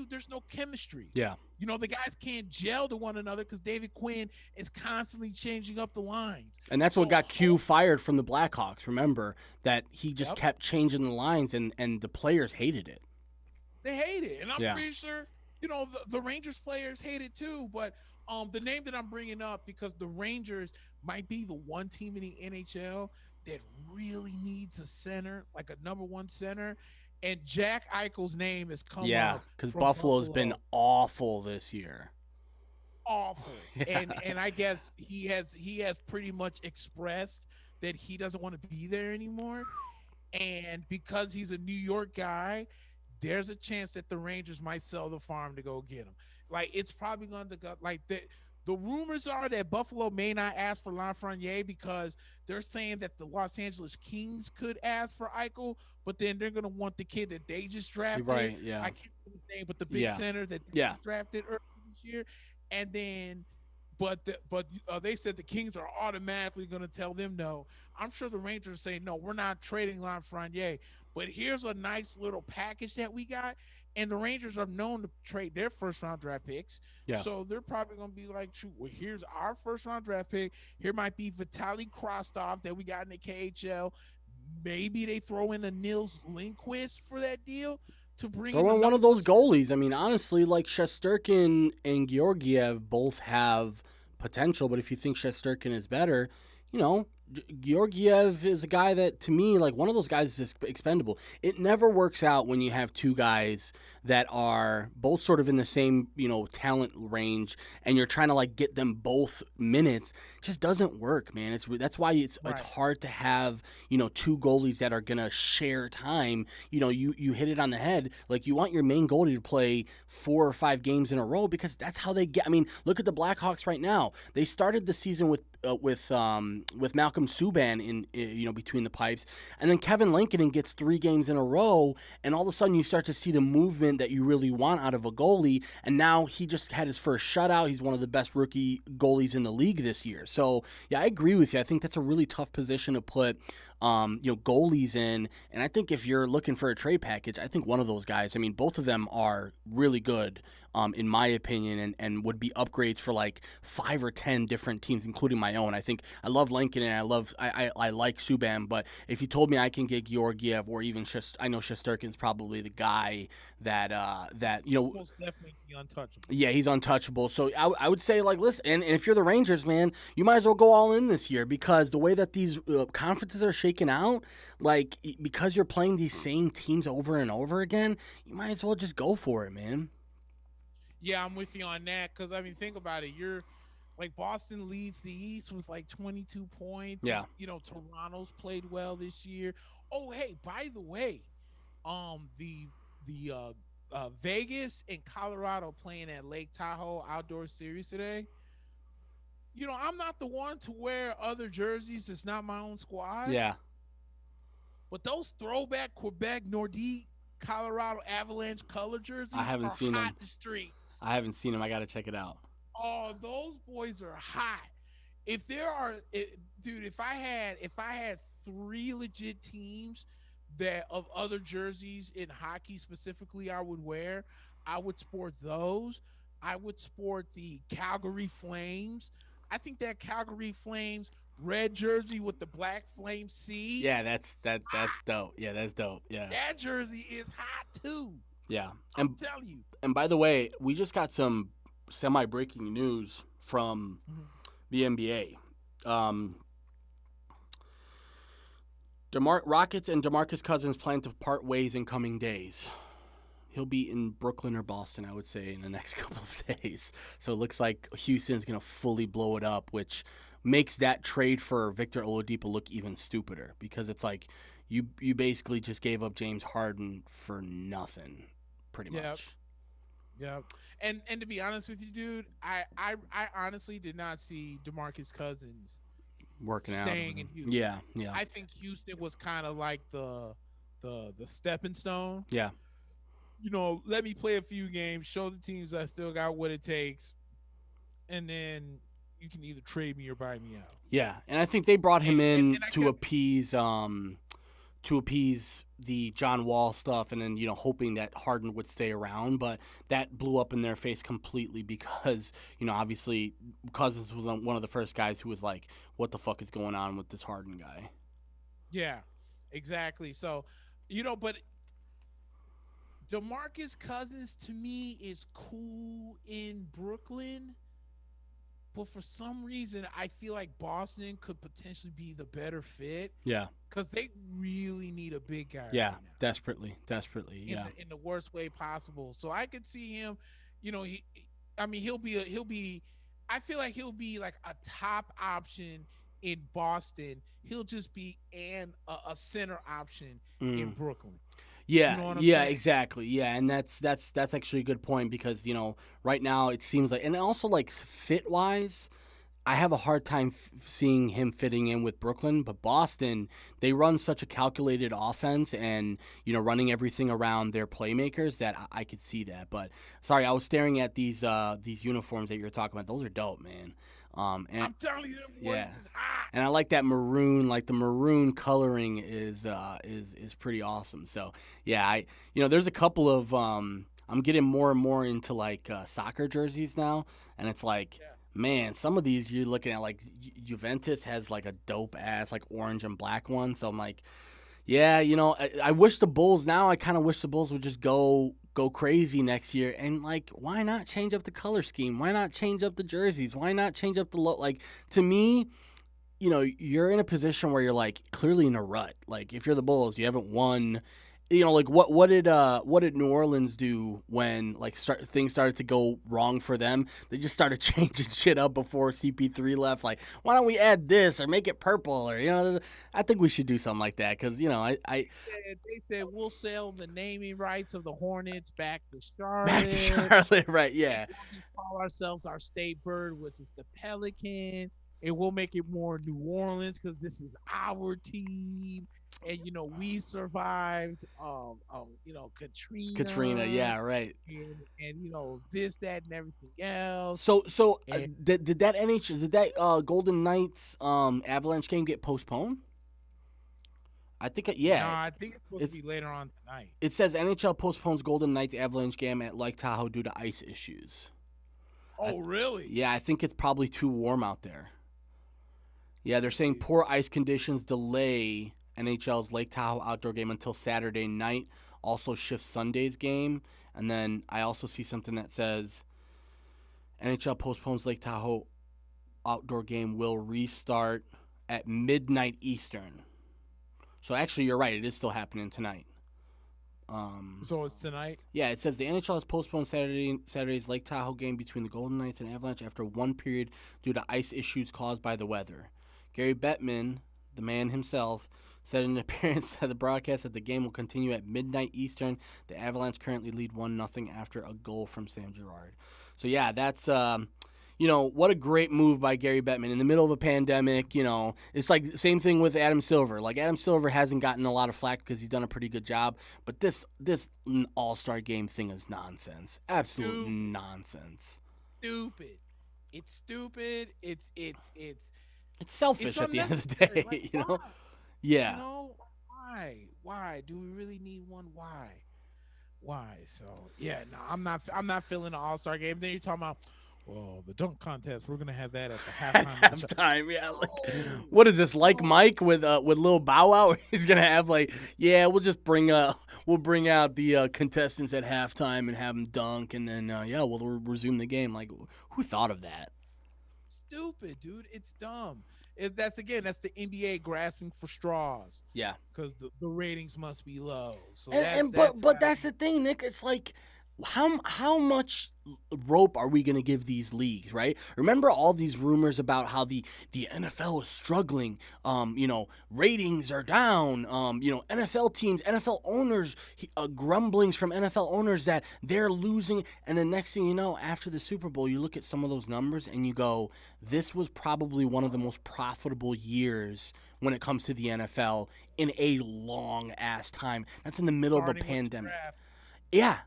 Speaker 1: there's no chemistry.
Speaker 2: Yeah.
Speaker 1: You know, the guys can't gel to one another because David Quinn is constantly changing up the lines.
Speaker 2: And that's what got Q fired from the Blackhawks. Remember that he just kept changing the lines, and the players hated it.
Speaker 1: They hate it, and I'm pretty sure, you know, the Rangers players hate it too. But the name that I'm bringing up, because the Rangers might be the one team in the NHL that really needs a center, like a number 1 center, and Jack Eichel's name has come up.
Speaker 2: Yeah, because Buffalo's been awful this year.
Speaker 1: Awful. And I guess he has pretty much expressed that he doesn't want to be there anymore. And because he's a New York guy, there's a chance that the Rangers might sell the farm to go get him. Like, it's probably going to go like that. The rumors are that Buffalo may not ask for Lafreniere because they're saying that the Los Angeles Kings could ask for Eichel, but then they're going to want the kid that they just drafted.
Speaker 2: Right, yeah.
Speaker 1: I can't remember his name, but the big
Speaker 2: Yeah.
Speaker 1: center that they
Speaker 2: Yeah.
Speaker 1: just drafted earlier this year. And then, they said the Kings are automatically going to tell them no. I'm sure the Rangers say, no, we're not trading Lafreniere. But here's a nice little package that we got. And the Rangers are known to trade their first-round draft picks.
Speaker 2: Yeah.
Speaker 1: So they're probably going to be like, shoot, well, here's our first-round draft pick. Here might be Vitaly Krostov that we got in the KHL. Maybe they throw in a Nils Lindqvist for that deal to bring
Speaker 2: Throw in one of those goalies. I mean, honestly, like Shesterkin and Georgiev both have potential, but if you think Shesterkin is better, you know, Georgiev is a guy that, to me, like one of those guys is expendable. It never works out when you have two guys that are both sort of in the same, you know, talent range, and you're trying to like get them both minutes. It just doesn't work, man. That's why it's hard to have, you know, two goalies that are gonna share time. You know, you hit it on the head. Like, you want your main goalie to play 4 or 5 games in a row because that's how they get. I mean, look at the Blackhawks right now. They started the season with Malcolm Subban in you know, between the pipes, and then Kevin Lankinen gets 3 games in a row, and all of a sudden you start to see the movement that you really want out of a goalie. And now he just had his first shutout. He's one of the best rookie goalies in the league this year. So yeah, I agree with you. I think that's a really tough position to put you know, goalies in. And I think if you're looking for a trade package, I think one of those guys, I mean, both of them are really good, in my opinion, and would be upgrades for like 5 or 10 different teams, including my own. I think I love Lincoln and I like Subban, but if you told me I can get Georgiev or even I know Shesterkin's probably the guy that you know,
Speaker 1: most definitely untouchable.
Speaker 2: Yeah, he's untouchable. So I would say, like, listen, and if you're the Rangers, man, you might as well go all in this year, because the way that these conferences are shaking out, like, because you're playing these same teams over and over again, you might as well just go for it, man.
Speaker 1: Yeah, I'm with you on that, because, I mean, think about it. You're like, Boston leads the East with like 22 points.
Speaker 2: Yeah.
Speaker 1: And, you know, Toronto's played well this year. Oh, hey, by the way, the Vegas and Colorado playing at Lake Tahoe outdoor series today. You know, I'm not the one to wear other jerseys. It's not my own squad.
Speaker 2: Yeah.
Speaker 1: But those throwback Quebec Nordique Colorado Avalanche color jerseys
Speaker 2: I haven't seen
Speaker 1: hot
Speaker 2: them.
Speaker 1: in the streets.
Speaker 2: I haven't seen them. I got to check it out.
Speaker 1: Oh, those boys are hot. If I had 3 legit teams that of other jerseys in hockey specifically I would wear, I would sport those. I would sport the Calgary Flames. I think that Calgary Flames red jersey with the black flame C.
Speaker 2: Yeah, that's dope. Yeah, that's dope. Yeah.
Speaker 1: That jersey is hot too.
Speaker 2: Yeah.
Speaker 1: I'm telling you.
Speaker 2: And by the way, we just got some semi-breaking news from the NBA. Rockets and DeMarcus Cousins plan to part ways in coming days. He'll be in Brooklyn or Boston, I would say, in the next couple of days. So it looks like Houston's going to fully blow it up, which makes that trade for Victor Oladipo look even stupider, because it's like you basically just gave up James Harden for nothing, pretty much.
Speaker 1: Yeah. And to be honest with you, dude, I honestly did not see DeMarcus Cousins
Speaker 2: working
Speaker 1: staying
Speaker 2: out.
Speaker 1: in Houston.
Speaker 2: Yeah.
Speaker 1: I think Houston was kind of like the stepping stone.
Speaker 2: Yeah.
Speaker 1: You know, let me play a few games, show the teams I still got what it takes, and then you can either trade me or buy me out.
Speaker 2: Yeah, and I think they brought him in to appease the John Wall stuff, and then, you know, hoping that Harden would stay around, but that blew up in their face completely because, you know, obviously Cousins was one of the first guys who was like, what the fuck is going on with this Harden guy?
Speaker 1: Yeah, exactly. So, you know, but DeMarcus Cousins to me is cool in Brooklyn, but for some reason I feel like Boston could potentially be the better fit.
Speaker 2: Yeah,
Speaker 1: because they really need a big guy.
Speaker 2: Yeah,
Speaker 1: right now.
Speaker 2: desperately. Yeah,
Speaker 1: in the worst way possible. So I could see him. You know, he'll be. I feel like he'll be like a top option in Boston. He'll just be a center option in Brooklyn.
Speaker 2: Yeah,
Speaker 1: You know what I'm
Speaker 2: yeah,
Speaker 1: saying?
Speaker 2: exactly. Yeah, and that's actually a good point because right now it seems like, and also like fit wise, I have a hard time seeing him fitting in with Brooklyn. But Boston, they run such a calculated offense and running everything around their playmakers that I could see that. But sorry, I was staring at these uniforms that you're talking about. Those are dope, man. And
Speaker 1: I'm telling you, them boys
Speaker 2: yeah.
Speaker 1: is hot.
Speaker 2: And I like that maroon, like the maroon coloring is pretty awesome. So yeah, there's a couple of I'm getting more and more into like soccer jerseys now, and it's like, man, some of these you're looking at, like Juventus has like a dope ass like orange and black one. So I'm like, yeah, I wish the Bulls now. I kind of wish the Bulls would just go crazy next year, and like, why not change up the color scheme? Why not change up the jerseys? Why not change up the look? Like, to me, you're in a position where you're like clearly in a rut. Like, if you're the Bulls, you haven't won. Like what did New Orleans do when like things started to go wrong for them? They just started changing shit up before CP3 left. Like, why don't we add this or make it purple, or I think we should do something like that because they
Speaker 1: said we'll sell the naming rights of the Hornets back to Charlotte.
Speaker 2: Back to Charlotte, right? Yeah.
Speaker 1: We call ourselves our state bird, which is the Pelican, and we'll make it more New Orleans because this is our team. And we survived
Speaker 2: Katrina, yeah, right.
Speaker 1: And this, that, and everything else.
Speaker 2: So
Speaker 1: and,
Speaker 2: did that Golden Knights Avalanche game get postponed? I think yeah.
Speaker 1: No, I think it's supposed to be later on tonight.
Speaker 2: It says NHL postpones Golden Knights Avalanche game at Lake Tahoe due to ice issues.
Speaker 1: Oh, really?
Speaker 2: Yeah, I think it's probably too warm out there. Yeah, they're saying poor ice conditions delay NHL's Lake Tahoe outdoor game until Saturday night. Also shifts Sunday's game. And then I also see something that says NHL postpones Lake Tahoe outdoor game will restart at midnight Eastern. So actually, you're right. It is still happening tonight.
Speaker 1: So it's tonight?
Speaker 2: Yeah, it says the NHL has postponed Saturday's Lake Tahoe game between the Golden Knights and Avalanche after one period due to ice issues caused by the weather. Gary Bettman, the man himself, said in an appearance that the broadcast that the game will continue at midnight Eastern. The Avalanche currently lead 1-0 after a goal from Sam Girard. So yeah, that's what a great move by Gary Bettman in the middle of a pandemic. It's like the same thing with Adam Silver. Like, Adam Silver hasn't gotten a lot of flack because he's done a pretty good job, but this All-Star game thing is nonsense. Absolute nonsense.
Speaker 1: Stupid. It's stupid. It's
Speaker 2: selfish at the end of the day.
Speaker 1: Like,
Speaker 2: Why? Yeah.
Speaker 1: Why do we really need one? Why? So yeah, no, I'm not feeling the All-Star game. Then you're talking about, well, the dunk contest. We're gonna have that at the halftime.
Speaker 2: Halftime, yeah. Like, what is this, like Mike with Lil Bow Wow? He's gonna have like, yeah, we'll bring out the contestants at halftime and have them dunk, and then we'll resume the game. Like, who thought of that?
Speaker 1: Stupid, dude. It's dumb. That's the NBA grasping for straws.
Speaker 2: Yeah,
Speaker 1: because the ratings must be low. So
Speaker 2: but that's the thing, Nick. It's like, how much rope are we going to give these leagues, right? Remember all these rumors about how the NFL is struggling, ratings are down, NFL teams, NFL owners, grumblings from NFL owners that they're losing, and the next thing you know, after the Super Bowl, you look at some of those numbers and you go, this was probably one of the most profitable years when it comes to the NFL in a long ass time. That's in the middle of a pandemic. Yeah.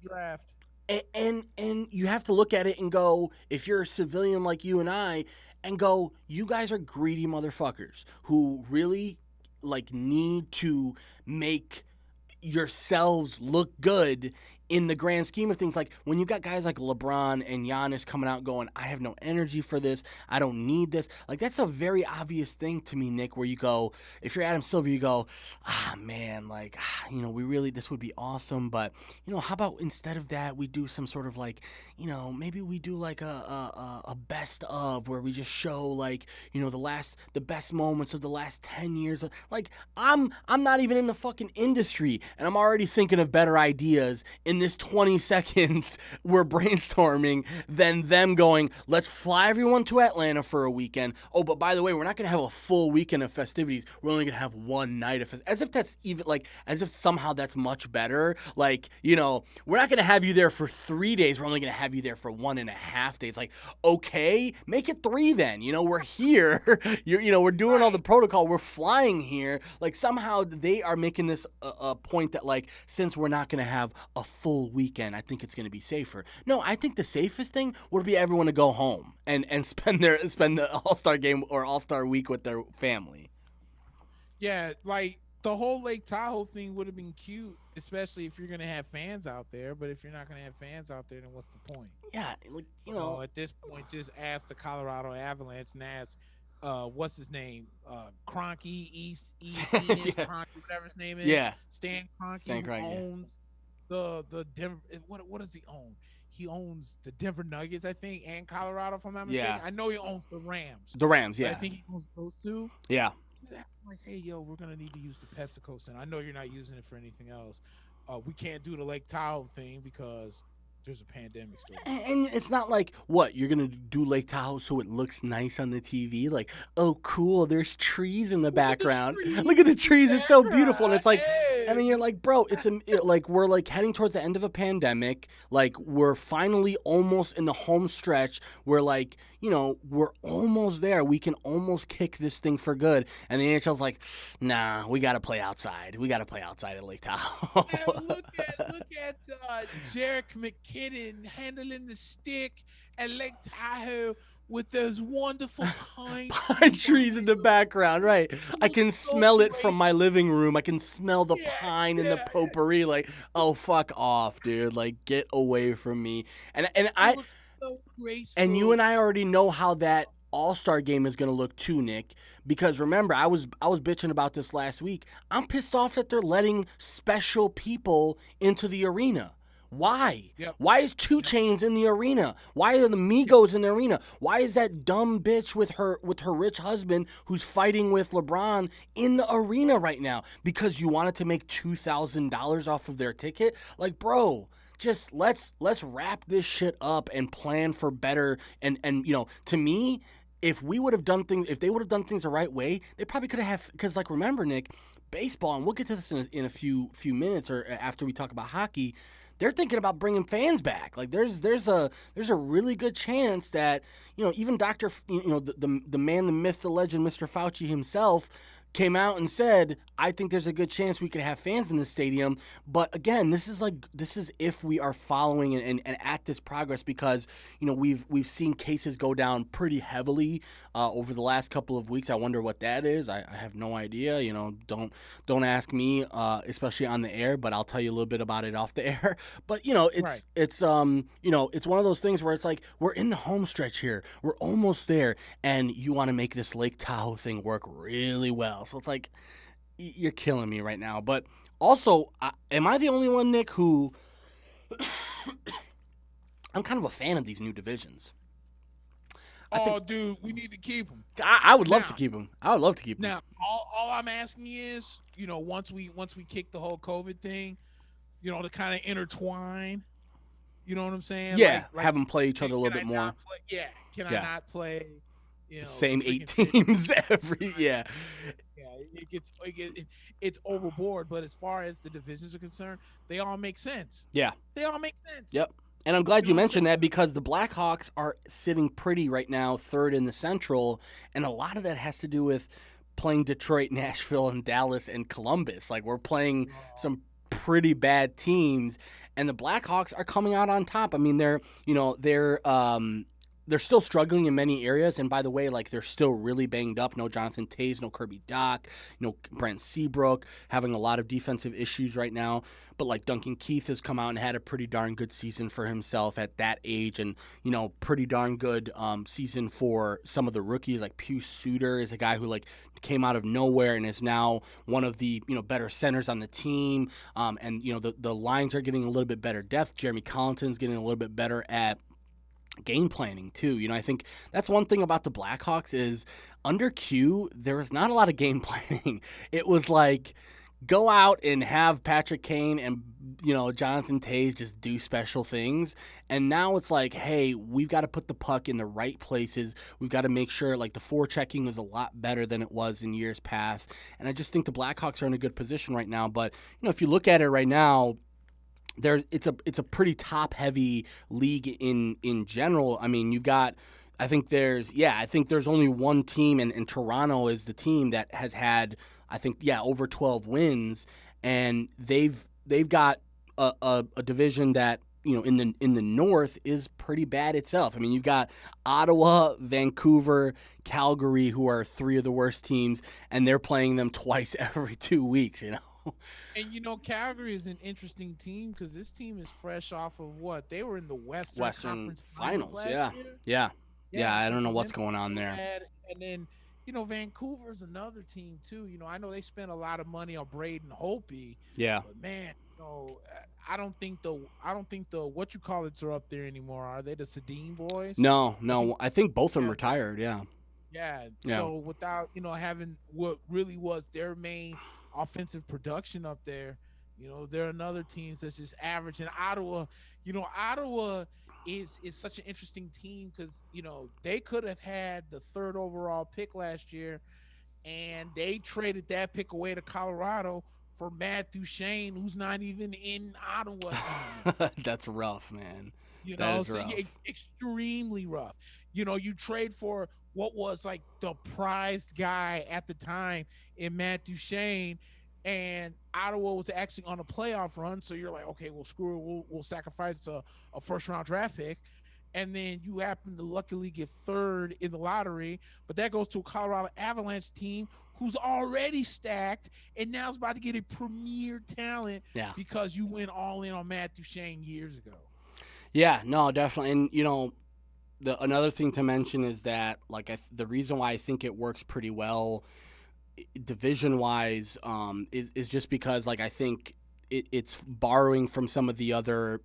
Speaker 1: Draft.
Speaker 2: And you have to look at it and go, if you're a civilian like you and I, and go, you guys are greedy motherfuckers who really need to make yourselves look good in the grand scheme of things. Like, when you got guys like LeBron and Giannis coming out going, I have no energy for this, I don't need this. Like, that's a very obvious thing to me, Nick, where you go, if you're Adam Silver, you go, man, we really, this would be awesome, but, how about instead of that, we do some sort of maybe we do like a best of, where we just show the best moments of the last 10 years. Like, I'm not even in the fucking industry, and I'm already thinking of better ideas in in this 20 seconds we're brainstorming than them going, let's fly everyone to Atlanta for a weekend. Oh, but by the way, we're not going to have a full weekend of festivities. We're only going to have one night of as if that's even like, as if somehow that's much better. Like, you know, we're not going to have you there for 3 days. We're only going to have you there for 1.5 days. Like, okay, make it 3 then. You know, we're here. We're doing all the protocol. We're flying here. Like, somehow they are making this a point that, like, since we're not going to have a full weekend, I think it's going to be safer. No, I think the safest thing would be everyone to go home and spend the All-Star game or All-Star week with their family.
Speaker 1: Yeah, like the whole Lake Tahoe thing would have been cute, especially if you're going to have fans out there. But if you're not going to have fans out there, then what's the point?
Speaker 2: Yeah, like, you know,
Speaker 1: at this point, just ask the Colorado Avalanche and ask, what's his name? Kroenke, East Kroenke, whatever his name is.
Speaker 2: Yeah,
Speaker 1: Stan Kroenke, who owns the Denver. What does he own? He owns the Denver Nuggets, I think, and Colorado, if I'm not mistaken.
Speaker 2: Yeah.
Speaker 1: I know he owns the Rams.
Speaker 2: The Rams, yeah.
Speaker 1: I think he owns those two.
Speaker 2: Yeah.
Speaker 1: Like, hey, yo, we're gonna need to use the PepsiCo Center. I know you're not using it for anything else. We can't do the Lake Tahoe thing because there's a pandemic still.
Speaker 2: And it's not like, what, you're going to do Lake Tahoe so it looks nice on the TV? Like, oh, cool, there's trees in the background. Look at the trees, it's so beautiful. And it's like, I mean, you're like, bro, like, we're like heading towards the end of a pandemic. Like, we're finally almost in the home stretch. We're like, you know, we're almost there. We can almost kick this thing for good. And the NHL's like, nah, we got to play outside. We got to play outside at Lake Tahoe.
Speaker 1: Look at Jarek McKinnon handling the stick at Lake Tahoe with those wonderful pine
Speaker 2: trees in the background, right? I can smell it from my living room. I can smell the pine and the potpourri. Like, oh, fuck off, dude. Like, get away from me. And you and I already know how that All-Star game is going to look too, Nick, because remember, I was bitching about this last week. I'm pissed off that they're letting special people into the arena. Why?
Speaker 1: Yep.
Speaker 2: Why is 2 Chainz in the arena? Why are the Migos in the arena? Why is that dumb bitch with her rich husband who's fighting with LeBron in the arena right now? Because you wanted to make $2,000 off of their ticket? Like, bro, just let's wrap this shit up and plan for better. And you know, to me, if they would have done things the right way, they probably could have, because, like, remember, Nick, baseball, and we'll get to this in a few minutes or after we talk about hockey. They're thinking about bringing fans back. Like, there's a really good chance that, you know, even the man, the myth, the legend, Mr. Fauci himself came out and said, I think there's a good chance we could have fans in the stadium. But again, this is if we are following and at this progress, because, you know, we've seen cases go down pretty heavily over the last couple of weeks. I wonder what that is. I have no idea. You know, don't ask me, especially on the air, but I'll tell you a little bit about it off the air. But, you know, it's you know, it's one of those things where it's like, we're in the home stretch here. We're almost there, and you want to make this Lake Tahoe thing work really well. So it's like, you're killing me right now. But also, am I the only one, Nick, who I'm kind of a fan of these new divisions?
Speaker 1: Dude, we need to keep them.
Speaker 2: I would love to keep them. I would love to keep them.
Speaker 1: Now, all I'm asking is, you know, once we kick the whole COVID thing, you know, to kind of intertwine. You know what I'm saying?
Speaker 2: Yeah, like, have them play each other a little bit more.
Speaker 1: Can I not play? You know,
Speaker 2: same 8 teams every
Speaker 1: it's overboard, but as far as the divisions are concerned, they all make sense.
Speaker 2: Yeah.
Speaker 1: They all make sense.
Speaker 2: Yep. And I'm glad you mentioned that, because the Blackhawks are sitting pretty right now, 3rd in the Central, and a lot of that has to do with playing Detroit, Nashville, and Dallas and Columbus. Like, we're playing some pretty bad teams, and the Blackhawks are coming out on top. I mean, they're still struggling in many areas, and by the way, like, they're still really banged up. No Jonathan Toews, no Kirby Dach, no Brent Seabrook, having a lot of defensive issues right now. But, like, Duncan Keith has come out and had a pretty darn good season for himself at that age, and, you know, pretty darn good season for some of the rookies. Like, Pius Suter is a guy who, like, came out of nowhere and is now one of the, you know, better centers on the team. And, you know, the lines are getting a little bit better depth. Jeremy Collinson's getting a little bit better at game planning too. You know, I think that's one thing about the Blackhawks is under Q, there was not a lot of game planning. It was like, go out and have Patrick Kane and Jonathan Tays just do special things, and now it's like, hey, we've got to put the puck in the right places. We've got to make sure like the forechecking is a lot better than it was in years past, and I just think the Blackhawks are in a good position right now. But if you look at it right now, it's a pretty top heavy league in general. I mean, you've got. I think there's only one team, and Toronto is the team that has had, I think, over 12 wins, and they've got a division that in the North is pretty bad itself. I mean, you've got Ottawa, Vancouver, Calgary, who are three of the worst teams, and they're playing them twice every 2 weeks.
Speaker 1: And Calgary is an interesting team because this team is fresh off of what they were in the Western Conference Finals last year.
Speaker 2: Yeah, I
Speaker 1: so
Speaker 2: don't know
Speaker 1: for
Speaker 2: what's
Speaker 1: them
Speaker 2: going on there.
Speaker 1: And then, Vancouver's another team too. I know they spent a lot of money on Braden Holtby.
Speaker 2: Yeah.
Speaker 1: But man, I don't think the what you call it's are up there anymore. Are they the Sedin boys?
Speaker 2: No. I think both of them retired. Yeah.
Speaker 1: Yeah. So without having what really was their main offensive production up there, there are another teams that's just average. And Ottawa is such an interesting team because they could have had the 3rd overall pick last year, and they traded that pick away to Colorado for Matt Duchene, who's not even in Ottawa.
Speaker 2: That's rough, man.
Speaker 1: That is rough. Extremely rough. You trade for what was like the prized guy at the time in Matt Duchene, and Ottawa was actually on a playoff run. So you're like, okay, well, screw it. We'll sacrifice a 1st-round draft pick. And then you happen to luckily get 3rd in the lottery. But that goes to a Colorado Avalanche team who's already stacked and now is about to get a premier talent because you went all in on Matt Duchene years ago.
Speaker 2: Yeah, no, definitely. And, another thing to mention is that, like, the reason why I think it works pretty well division-wise is just because, like, I think it's borrowing from some of the other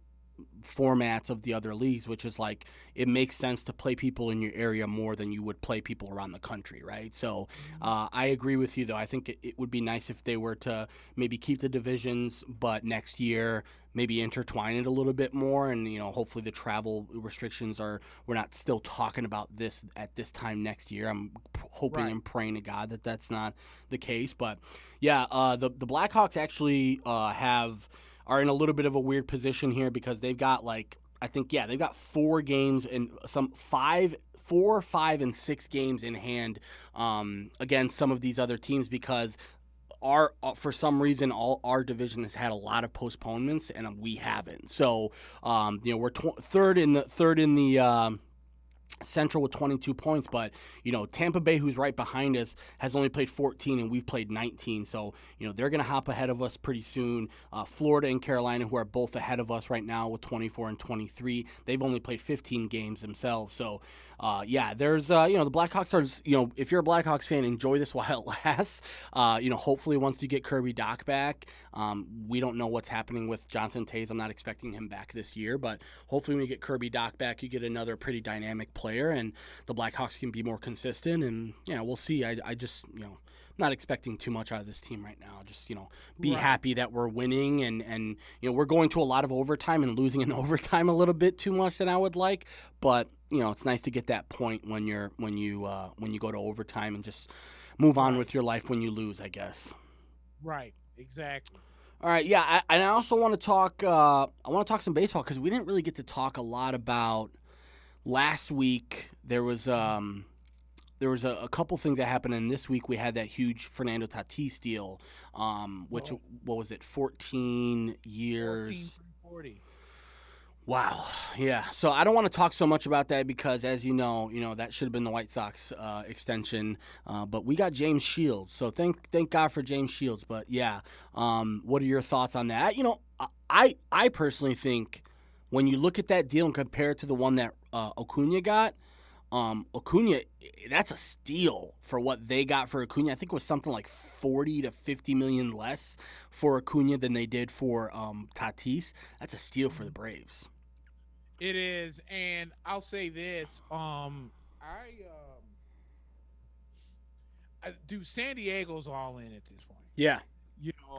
Speaker 2: formats of the other leagues, which is like it makes sense to play people in your area more than you would play people around the country, right? So I agree with you, though. I think it would be nice if they were to maybe keep the divisions, but next year maybe intertwine it a little bit more, and hopefully the travel restrictions we're not still talking about this at this time next year. I'm hoping and praying to God that that's not the case, but the Blackhawks actually are in a little bit of a weird position here because they've got they've got 4 games and some 4, 5, and 6 games in hand against some of these other teams because for some reason all our division has had a lot of postponements and we haven't. So we're third in the Central with 22 points, but Tampa Bay, who's right behind us, has only played 14 and we've played 19, so they're going to hop ahead of us pretty soon. Florida and Carolina, who are both ahead of us right now with 24 and 23, they've only played 15 games themselves. So there's the Blackhawks are, if you're a Blackhawks fan, enjoy this while it lasts. Hopefully once you get Kirby Dach back, we don't know what's happening with Jonathan Tays. I'm not expecting him back this year, but hopefully when you get Kirby Dach back, you get another pretty dynamic player and the Blackhawks can be more consistent, and we'll see. I just not expecting too much out of this team right now. Just be happy that we're winning, and we're going to a lot of overtime and losing in overtime a little bit too much than I would like, but it's nice to get that point when you go to overtime and just move on with your life when you lose, I guess.
Speaker 1: Right, exactly.
Speaker 2: All right, and I also want to talk some baseball because we didn't really get to talk a lot about last week. There was a couple things that happened, and this week we had that huge Fernando Tatis deal, which what was it, 14 years?
Speaker 1: 1440.
Speaker 2: Wow, yeah. So I don't want to talk so much about that because, as you know, that should have been the White Sox extension, but we got James Shields. So thank God for James Shields. But what are your thoughts on that? I personally think when you look at that deal and compare it to the one that Acuna got, Acuna, that's a steal for what they got for Acuna. I think it was something like 40 to 50 million less for Acuna than they did for Tatis. That's a steal for the Braves.
Speaker 1: It is, and I'll say this: San Diego's all in at this point.
Speaker 2: Yeah.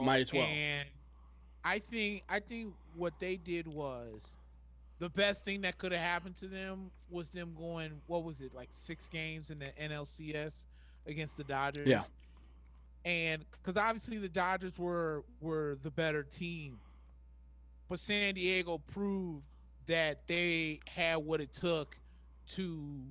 Speaker 2: Might as well.
Speaker 1: And I think what they did was the best thing that could have happened to them was them going, what was it, like 6 games in the NLCS against the
Speaker 2: Yeah.
Speaker 1: Dodgers. And because obviously the Dodgers were the better team, but San Diego proved that they had what it took to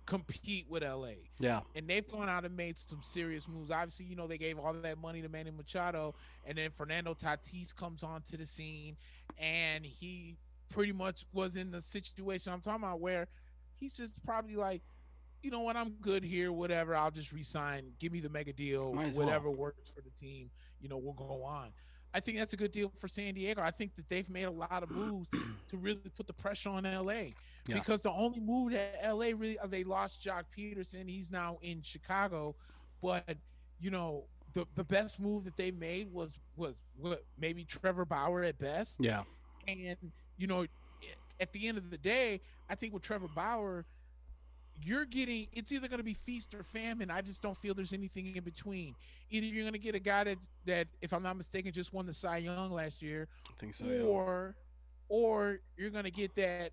Speaker 1: compete with LA.
Speaker 2: Yeah.
Speaker 1: And they've gone out and made some serious moves. Obviously, they gave all that money to Manny Machado, and then Fernando Tatis comes onto the scene, and he pretty much was in the situation I'm talking about where he's just probably like, you know what, I'm good here, whatever, I'll just resign, give me the mega deal,
Speaker 2: Might as
Speaker 1: whatever
Speaker 2: well.
Speaker 1: works for the team, we'll go on. I think that's a good deal for San Diego. I think that they've made a lot of moves to really put the pressure on LA,
Speaker 2: Yeah.
Speaker 1: because the only move that LA really, they lost Jock Peterson, he's now in Chicago, but the best move that they made was what, maybe Trevor Bauer at best.
Speaker 2: Yeah.
Speaker 1: And you know at the end of the day, I think with Trevor Bauer, it's either going to be feast or famine. I just don't feel there's anything in between. Either you're going to get a guy that, if I'm not mistaken, just won the Cy Young last year,
Speaker 2: I think so. Yeah.
Speaker 1: or you're going to get that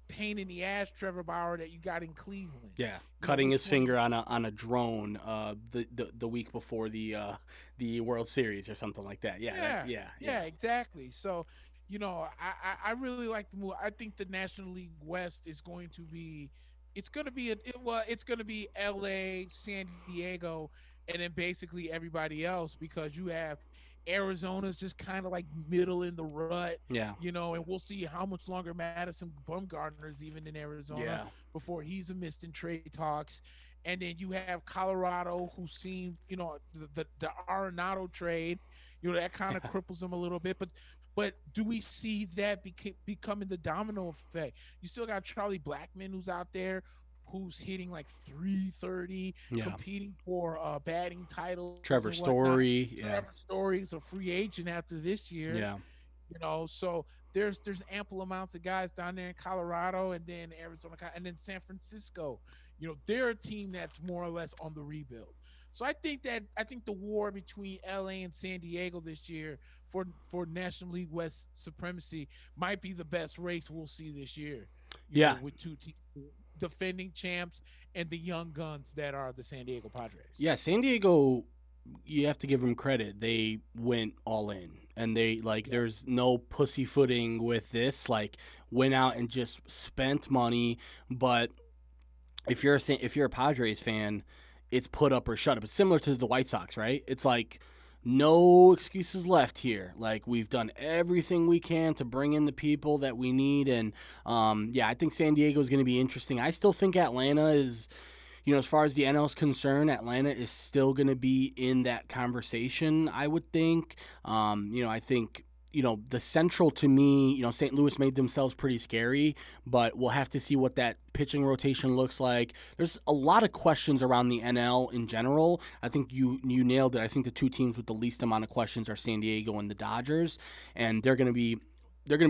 Speaker 1: pain in the ass Trevor Bauer that you got in Cleveland.
Speaker 2: Yeah, cutting his finger on a drone the week before the World Series or something like that. Yeah,
Speaker 1: Exactly. So, I really like the move. I think the National League West is going to be, it's going to be it's going to be LA, San Diego, and then basically everybody else, because you have Arizona's just kind of like middle in the rut.
Speaker 2: Yeah.
Speaker 1: And we'll see how much longer Madison Bumgarner's even in Arizona
Speaker 2: Yeah.
Speaker 1: before he's a missed in trade talks. And then you have Colorado, who seemed, the Arenado trade, that kind of cripples them a little bit. But do we see that becoming the domino effect? You still got Charlie Blackmon, who's out there, who's hitting like 330,
Speaker 2: Yeah.
Speaker 1: competing for batting titles.
Speaker 2: Trevor
Speaker 1: and
Speaker 2: Story. Yeah.
Speaker 1: Trevor Story's a free agent after this year.
Speaker 2: Yeah.
Speaker 1: So there's ample amounts of guys down there in Colorado, and then Arizona, and then San Francisco. They're a team that's more or less on the rebuild. So I think the war between LA and San Diego this year for National League West supremacy might be the best race we'll see this year.
Speaker 2: Yeah.
Speaker 1: With two defending champs and the young guns that are the San Diego Padres.
Speaker 2: Yeah, San Diego, you have to give them credit. They went all in, and there's no pussyfooting with this. Like, went out and just spent money. But if you're a Padres fan, it's put up or shut up. It's similar to the White Sox, right? It's like, no excuses left here. Like, we've done everything we can to bring in the people that we need. And, I think San Diego is going to be interesting. I still think Atlanta is, as far as the NL is concerned, Atlanta is still going to be in that conversation, I would think. I think, the Central, to me, St. Louis made themselves pretty scary, but we'll have to see what that pitching rotation looks like. There's a lot of questions around the NL in general. I think you nailed it. I think the two teams with the least amount of questions are San Diego and the Dodgers, and they're going to be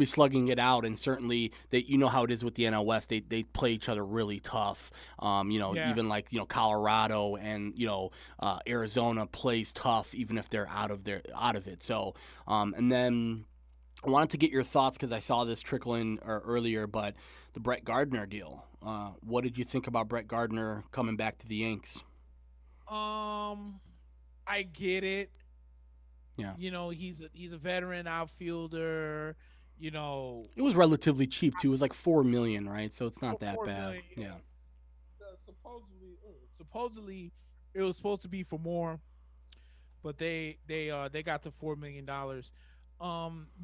Speaker 2: slugging it out, and certainly how it is with the NL West. They play each other really tough. Even like Colorado and Arizona plays tough, even if they're out of it. So and then I wanted to get your thoughts, because I saw this trickle in earlier, but the Brett Gardner deal. What did you think about Brett Gardner coming back to the Yanks?
Speaker 1: I get it.
Speaker 2: Yeah.
Speaker 1: He's a veteran outfielder.
Speaker 2: It was relatively cheap too. It was like $4 million, right? So it's not that bad.
Speaker 1: Million.
Speaker 2: Yeah.
Speaker 1: Supposedly, it was supposed to be for more, but they got the $4 million.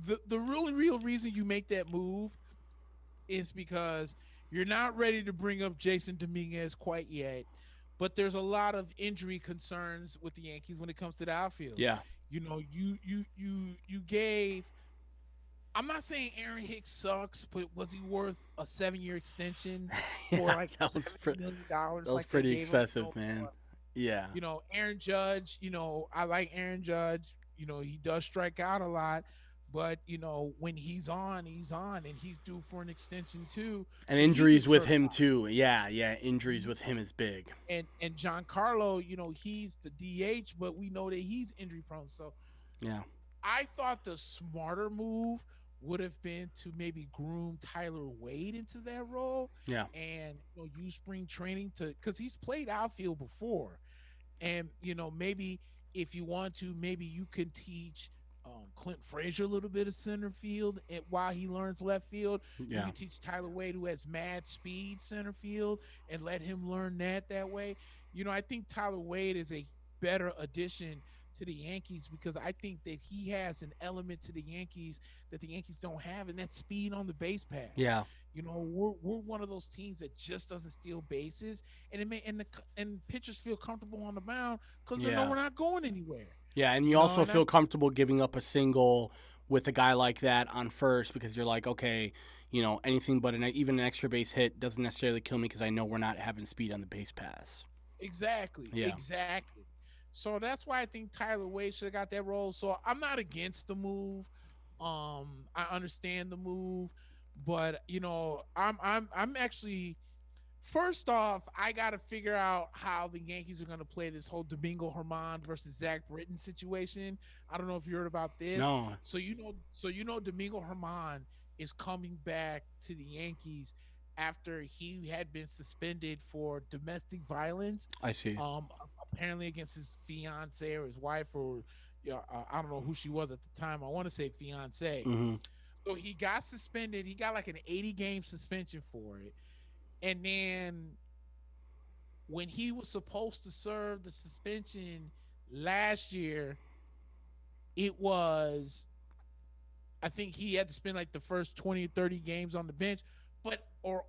Speaker 1: The really real reason you make that move is because you're not ready to bring up Jason Dominguez quite yet, but there's a lot of injury concerns with the Yankees when it comes to the outfield.
Speaker 2: Yeah.
Speaker 1: You gave. I'm not saying Aaron Hicks sucks, but was he worth a 7-year extension for like $70 million?
Speaker 2: That was pretty excessive, man. Yeah.
Speaker 1: Aaron Judge, I like Aaron Judge. He does strike out a lot, But when he's on, and he's due for an extension too.
Speaker 2: And
Speaker 1: And he
Speaker 2: injuries
Speaker 1: gets
Speaker 2: with
Speaker 1: hurt a
Speaker 2: him
Speaker 1: lot.
Speaker 2: too. Yeah, yeah. Injuries with him is big.
Speaker 1: And Giancarlo, he's the DH, but we know that he's injury prone. So
Speaker 2: Yeah,
Speaker 1: I thought the smarter move would have been to maybe groom Tyler Wade into that role,
Speaker 2: yeah,
Speaker 1: and use spring training to, because he's played outfield before. And maybe if you want to, maybe you can teach Clint Frazier a little bit of center field, and while he learns left field, you
Speaker 2: yeah,
Speaker 1: can teach Tyler Wade, who has mad speed, center field, and let him learn that way. I think Tyler Wade is a better addition to the Yankees, because I think that he has an element to the Yankees that the Yankees don't have, and that's speed on the base paths.
Speaker 2: yeah,
Speaker 1: We're one of those teams that just doesn't steal bases, and and pitchers feel comfortable on the mound because they know
Speaker 2: yeah,
Speaker 1: we're not going anywhere.
Speaker 2: yeah. And you also
Speaker 1: And I
Speaker 2: feel comfortable giving up a single with a guy like that on first because you're like, okay, anything but even an extra base hit doesn't necessarily kill me because I know we're not having speed on the base pass.
Speaker 1: exactly,
Speaker 2: Yeah,
Speaker 1: exactly. So that's why I think Tyler Wade should have got that role. So I'm not against the move. I understand the move, but I'm actually, first off, I got to figure out how the Yankees are going to play this whole Domingo Herman versus Zach Britton situation. I don't know if you heard about this.
Speaker 2: no,
Speaker 1: So Domingo Herman is coming back to the Yankees after he had been suspended for domestic violence.
Speaker 2: I see.
Speaker 1: Um, Apparently against his fiance or his wife, or I don't know who she was at the time. I want to say fiance.
Speaker 2: Hmm.
Speaker 1: So he got suspended. He got like an 80-game suspension for it. And then when he was supposed to serve the suspension last year, it was, I think he had to spend like the first 20 or 30 games on the bench, but or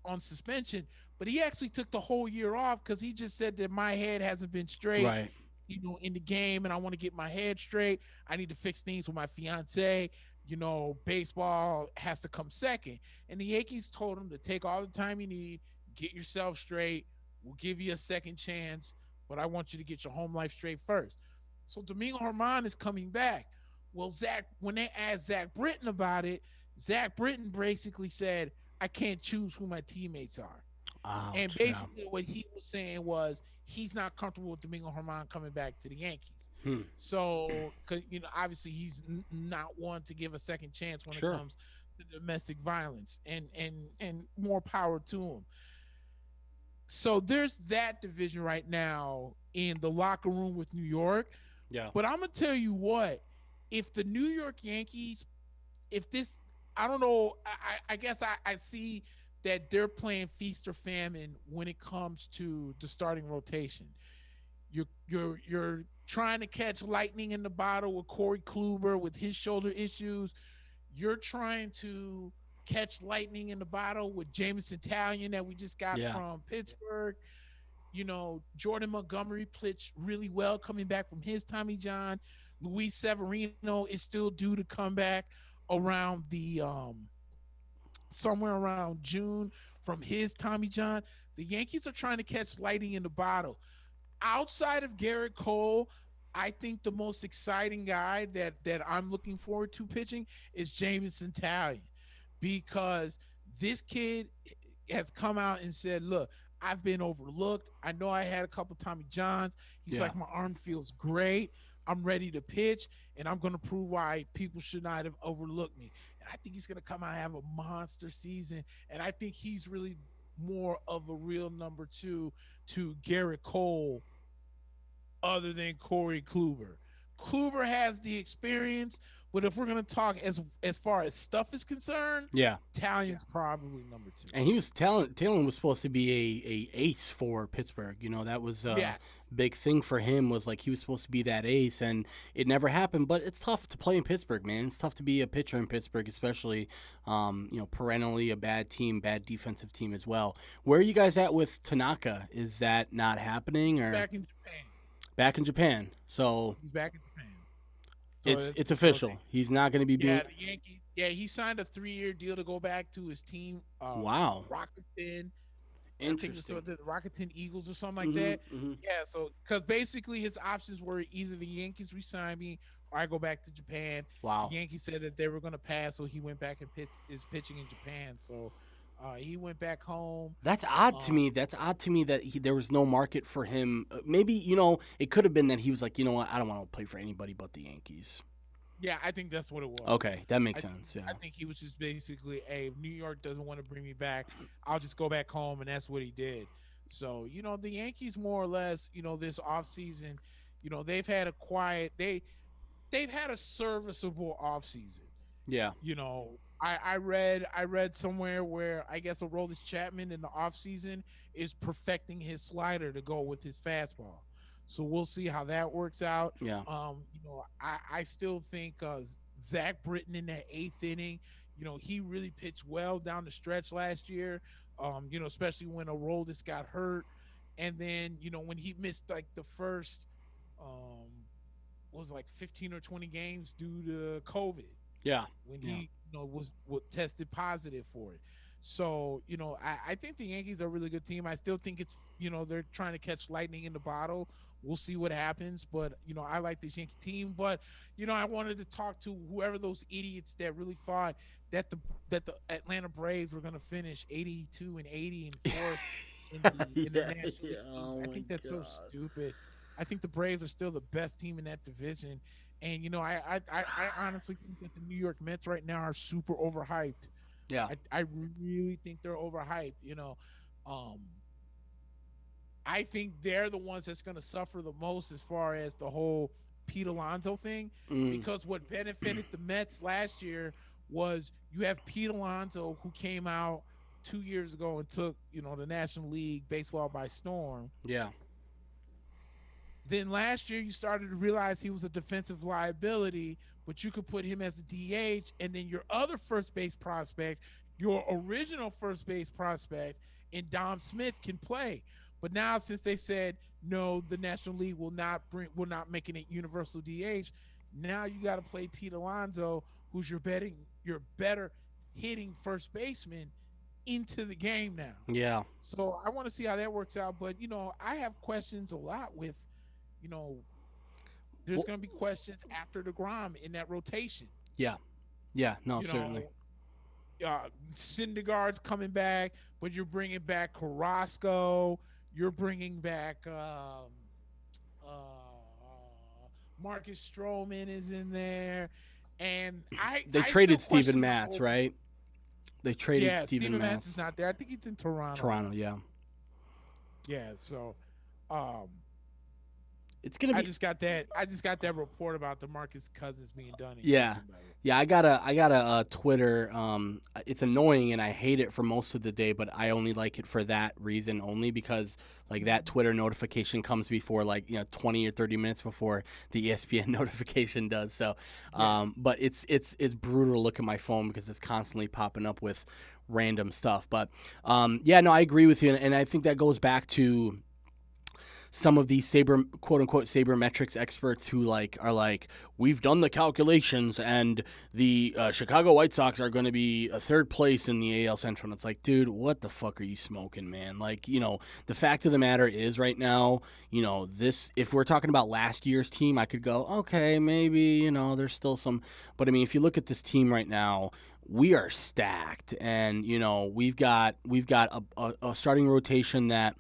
Speaker 1: on suspension. But he actually took the whole year off because he just said that my head hasn't been straight,
Speaker 2: Right.
Speaker 1: in the game, and I want to get my head straight. I need to fix things with my fiance. Baseball has to come second. And the Yankees told him to take all the time you need, get yourself straight. We'll give you a second chance, but I want you to get your home life straight first. So Domingo Herman is coming back. Well, when they asked Zach Britton about it, Zach Britton basically said, I can't choose who my teammates are. And
Speaker 2: Ouch. Yeah.
Speaker 1: basically what he was saying was he's not comfortable with Domingo Herman coming back to the Yankees.
Speaker 2: Hmm.
Speaker 1: So, cause, obviously he's not one to give a second chance when
Speaker 2: Sure.
Speaker 1: it comes to domestic violence, and more power to him. So there's that division right now in the locker room with New York.
Speaker 2: Yeah.
Speaker 1: But I'm gonna tell you what, if the New York Yankees, if this, I don't know, I guess I see that they're playing feast or famine when it comes to the starting rotation. You're trying to catch lightning in the bottle with Corey Kluber with his shoulder issues. You're trying to catch lightning in the bottle with Jameson Taillon that we just got
Speaker 2: Yeah.
Speaker 1: from Pittsburgh. Jordan Montgomery pitched really well coming back from his Tommy John. Luis Severino is still due to come back around the somewhere around June from his Tommy John. The Yankees are trying to catch lightning in the bottle. Outside of Garrett Cole, I think the most exciting guy that I'm looking forward to pitching is Jameson Taillon, because this kid has come out and said, look, I've been overlooked. I know I had a couple Tommy Johns. He's
Speaker 2: Yeah.
Speaker 1: like, my arm feels great. I'm ready to pitch, and I'm going to prove why people should not have overlooked me. And I think he's going to come out and have a monster season. And I think he's really more of a real number two to Garrett Cole other than Corey Kluber. Kluber has the experience, but if we're going to talk as far as stuff is concerned,
Speaker 2: Yeah.
Speaker 1: Tallion's probably number two.
Speaker 2: And he was Taylor was supposed to be a ace for Pittsburgh. That was a
Speaker 1: Yes.
Speaker 2: big thing for him, was like he was supposed to be that ace, and it never happened. But it's tough to play in Pittsburgh, man. It's tough to be a pitcher in Pittsburgh, especially perennially a bad team, bad defensive team as well. Where are you guys at with Tanaka? Is that not happening, or
Speaker 1: Back in Japan.
Speaker 2: back in Japan? So
Speaker 1: He's back in Japan.
Speaker 2: it's official. He's not going to be being.
Speaker 1: Yeah, the Yankees. Yeah, he signed a 3-year deal to go back to his team.
Speaker 2: Wow.
Speaker 1: Rakuten.
Speaker 2: Interesting.
Speaker 1: The Rakuten Eagles or something like
Speaker 2: Mhm,
Speaker 1: that.
Speaker 2: mhm.
Speaker 1: Yeah, so because basically his options were either the Yankees resign me or I go back to Japan.
Speaker 2: Wow.
Speaker 1: The Yankees said that they were going to pass, so he went back and is pitching in Japan. So he went back home.
Speaker 2: That's odd to me. That's odd to me that there was no market for him. Maybe, it could have been that he was like, you know what, I don't want to play for anybody but the Yankees.
Speaker 1: Yeah, I think that's what it was.
Speaker 2: Okay, that makes sense. Yeah.
Speaker 1: I think he was just basically, hey, if New York doesn't want to bring me back, I'll just go back home, and that's what he did. So, the Yankees more or less, this offseason, they've had a quiet, they've had a serviceable offseason.
Speaker 2: Yeah.
Speaker 1: I read somewhere where I guess Aroldis Chapman in the offseason is perfecting his slider to go with his fastball. So we'll see how that works out.
Speaker 2: Yeah.
Speaker 1: I still think Zach Britton in that 8th inning, he really pitched well down the stretch last year. Especially when Aroldis got hurt, and then when he missed like the first was like 15 or 20 games due to COVID.
Speaker 2: Yeah.
Speaker 1: When he was tested positive for it. So, I think the Yankees are a really good team. I still think it's, they're trying to catch lightning in the bottle. We'll see what happens. But, I like this Yankee team. But, I wanted to talk to whoever those idiots that really thought that the Atlanta Braves were going to finish 82 and 80 and 4th in the National League.
Speaker 2: Oh,
Speaker 1: I think that's so stupid. I think the Braves are still the best team in that division. And, I honestly think that the New York Mets right now are super overhyped.
Speaker 2: Yeah.
Speaker 1: I really think they're overhyped. I think they're the ones that's going to suffer the most as far as the whole Pete Alonso thing, because what benefited the Mets last year was you have Pete Alonso, who came out 2 years ago and took, the National League baseball by storm.
Speaker 2: Yeah.
Speaker 1: Then last year you started to realize he was a defensive liability, but you could put him as a DH, and then your other first base prospect, your original first base prospect, and Dom Smith can play. But now since they said no, the National League will not make it universal DH, now you got to play Pete Alonso, who's your better hitting first baseman, into the game now.
Speaker 2: Yeah.
Speaker 1: So I want to see how that works out. But I have questions a lot with. There's going to be questions after DeGrom in that rotation.
Speaker 2: Yeah. Yeah. No, certainly.
Speaker 1: Syndergaard's coming back, but you're bringing back Carrasco. You're bringing back Marcus Stroman is in there, and
Speaker 2: they traded Steven Matz, right? They traded Steven
Speaker 1: Matz is not there. I think he's in Toronto.
Speaker 2: Toronto, yeah.
Speaker 1: Yeah. So.
Speaker 2: It's gonna be.
Speaker 1: I just got that report about DeMarcus Cousins being done.
Speaker 2: Yeah. I got a Twitter. It's annoying and I hate it for most of the day, but I only like it for that reason only, because like that Twitter notification comes before 20 or 30 minutes before the ESPN notification does. So, but it's brutal to look at my phone because it's constantly popping up with random stuff. But I agree with you, and I think that goes back to some of these quote unquote sabermetrics experts who are like, we've done the calculations and the Chicago White Sox are going to be a 3rd place in the AL Central. And it's like, dude, what the fuck are you smoking, man? The fact of the matter is right now, if we're talking about last year's team, I could go, okay, maybe, there's still some, but I mean, if you look at this team right now, we are stacked, and we've got a starting rotation that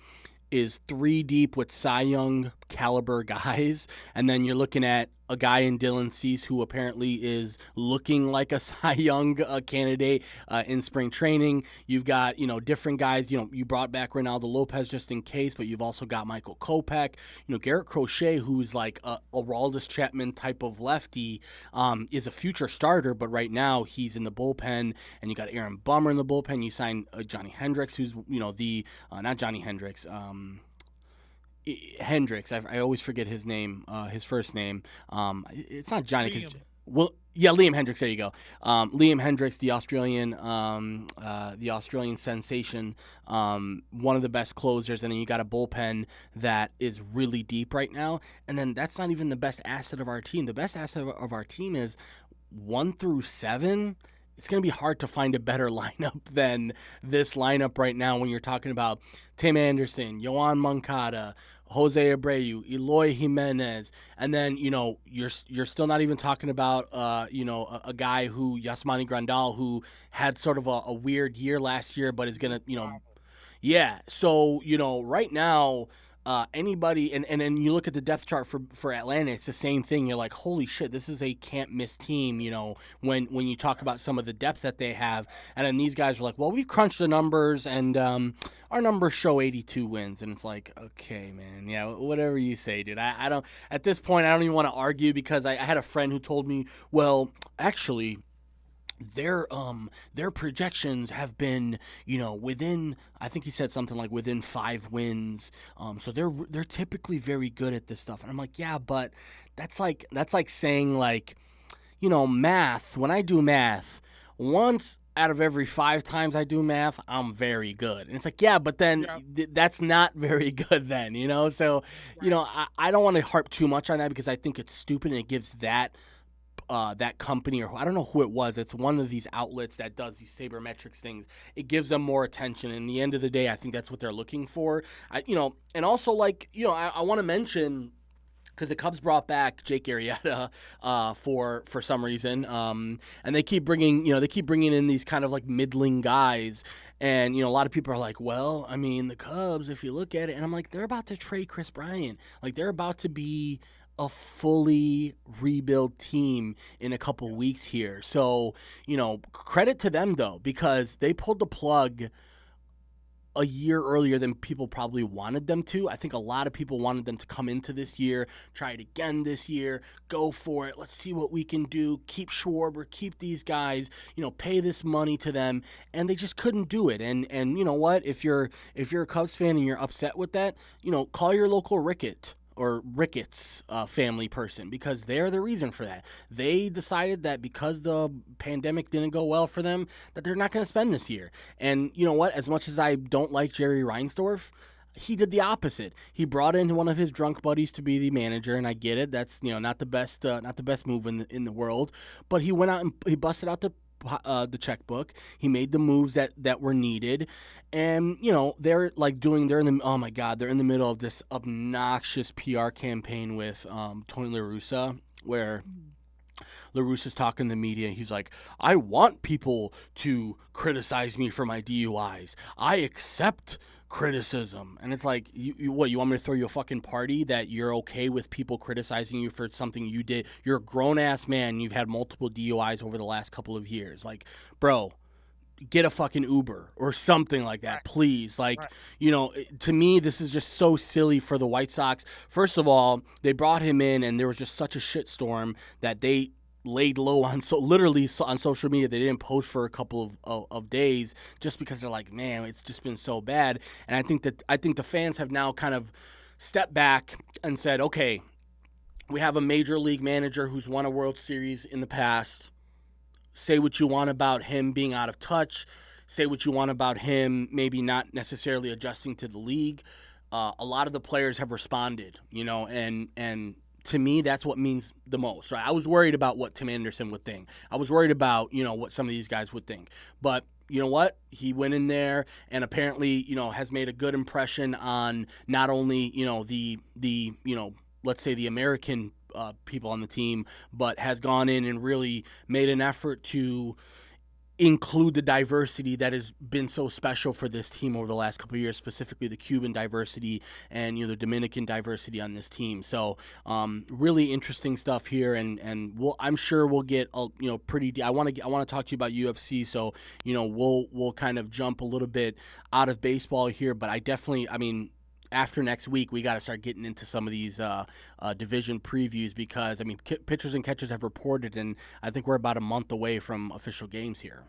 Speaker 2: is 3 deep with Cy Young caliber guys, and then you're looking at a guy in Dylan Cease who apparently is looking like a Cy Young candidate in spring training. You've got, different guys. You brought back Ronaldo Lopez just in case, but you've also got Michael Kopech. Garrett Crochet, who's like a Aroldis Chapman type of lefty, is a future starter, but right now he's in the bullpen, and you got Aaron Bummer in the bullpen. You signed Johnny Hendricks, who's, not Johnny Hendricks, Hendricks. I always forget his name, his first name. It's not Johnny. Liam Hendricks. There you go. Liam Hendricks, the Australian sensation, one of the best closers, and then you got a bullpen that is really deep right now. And then that's not even the best asset of our team. The best asset of our team is 1 through 7. it's going to be hard to find a better lineup than this lineup right now when you're talking about Tim Anderson, Yoan Moncada, Jose Abreu, Eloy Jimenez, and then, you're still not even talking about, a guy who, Yasmani Grandal, who had sort of a weird year last year, but is going to, yeah. So, right now, anybody, and then you look at the depth chart for Atlanta, it's the same thing. You're like, holy shit, this is a can't miss team, when you talk about some of the depth that they have. And then these guys are like, well, we've crunched the numbers, and our numbers show 82 wins. And it's like, okay, man, yeah, whatever you say, dude. I don't, at this point, I don't even want to argue, because I had a friend who told me, well, actually, their projections have been, within, I think he said something like within 5 wins. So they're typically very good at this stuff. And I'm like, yeah, but that's like saying, like, math. When I do math, once out of every 5 times I do math, I'm very good. And it's like, yeah, but then that's not very good then, So, I don't want to harp too much on that, because I think it's stupid, and it gives that company, or I don't know who it was, it's one of these outlets that does these sabermetrics things. It gives them more attention. And in the end of the day, I think that's what they're looking for. And also, like, I want to mention, because the Cubs brought back Jake Arrieta for some reason, and they keep bringing in these kind of like middling guys, and a lot of people are like, well, I mean, the Cubs, if you look at it, and I'm like, they're about to trade Chris Bryant, like they're about to be a fully rebuild team in a couple weeks here. So, credit to them though, because they pulled the plug a year earlier than people probably wanted them to. I think a lot of people wanted them to come into this year, try it again this year, go for it. Let's see what we can do. Keep Schwarber, keep these guys, pay this money to them, and they just couldn't do it. And you know what? If you're a Cubs fan and you're upset with that, call your local Ricketts family person, because they're the reason for that. They decided that because the pandemic didn't go well for them, that they're not going to spend this year. And you know what? As much as I don't like Jerry Reinsdorf, he did the opposite. He brought in one of his drunk buddies to be the manager, and I get it. That's not the best move in the world. But he went out and he busted out the checkbook. He made the moves that were needed, and they're in the middle of this obnoxious PR campaign with Tony La Russa, where La Russa's talking to the media. He's like, I want people to criticize me for my DUIs. I accept criticism. And it's like, you want me to throw you a fucking party that you're okay with people criticizing you for something you did? You're a grown-ass man. You've had multiple DUIs over the last couple of years. Like, bro, get a fucking Uber or something like that, please. Like, to me, this is just so silly for the White Sox. First of all, they brought him in, and there was just such a shitstorm that they laid low on social media. They didn't post for a couple of days, just because they're like, man, it's just been so bad. And I think the fans have now kind of stepped back and said, okay, we have a major league manager who's won a World Series in the past. Say what you want about him being out of touch. Say what you want about him maybe not necessarily adjusting to the league. A lot of the players have responded, and to me, that's what means the most, right? I was worried about what Tim Anderson would think. I was worried about, what some of these guys would think. But you know what? He went in there and apparently, has made a good impression on not only, the let's say the American people on the team, but has gone in and really made an effort to include the diversity that has been so special for this team over the last couple of years, specifically the Cuban diversity and the Dominican diversity on this team. So really interesting stuff here, and I'm sure we'll get pretty. I want to talk to you about UFC, so we'll kind of jump a little bit out of baseball here, but after next week, we got to start getting into some of these division previews, because pitchers and catchers have reported, and I think we're about a month away from official games here.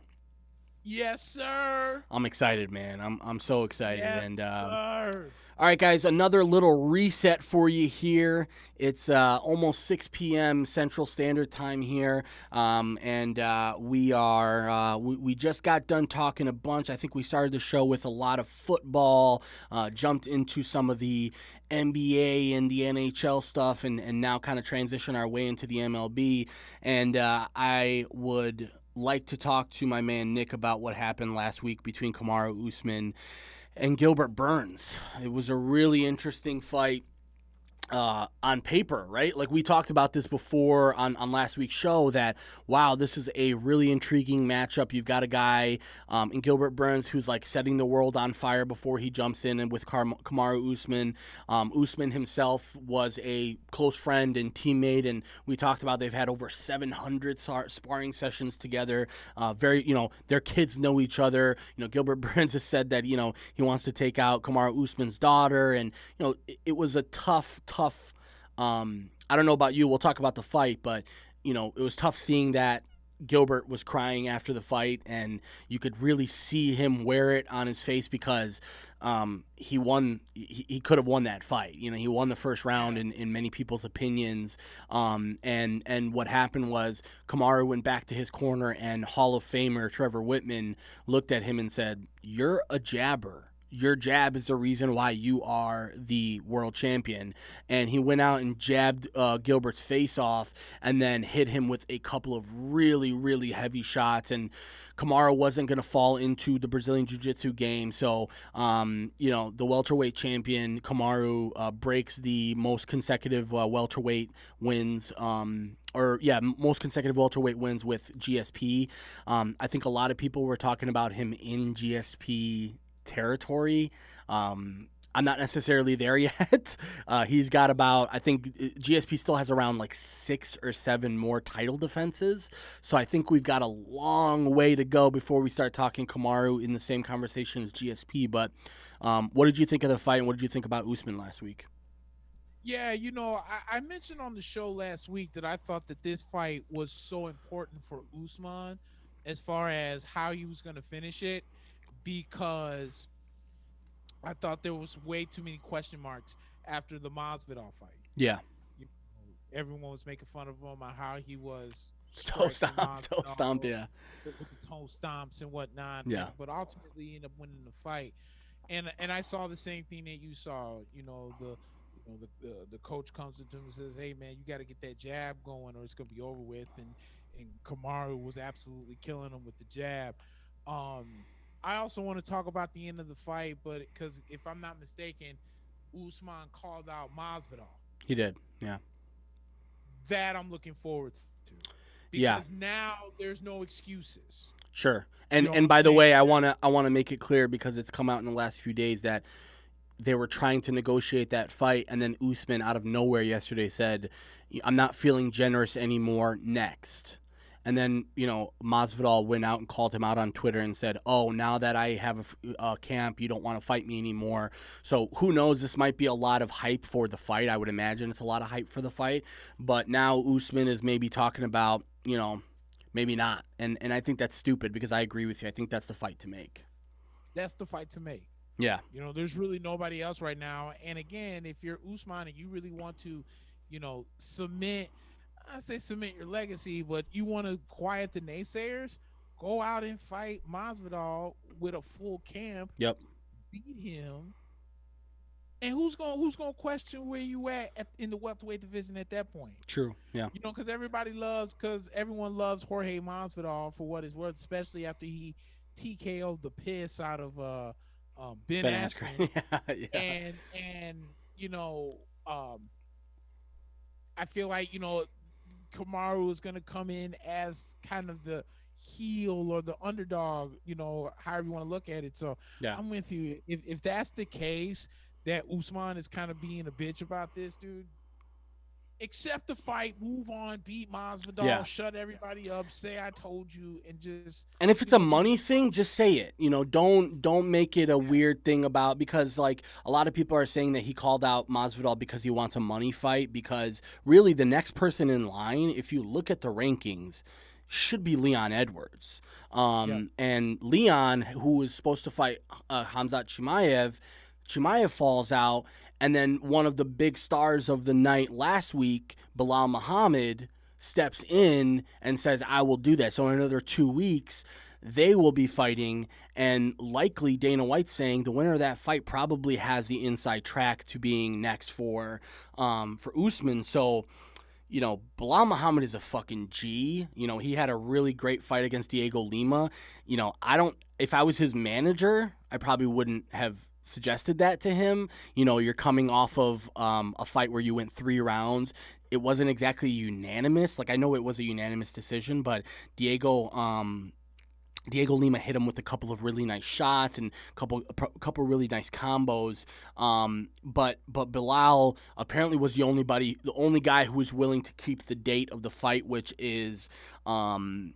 Speaker 1: Yes, sir.
Speaker 2: I'm excited, man. I'm so excited.
Speaker 1: Yes,
Speaker 2: and
Speaker 1: sir.
Speaker 2: All right, guys, another little reset for you here. It's almost 6 p.m. Central Standard Time here, and we just got done talking a bunch. I think we started the show with a lot of football, jumped into some of the NBA and the NHL stuff, and now kind of transition our way into the MLB. And I would like to talk to my man Nick about what happened last week between Kamaru Usman and Gilbert Burns. It was a really interesting fight. On paper, right? Like we talked about this before on last week's show that, wow, this is a really intriguing matchup. You've got a guy in Gilbert Burns who's like setting the world on fire before he jumps in, and with Kamaru Usman. Usman himself was a close friend and teammate, and we talked about they've had over 700 sparring sessions together. Their kids know each other. Gilbert Burns has said that, he wants to take out Kamaru Usman's daughter, and, it was a tough I don't know about you, we'll talk about the fight, but it was tough seeing that Gilbert was crying after the fight, and you could really see him wear it on his face because he could have won that fight. He won the first round in many people's opinions, and what happened was Kamaru went back to his corner, and Hall of Famer Trevor Whitman looked at him and said, "You're a jabber. Your jab is the reason why you are the world champion." And he went out and jabbed Gilbert's face off and then hit him with a couple of really, really heavy shots. And Kamaru wasn't going to fall into the Brazilian Jiu-Jitsu game. So, the welterweight champion, Kamaru, breaks the most consecutive welterweight wins most consecutive welterweight wins with GSP. I think a lot of people were talking about him in GSP territory. I'm not necessarily there yet. He's got about, I think GSP still has around like 6 or 7 more title defenses. So I think we've got a long way to go before we start talking Kamaru in the same conversation as GSP. But what did you think of the fight, and what did you think about Usman last week?
Speaker 1: Yeah, I mentioned on the show last week that I thought that this fight was so important for Usman as far as how he was going to finish it, because I thought there was way too many question marks after the Masvidal fight.
Speaker 2: Yeah.
Speaker 1: Everyone was making fun of him on how he was
Speaker 2: toe stomp, yeah.
Speaker 1: With the toe stomps and whatnot.
Speaker 2: Yeah.
Speaker 1: But ultimately he ended up winning the fight. And I saw the same thing that you saw. The coach comes to him and says, "Hey man, you got to get that jab going or it's gonna be over with." And Kamaru was absolutely killing him with the jab. I also want to talk about the end of the fight, but because if I'm not mistaken, Usman called out Masvidal.
Speaker 2: He did, yeah.
Speaker 1: That I'm looking forward to, because now there's no excuses.
Speaker 2: Sure, and by the way, I wanna make it clear, because it's come out in the last few days that they were trying to negotiate that fight, and then Usman out of nowhere yesterday said, "I'm not feeling generous anymore. Next." And then, Masvidal went out and called him out on Twitter and said, "Oh, now that I have a camp, you don't want to fight me anymore." So who knows? This might be a lot of hype for the fight. I would imagine it's a lot of hype for the fight. But now Usman is maybe talking about, maybe not. And I think that's stupid, because I agree with you. I think that's the fight to make.
Speaker 1: That's the fight to make.
Speaker 2: Yeah.
Speaker 1: There's really nobody else right now. And again, if you're Usman and you really want to, cement your legacy, but you want to quiet the naysayers, go out and fight Masvidal with a full camp.
Speaker 2: Yep.
Speaker 1: Beat him. And who's gonna question where you at in the welterweight division at that point?
Speaker 2: True. Yeah.
Speaker 1: Because everyone loves Jorge Masvidal for what it's worth, especially after he TKO'd the piss out of Ben Askren.
Speaker 2: Yeah.
Speaker 1: And I feel like Kamaru is going to come in as kind of the heel or the underdog, however you want to look at it. So yeah. I'm with you. If that's the case, that Usman is kind of being a bitch about this, dude, accept the fight, move on, beat Masvidal, shut everybody up, say I told you, and
Speaker 2: if it's a money thing, just say it. Don't make it a weird thing about, because like a lot of people are saying that he called out Masvidal because he wants a money fight, because really the next person in line, if you look at the rankings, should be Leon Edwards. And Leon, who was supposed to fight Khamzat Chimaev falls out. And then one of the big stars of the night last week, Bilal Muhammad, steps in and says, "I will do that." So in another 2 weeks, they will be fighting. And likely Dana White's saying the winner of that fight probably has the inside track to being next for Usman. So, Bilal Muhammad is a fucking G. He had a really great fight against Diego Lima. If I was his manager, I probably wouldn't have suggested that to him. You're coming off of a fight where you went 3 rounds. It wasn't exactly unanimous. Like, I know it was a unanimous decision, but Diego Lima hit him with a couple of really nice shots and a couple really nice combos. But Bilal apparently was the only guy who was willing to keep the date of the fight, which is the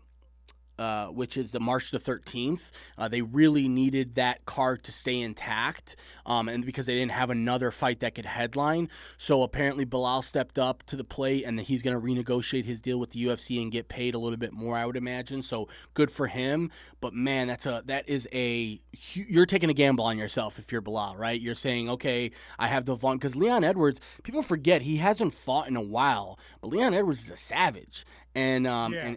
Speaker 2: March the 13th. They really needed that card to stay intact, and because they didn't have another fight that could headline. So apparently Bilal stepped up to the plate, and he's going to renegotiate his deal with the UFC and get paid a little bit more, I would imagine. So good for him. But man, you're taking a gamble on yourself if you're Bilal, right? You're saying, okay, I have the Vaughn, because Leon Edwards, people forget he hasn't fought in a while, but Leon Edwards is a savage. And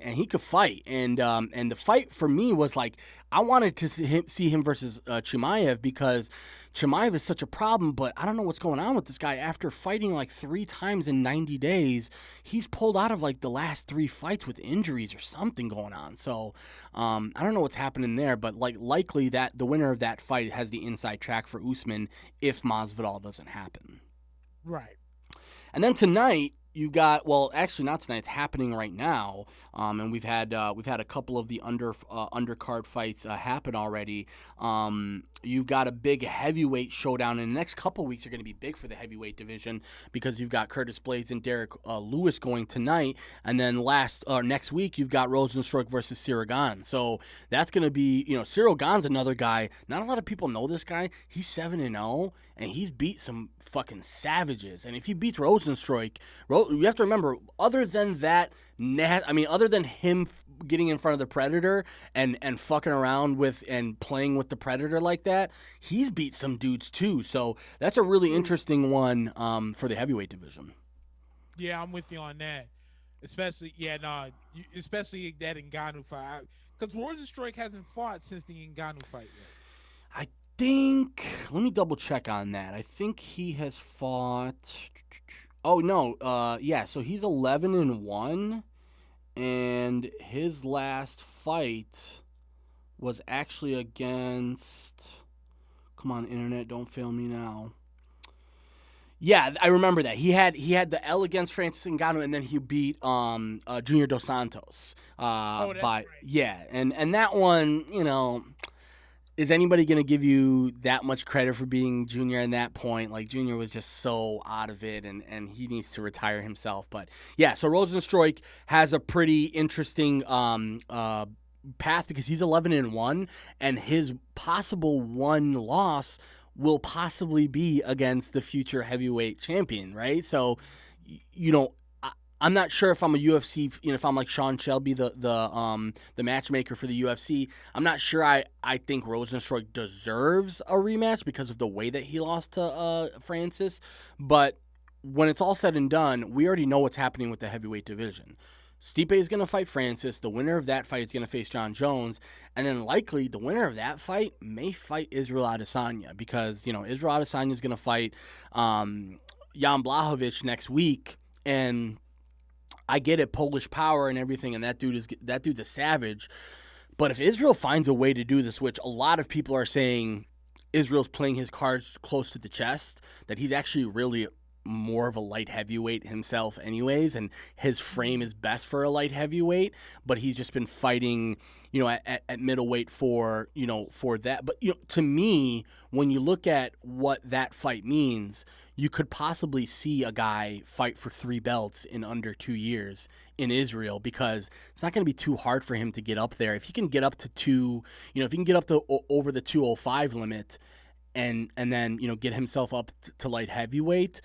Speaker 2: he could fight, and the fight for me was like, I wanted to see him versus Chimaev, because Chimaev is such a problem, but I don't know what's going on with this guy. After fighting like 3 times in 90 days, he's pulled out of like the last 3 fights with injuries or something going on. So I don't know what's happening there, but likely that the winner of that fight has the inside track for Usman if Masvidal doesn't happen.
Speaker 1: Right.
Speaker 2: And then tonight, you got, well, actually not tonight. It's happening right now, and we've had a couple of the undercard fights happen already. You've got a big heavyweight showdown, and the next couple weeks are going to be big for the heavyweight division, because you've got Curtis Blaydes and Derek Lewis going tonight, and then next week you've got Rosenstruck versus Cyril Gane. So that's going to be, Cyril Gane's another guy. Not a lot of people know this guy. He's 7-0, and he's beat some fucking savages. And if he beats Rosenstruck, you have to remember, other than him getting in front of the Predator and fucking around with and playing with the Predator like that, he's beat some dudes too. So that's a really interesting one for the heavyweight division.
Speaker 1: Yeah, I'm with you on that. Especially that Ngannou fight, because Rosenstruck hasn't fought since the Ngannou fight yet.
Speaker 2: Let me double check on that. I think he has fought. Oh no, so he's 11-1, and his last fight was actually against. Come on, internet, don't fail me now. Yeah, I remember that. He had the L against Francis Ngannou, and then he beat Junior Dos Santos.
Speaker 1: That's right.
Speaker 2: Yeah, and that one, is anybody going to give you that much credit for being Junior at that point? Like, Junior was just so out of it, and he needs to retire himself. But, yeah, so Rosenstruck has a pretty interesting path, because he's 11-1, and his possible one loss will possibly be against the future heavyweight champion, right? So, I'm not sure if I'm a UFC, if I'm like Sean Shelby, the matchmaker for the UFC. I'm not sure I think Rosenstruck deserves a rematch because of the way that he lost to Francis. But when it's all said and done, we already know what's happening with the heavyweight division. Stipe is going to fight Francis. The winner of that fight is going to face John Jones. And then likely the winner of that fight may fight Israel Adesanya, because, Israel Adesanya is going to fight Jan Blachowicz next week. And I get it, Polish power and everything, and that dude's a savage. But if Israel finds a way to do this, which a lot of people are saying Israel's playing his cards close to the chest, that he's actually really more of a light heavyweight himself anyways, and his frame is best for a light heavyweight, but he's just been fighting, at middleweight for that. But, to me, when you look at what that fight means, you could possibly see a guy fight for 3 belts in under 2 years in Israel, because it's not going to be too hard for him to get up there. If he can get up to if he can get up to over the 205 limit and then, get himself up to light heavyweight,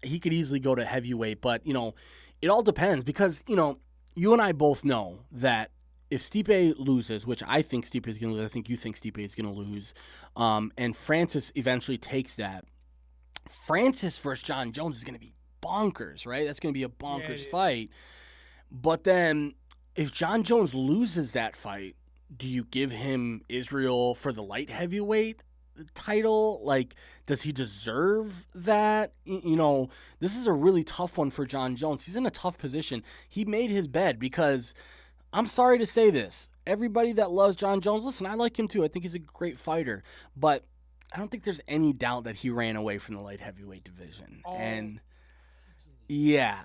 Speaker 2: he could easily go to heavyweight. But, it all depends, because, you and I both know that if Stipe loses, which I think Stipe is going to lose, I think you think Stipe is going to lose, and Francis eventually takes that, Francis versus John Jones is going to be bonkers, right? That's going to be a bonkers fight. But then if John Jones loses that fight, do you give him Israel for the light heavyweight? title? Like, does he deserve that? This is a really tough one for Jon Jones. He's in a tough position. He made his bed because, I'm sorry to say this, everybody that loves Jon Jones, listen, I like him too. I think he's a great fighter, but I don't think there's any doubt that he ran away from the light heavyweight division. And yeah.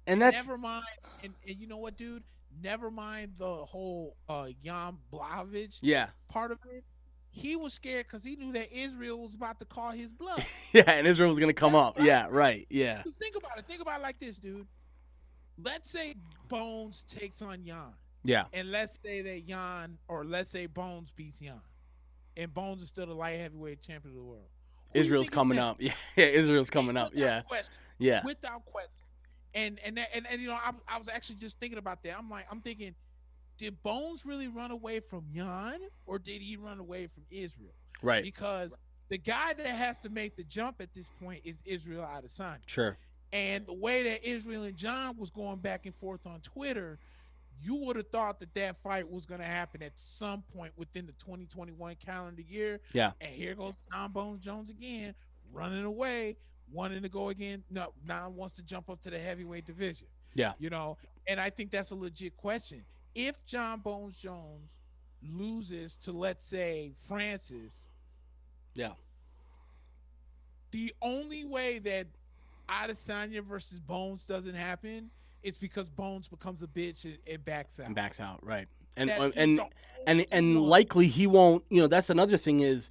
Speaker 2: And that's
Speaker 1: never mind. And you know what, dude? Never mind the whole Jan Blachowicz part of it. He was scared because he knew that Israel was about to call his bluff.
Speaker 2: And Israel was going to come up. Right. Yeah, right. Yeah.
Speaker 1: Just think about it. Think about it like this, dude. Let's say Bones takes on Jan.
Speaker 2: Yeah.
Speaker 1: And let's say Bones beats Jan. And Bones is still the light heavyweight champion of the world.
Speaker 2: Israel's coming up. Yeah, Israel's coming up. Yeah.
Speaker 1: Question.
Speaker 2: Yeah.
Speaker 1: Without question. And I was actually just thinking about that. I'm thinking, did Bones really run away from Jan, or did he run away from Israel?
Speaker 2: Right.
Speaker 1: Because the guy that has to make the jump at this point is Israel Adesanya.
Speaker 2: Sure.
Speaker 1: And the way that Israel and Jon was going back and forth on Twitter, you would have thought that fight was going to happen at some point within the 2021 calendar year.
Speaker 2: Yeah.
Speaker 1: And here goes Jon Bones Jones again, running away, wanting to go again. No, now wants to jump up to the heavyweight division.
Speaker 2: Yeah.
Speaker 1: And I think that's a legit question. If Jon Bones Jones loses to, let's say, Francis, the only way that Adesanya versus Bones doesn't happen, it's because Bones becomes a bitch and backs out.
Speaker 2: Right. And likely he won't. That's another thing is,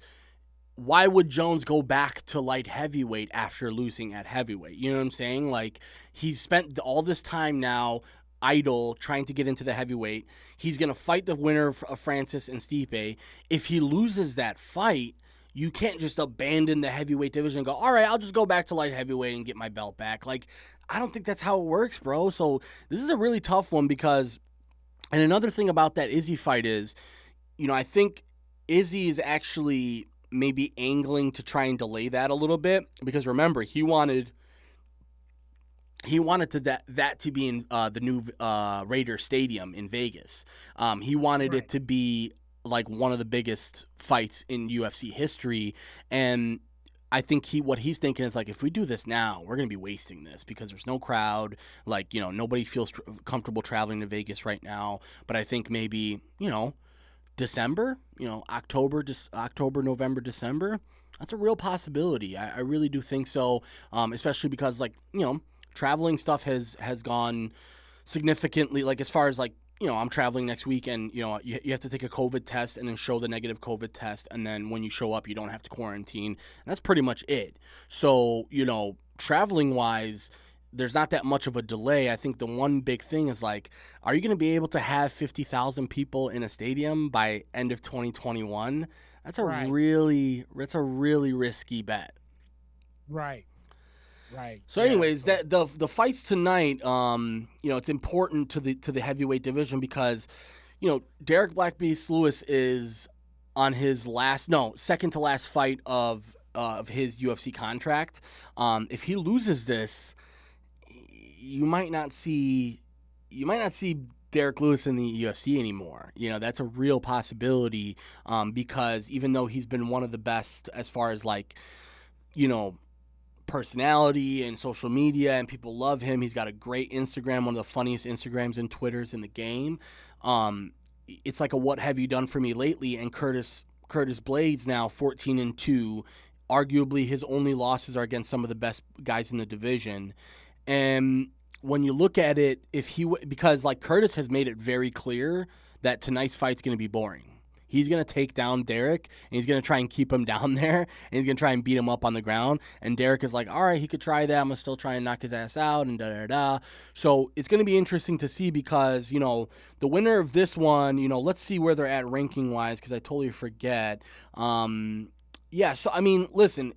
Speaker 2: why would Jones go back to light heavyweight after losing at heavyweight? You know what I'm saying? Like, he's spent all this time now idle trying to get into the heavyweight. He's going to fight the winner of Francis and Stipe. If he loses that fight, you can't just abandon the heavyweight division and go, all right, I'll just go back to light heavyweight and get my belt back. Like, I don't think that's how it works, bro. So this is a really tough one because, and another thing about that Izzy fight is, I think Izzy is actually maybe angling to try and delay that a little bit because remember, he wanted that to be in the new Raiders Stadium in Vegas. He wanted it to be like one of the biggest fights in UFC history, and I think what he's thinking is like, if we do this now, we're going to be wasting this because there's no crowd. Like, nobody feels comfortable traveling to Vegas right now. But I think maybe, December, October, November, December, that's a real possibility. I really do think so, especially because, like, traveling stuff has gone significantly, like, as far as, like, I'm traveling next week and, you have to take a COVID test and then show the negative COVID test. And then when you show up, you don't have to quarantine. And that's pretty much it. So, traveling wise, there's not that much of a delay. I think the one big thing is, like, are you going to be able to have 50,000 people in a stadium by end of 2021? That's a really risky bet.
Speaker 1: Right.
Speaker 2: So, anyways, that the fights tonight, it's important to the heavyweight division because, Derek Black Beast Lewis is on his second to last fight of his UFC contract. If he loses this, you might not see Derek Lewis in the UFC anymore. That's a real possibility because even though he's been one of the best as far as, like, personality and social media and people love him, he's got a great Instagram, one of the funniest Instagrams and Twitters in the game. It's like a what have you done for me lately, and Curtis Blaydes now 14-2. Arguably his only losses are against some of the best guys in the division. And when you look at it, because like Curtis has made it very clear that tonight's fight's going to be boring. He's going to take down Derek, and he's going to try and keep him down there, and he's going to try and beat him up on the ground. And Derek is like, all right, he could try that. I'm going to still try and knock his ass out, and da-da-da. So it's going to be interesting to see because, the winner of this one, let's see where they're at ranking-wise because I totally forget. So, I mean, listen,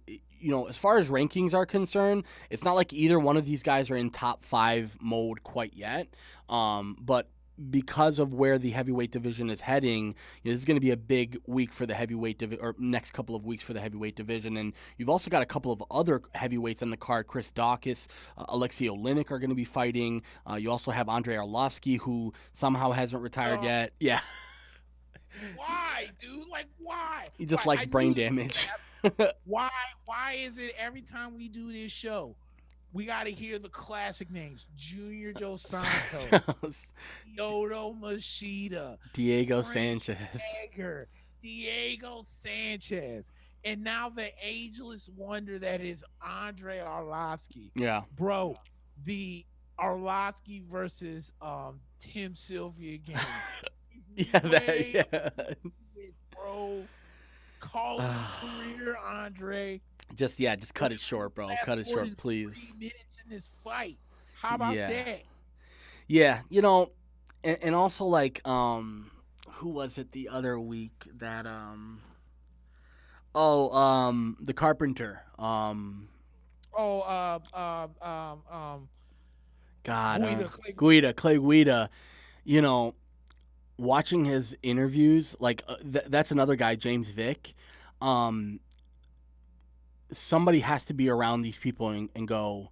Speaker 2: as far as rankings are concerned, it's not like either one of these guys are in top 5 mode quite yet. But because of where the heavyweight division is heading, this is going to be a big week for the heavyweight division, or next couple of weeks for the heavyweight division. And you've also got a couple of other heavyweights on the card. Chris Daukaus, Alexei Oleinik are going to be fighting. You also have Andrei Arlovsky, who somehow hasn't retired yet. Yeah.
Speaker 1: Why, dude? Like, why?
Speaker 2: He just
Speaker 1: Why?
Speaker 2: likes
Speaker 1: I
Speaker 2: brain
Speaker 1: knew this was gonna
Speaker 2: damage.
Speaker 1: happen. Why? Why is it every time we do this show, we got to hear the classic names: Junior Dos Santos, Yoto Machida,
Speaker 2: Diego
Speaker 1: Frank
Speaker 2: Sanchez.
Speaker 1: Edgar, Diego Sanchez, and now the ageless wonder that is Andre Arlovsky.
Speaker 2: Yeah.
Speaker 1: Bro, the Arlovsky versus Tim Sylvia game.
Speaker 2: Yeah,
Speaker 1: Way
Speaker 2: yeah.
Speaker 1: over it, bro. Call it a career, Andre.
Speaker 2: Just cut it short, bro. Cut it short, please.
Speaker 1: 3 minutes in this fight. How about that?
Speaker 2: Yeah, and also like who was it the other week that the Carpenter. Clay Guida. Watching his interviews, like that's another guy, James Vick. Somebody has to be around these people and go,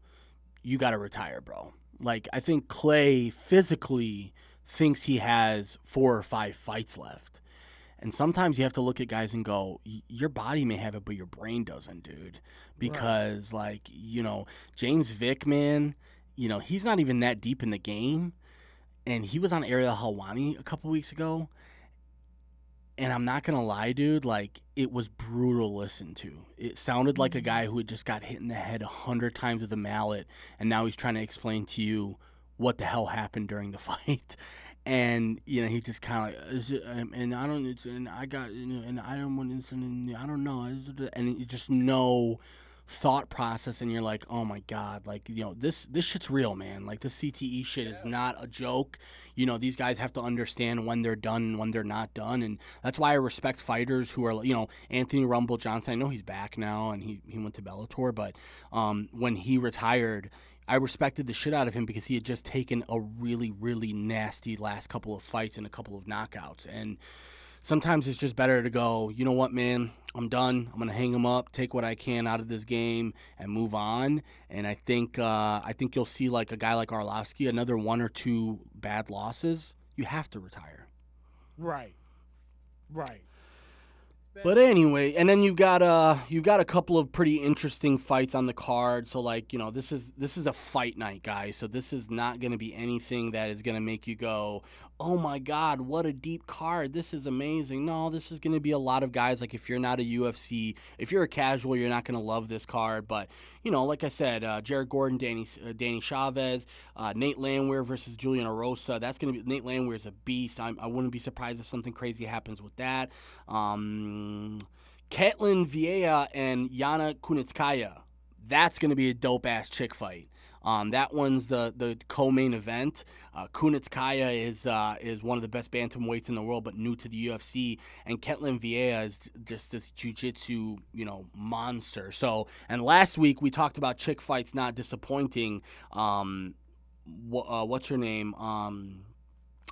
Speaker 2: you got to retire, bro. Like, I think Clay physically thinks he has 4 or 5 fights left. And sometimes you have to look at guys and go, your body may have it, but your brain doesn't, dude. Because, James Vick, man, he's not even that deep in the game. And he was on Ariel Helwani a couple weeks ago. And I'm not going to lie, dude, like, it was brutal to listen to. It sounded like a guy who had just got hit in the head 100 times with a mallet, and now he's trying to explain to you what the hell happened during the fight. And, he just kind of, and I don't, and I got, and I don't want, and I don't know. And you just know thought process, and you're like, oh my God, like, this shit's real, man. Like, the CTE shit is not a joke. These guys have to understand when they're done and when they're not done, and that's why I respect fighters who are, Anthony Rumble Johnson. I know he's back now and he went to Bellator, but when he retired, I respected the shit out of him because he had just taken a really, really nasty last couple of fights and a couple of knockouts. And sometimes it's just better to go, you know what, man, I'm done. I'm going to hang him up, take what I can out of this game, and move on. And I think you'll see, like, a guy like Arlovsky, another 1 or 2 bad losses, you have to retire.
Speaker 1: Right.
Speaker 2: But anyway, and then you've got a couple of pretty interesting fights on the card. So, like, this is a fight night, guys. So this is not going to be anything that is going to make you go, oh my God, what a deep card. This is amazing. No, this is going to be a lot of guys. Like, if you're not a UFC, if you're a casual, you're not going to love this card. But, like I said, Jared Gordon, Danny Chavez, Nate Landwehr versus Julian Erosa. That's going to be, Nate Landwehr's a beast. I wouldn't be surprised if something crazy happens with that. Ketlin Vieira and Yana Kunitskaya. That's going to be a dope-ass chick fight. That one's the co-main event. Kunitskaya is one of the best bantamweights in the world, but new to the UFC. And Ketlin Vieira is just this jiu-jitsu, monster. So, and last week we talked about chick fights not disappointing. What's her name?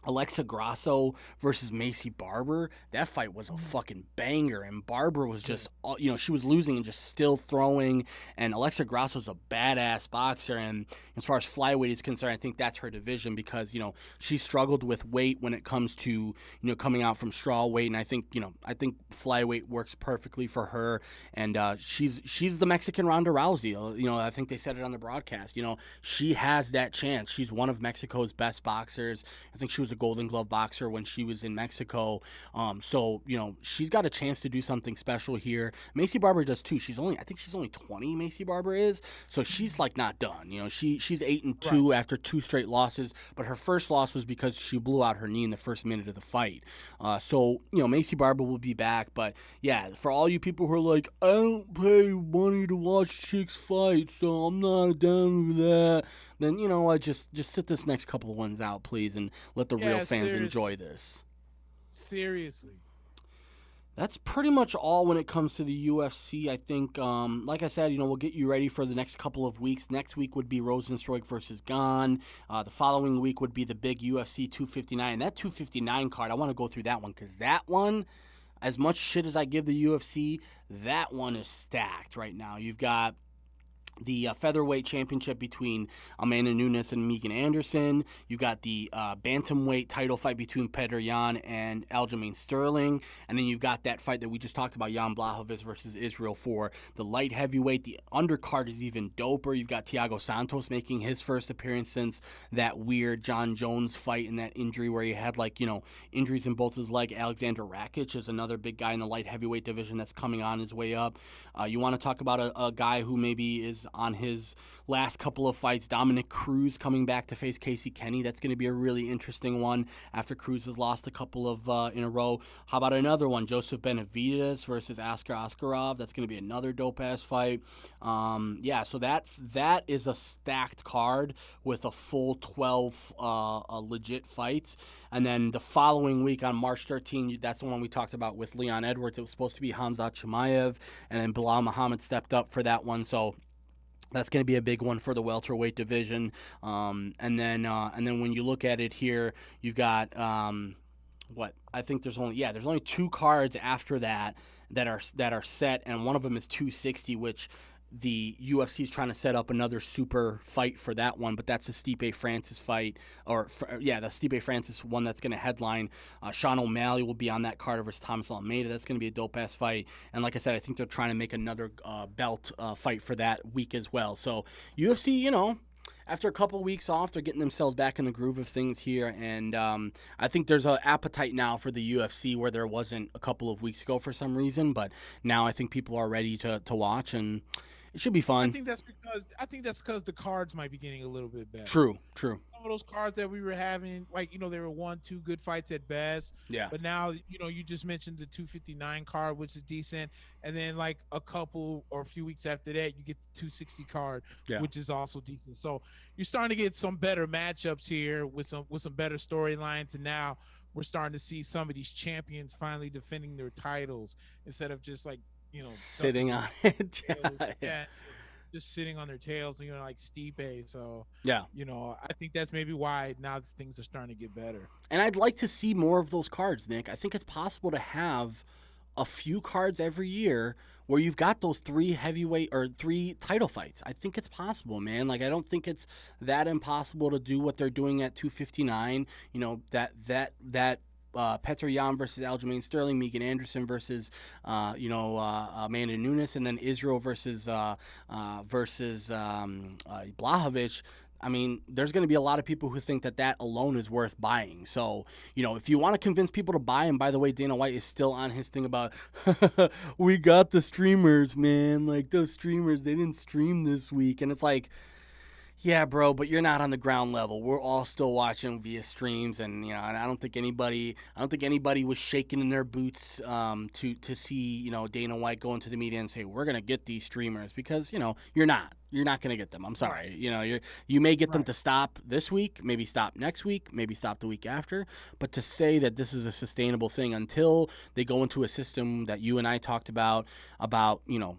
Speaker 2: Alexa Grasso versus Macy Barber. That fight was a fucking banger, and Barber was just, she was losing and just still throwing, and Alexa Grasso's a badass boxer, and as far as flyweight is concerned, I think that's her division because, she struggled with weight when it comes to, coming out from straw weight, and I think flyweight works perfectly for her, and she's the Mexican Ronda Rousey. I think they said it on the broadcast. She has that chance. She's one of Mexico's best boxers. I think she was a Golden Glove boxer when she was in Mexico. So, she's got a chance to do something special here. Macy Barber does too. I think she's only 20, Macy Barber is. So she's like not done. She's 8-2 after 2 straight losses, but her first loss was because she blew out her knee in the first minute of the fight. So, Macy Barber will be back. But yeah, for all you people who are like, I don't pay money to watch chicks fight, so I'm not down with that, then just sit this next couple of ones out, please, and let the real fans enjoy this.
Speaker 1: Seriously.
Speaker 2: That's pretty much all when it comes to the UFC. I think, like I said, we'll get you ready for the next couple of weeks. Next week would be Rosenstruik versus Gane. The following week would be the big UFC 259. And that 259 card, I want to go through that one because that one, as much shit as I give the UFC, that one is stacked right now. You've got the featherweight championship between Amanda Nunes and Megan Anderson. You've got the bantamweight title fight between Petr Yan and Aljamain Sterling. And then you've got that fight that we just talked about, Jan Blachowicz versus Israel for the light heavyweight. The undercard is even doper. You've got Thiago Santos making his first appearance since that weird John Jones fight and that injury where he had, like, injuries in both his leg. Alexander Rakic is another big guy in the light heavyweight division that's coming on his way up. You want to talk about a guy who maybe is on his last couple of fights, Dominic Cruz coming back to face Casey Kenny. That's going to be a really interesting one after Cruz has lost a couple of in a row. How about another one, Joseph Benavidez versus Askar Askarov? That's going to be another dope-ass fight. So that is a stacked card with a full 12 legit fights. And then the following week on March 13, that's the one we talked about with Leon Edwards. It was supposed to be Hamzat Chimaev, and then Bilal Muhammad stepped up for that one. So that's going to be a big one for the welterweight division. And then when you look at it here, you've got I think there's only 2 cards after that are set, and one of them is 260, which the UFC is trying to set up another super fight for that one, but that's a Stipe Francis fight, the Stipe Francis one that's going to headline. Sean O'Malley will be on that card versus Thomas Almeida. That's going to be a dope-ass fight, and like I said, I think they're trying to make another belt fight for that week as well. So UFC, after a couple weeks off, they're getting themselves back in the groove of things here, and I think there's an appetite now for the UFC where there wasn't a couple of weeks ago for some reason, but now I think people are ready to watch, and it should be fun.
Speaker 1: I think that's because the cards might be getting a little bit better.
Speaker 2: True.
Speaker 1: Some of those cards that we were having, they were 1-2 good fights at best.
Speaker 2: Yeah.
Speaker 1: But now, you just mentioned the 259 card, which is decent, and then like a couple or a few weeks after that, you get the 260 card, which is also decent. So you're starting to get some better matchups here with some better storylines, and now we're starting to see some of these champions finally defending their titles instead of just like,
Speaker 2: sitting on it.
Speaker 1: Just sitting on their tails, like Stipe. So
Speaker 2: yeah,
Speaker 1: I think that's maybe why now things are starting to get better.
Speaker 2: And I'd like to see more of those cards, Nick. I think it's possible to have a few cards every year where you've got those 3 heavyweight or 3 title fights. I think it's possible, man. Like, I don't think it's that impossible to do what they're doing at 259. That Petr Yan versus Aljamain Sterling, Megan Anderson versus Amanda Nunes, and then Israel versus Blachowicz. I mean, there's going to be a lot of people who think that alone is worth buying. So, if you want to convince people to buy, and by the way, Dana White is still on his thing about, we got the streamers, man. Like, those streamers, they didn't stream this week. And it's like, yeah, bro, but you're not on the ground level. We're all still watching via streams, and and I don't think anybody was shaking in their boots to see Dana White go into the media and say we're gonna get these streamers, because you're not. You're not going to get them. I'm sorry. You may get them to stop this week, maybe stop next week, maybe stop the week after. But to say that this is a sustainable thing until they go into a system that you and I talked about,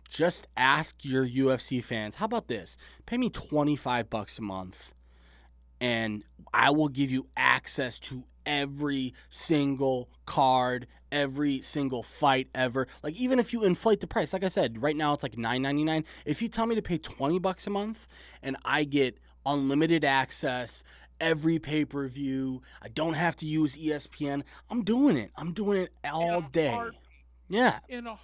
Speaker 2: just ask your UFC fans, how about this? Pay me $25 a month, and I will give you access to every single card, every single fight ever. Like, even if you inflate the price, like I said, right now it's like $9.99. If you tell me to pay $20 a month and I get unlimited access, every pay-per-view, I don't have to use ESPN, I'm doing it. I'm doing it all day. Yeah.
Speaker 1: In a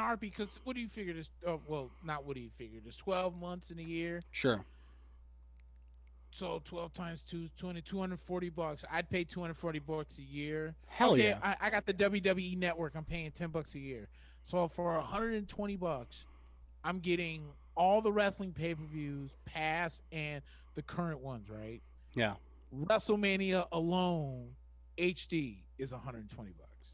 Speaker 1: heartbeat, because what do you figure this? Not what do you figure? There's 12 months in a year.
Speaker 2: Sure.
Speaker 1: So 12 times 2 is $240. I'd pay $240 a year.
Speaker 2: Hell yeah.
Speaker 1: I got the WWE Network. I'm paying $10 a year. So for $120, I'm getting all the wrestling pay-per-views, past and the current ones, right?
Speaker 2: Yeah.
Speaker 1: WrestleMania alone, HD is $120.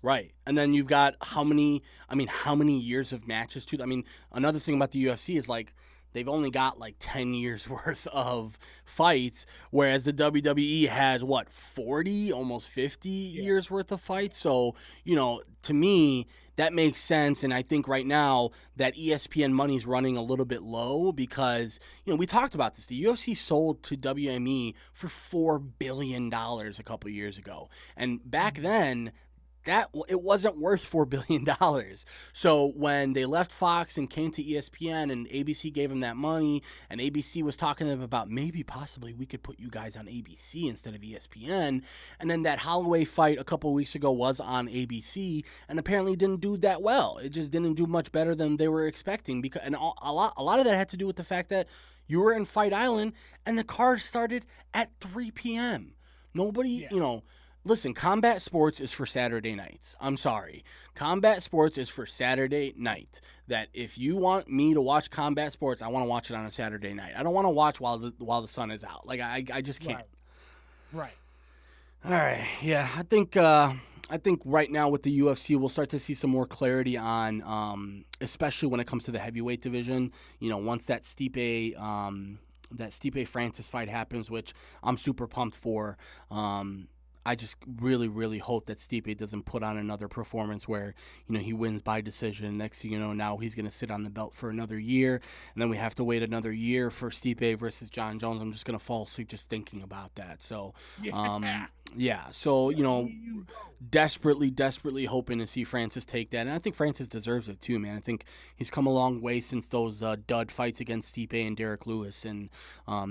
Speaker 2: Right. And then you've got how many years of matches too? I mean, another thing about the UFC is like they've only got like 10 years worth of fights, whereas the WWE has 40, almost 50 years worth of fights. So, to me, that makes sense. And I think right now that ESPN money's running a little bit low because, we talked about this. The UFC sold to WME for $4 billion a couple years ago. And back then, it wasn't worth $4 billion. So when they left Fox and came to ESPN and ABC gave them that money, and ABC was talking to them about maybe possibly we could put you guys on ABC instead of ESPN, and then that Holloway fight a couple of weeks ago was on ABC and apparently didn't do that well. It just didn't do much better than they were expecting, because a lot of that had to do with the fact that you were in Fight Island and the card started at 3 p.m. Nobody, listen, combat sports is for Saturday nights. I'm sorry. Combat sports is for Saturday night. That if you want me to watch combat sports, I want to watch it on a Saturday night. I don't want to watch while the sun is out. Like, I just can't.
Speaker 1: Right.
Speaker 2: All right. Yeah, I think right now with the UFC, we'll start to see some more clarity on, especially when it comes to the heavyweight division. Once that Stipe Francis fight happens, which I'm super pumped for. I just really, really hope that Stipe doesn't put on another performance where, he wins by decision. Next thing you know, now he's going to sit on the belt for another year, and then we have to wait another year for Stipe versus John Jones. I'm just going to fall asleep just thinking about that. So, so, desperately hoping to see Francis take that. And I think Francis deserves it too, man. I think he's come a long way since those dud fights against Stipe and Derek Lewis. And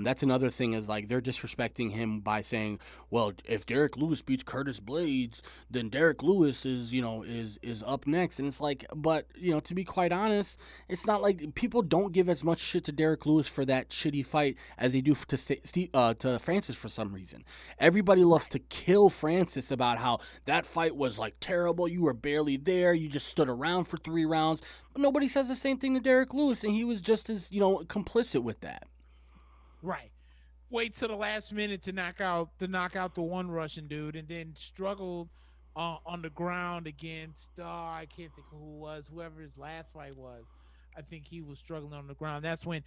Speaker 2: that's another thing, is like they're disrespecting him by saying, well, if Derek Lewis beats Curtis Blaydes, then Derek Lewis is up next. And it's like, but, to be quite honest, it's not like people don't give as much shit to Derek Lewis for that shitty fight as they do to Francis for some reason. Everybody loves to kill Francis about how that fight was like terrible. You were barely there. You just stood around for 3 rounds. But nobody says the same thing to Derek Lewis, and he was just as, complicit with that.
Speaker 1: Right. Wait till the last minute to knock out the one Russian dude, and then struggled on the ground against I can't think of who it was, whoever his last fight was. I think he was struggling on the ground. That's when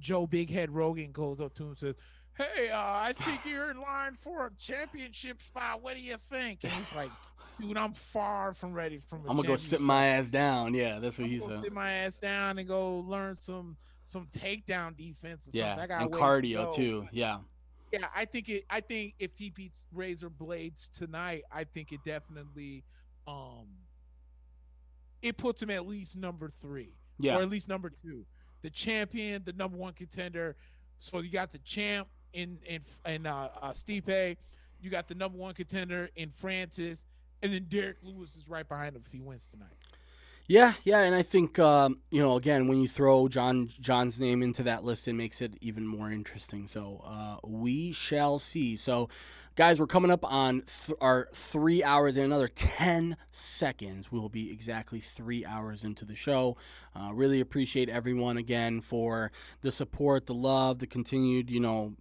Speaker 1: Joe Big Head Rogan goes up to him and says, hey, I think you're in line for a championship spot. What do you think? And he's like, dude, I'm far from ready from a
Speaker 2: I'm going to go sit my ass down. Yeah, that's what he said.
Speaker 1: Sit my ass down and go learn some takedown defense or something.
Speaker 2: And cardio too. Yeah.
Speaker 1: Yeah, I think if he beats Razor Blaydes tonight, I think it definitely it puts him at least number 3.
Speaker 2: Yeah.
Speaker 1: Or at least number 2. The champion, the number 1 contender. So you got the champ in Stipe, you got the number 1 contender in Francis, and then Derek Lewis is right behind him if he wins tonight.
Speaker 2: Yeah, and I think again, when you throw John's name into that list, it makes it even more interesting. So we shall see. So, guys, we're coming up on our 3 hours in another 10 seconds. We will be exactly 3 hours into the show. Really appreciate everyone again for the support, the love, the continued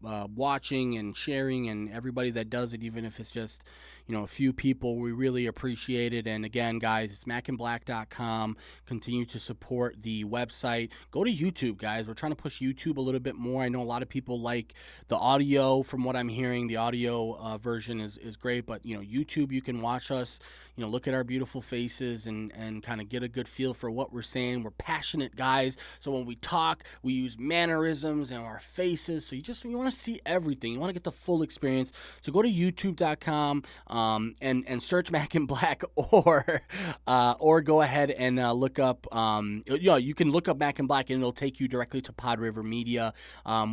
Speaker 2: watching and sharing, and everybody that does it, even if it's just a few people. We really appreciate it. And again, guys, it's mackandblack.com. Continue to support the website. Go to YouTube, guys. We're trying to push YouTube a little bit more. I know a lot of people like the audio. From what I'm hearing, the audio version is great, but YouTube, you can watch us, look at our beautiful faces and kind of get a good feel for what we're saying. We're passionate guys, so when we talk, we use mannerisms and our faces. So you want to see everything. You want to get the full experience. So go to youtube.com and search Mack and Black, or go ahead and look up you can look up Mack and Black, and it'll take you directly to PodRiver Media,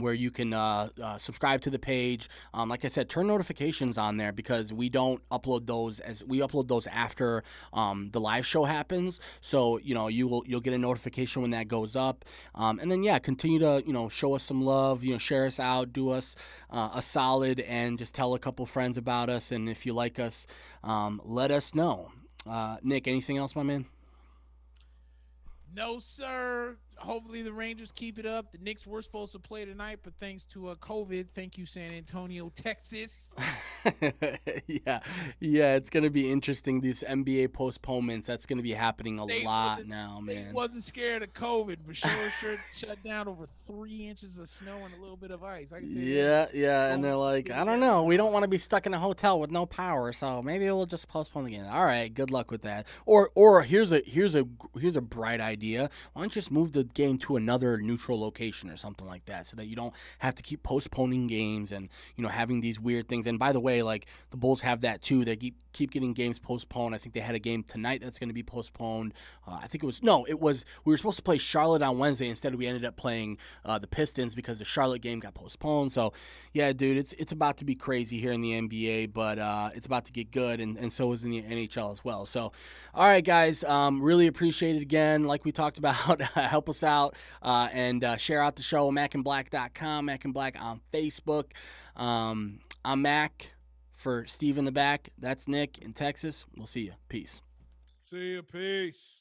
Speaker 2: where you can subscribe to the page. Like I said, turn notifications on there, because we don't upload those after the live show happens. So you'll get a notification when that goes up, and then continue to show us some love, share us out, do us a solid, and just tell a couple friends about us. And if you like us, let us know. Nick, anything else, my man?
Speaker 1: No, sir. Hopefully the Rangers keep it up. The Knicks were supposed to play tonight, but thanks to COVID, thank you, San Antonio, Texas.
Speaker 2: Yeah, it's going to be interesting, these NBA postponements. That's going to be happening a lot now, man.
Speaker 1: Wasn't scared of COVID, but sure shut down over 3 inches of snow and a little bit of ice. I can tell you that.
Speaker 2: And they're like, I don't know. We don't want to be stuck in a hotel with no power, so maybe we'll just postpone the game. All right, good luck with that. Or here's a bright idea. Why don't you just move the game to another neutral location or something like that, so that you don't have to keep postponing games and, you know, having these weird things. And by the way, like, the Bulls have that too. They keep getting games postponed. I think they had a game tonight that's going to be postponed. We were supposed to play Charlotte on Wednesday. Instead, we ended up playing the Pistons because the Charlotte game got postponed. So, yeah, dude, it's about to be crazy here in the NBA, but it's about to get good, and so is in the NHL as well. So, all right, guys, really appreciate it again. Like we talked about, help us out and share out the show, mackandblack.com, Mack and Black on Facebook. I'm Mack for Steve in the back. That's Nick in Texas. We'll see you. Peace.
Speaker 1: See you. Peace.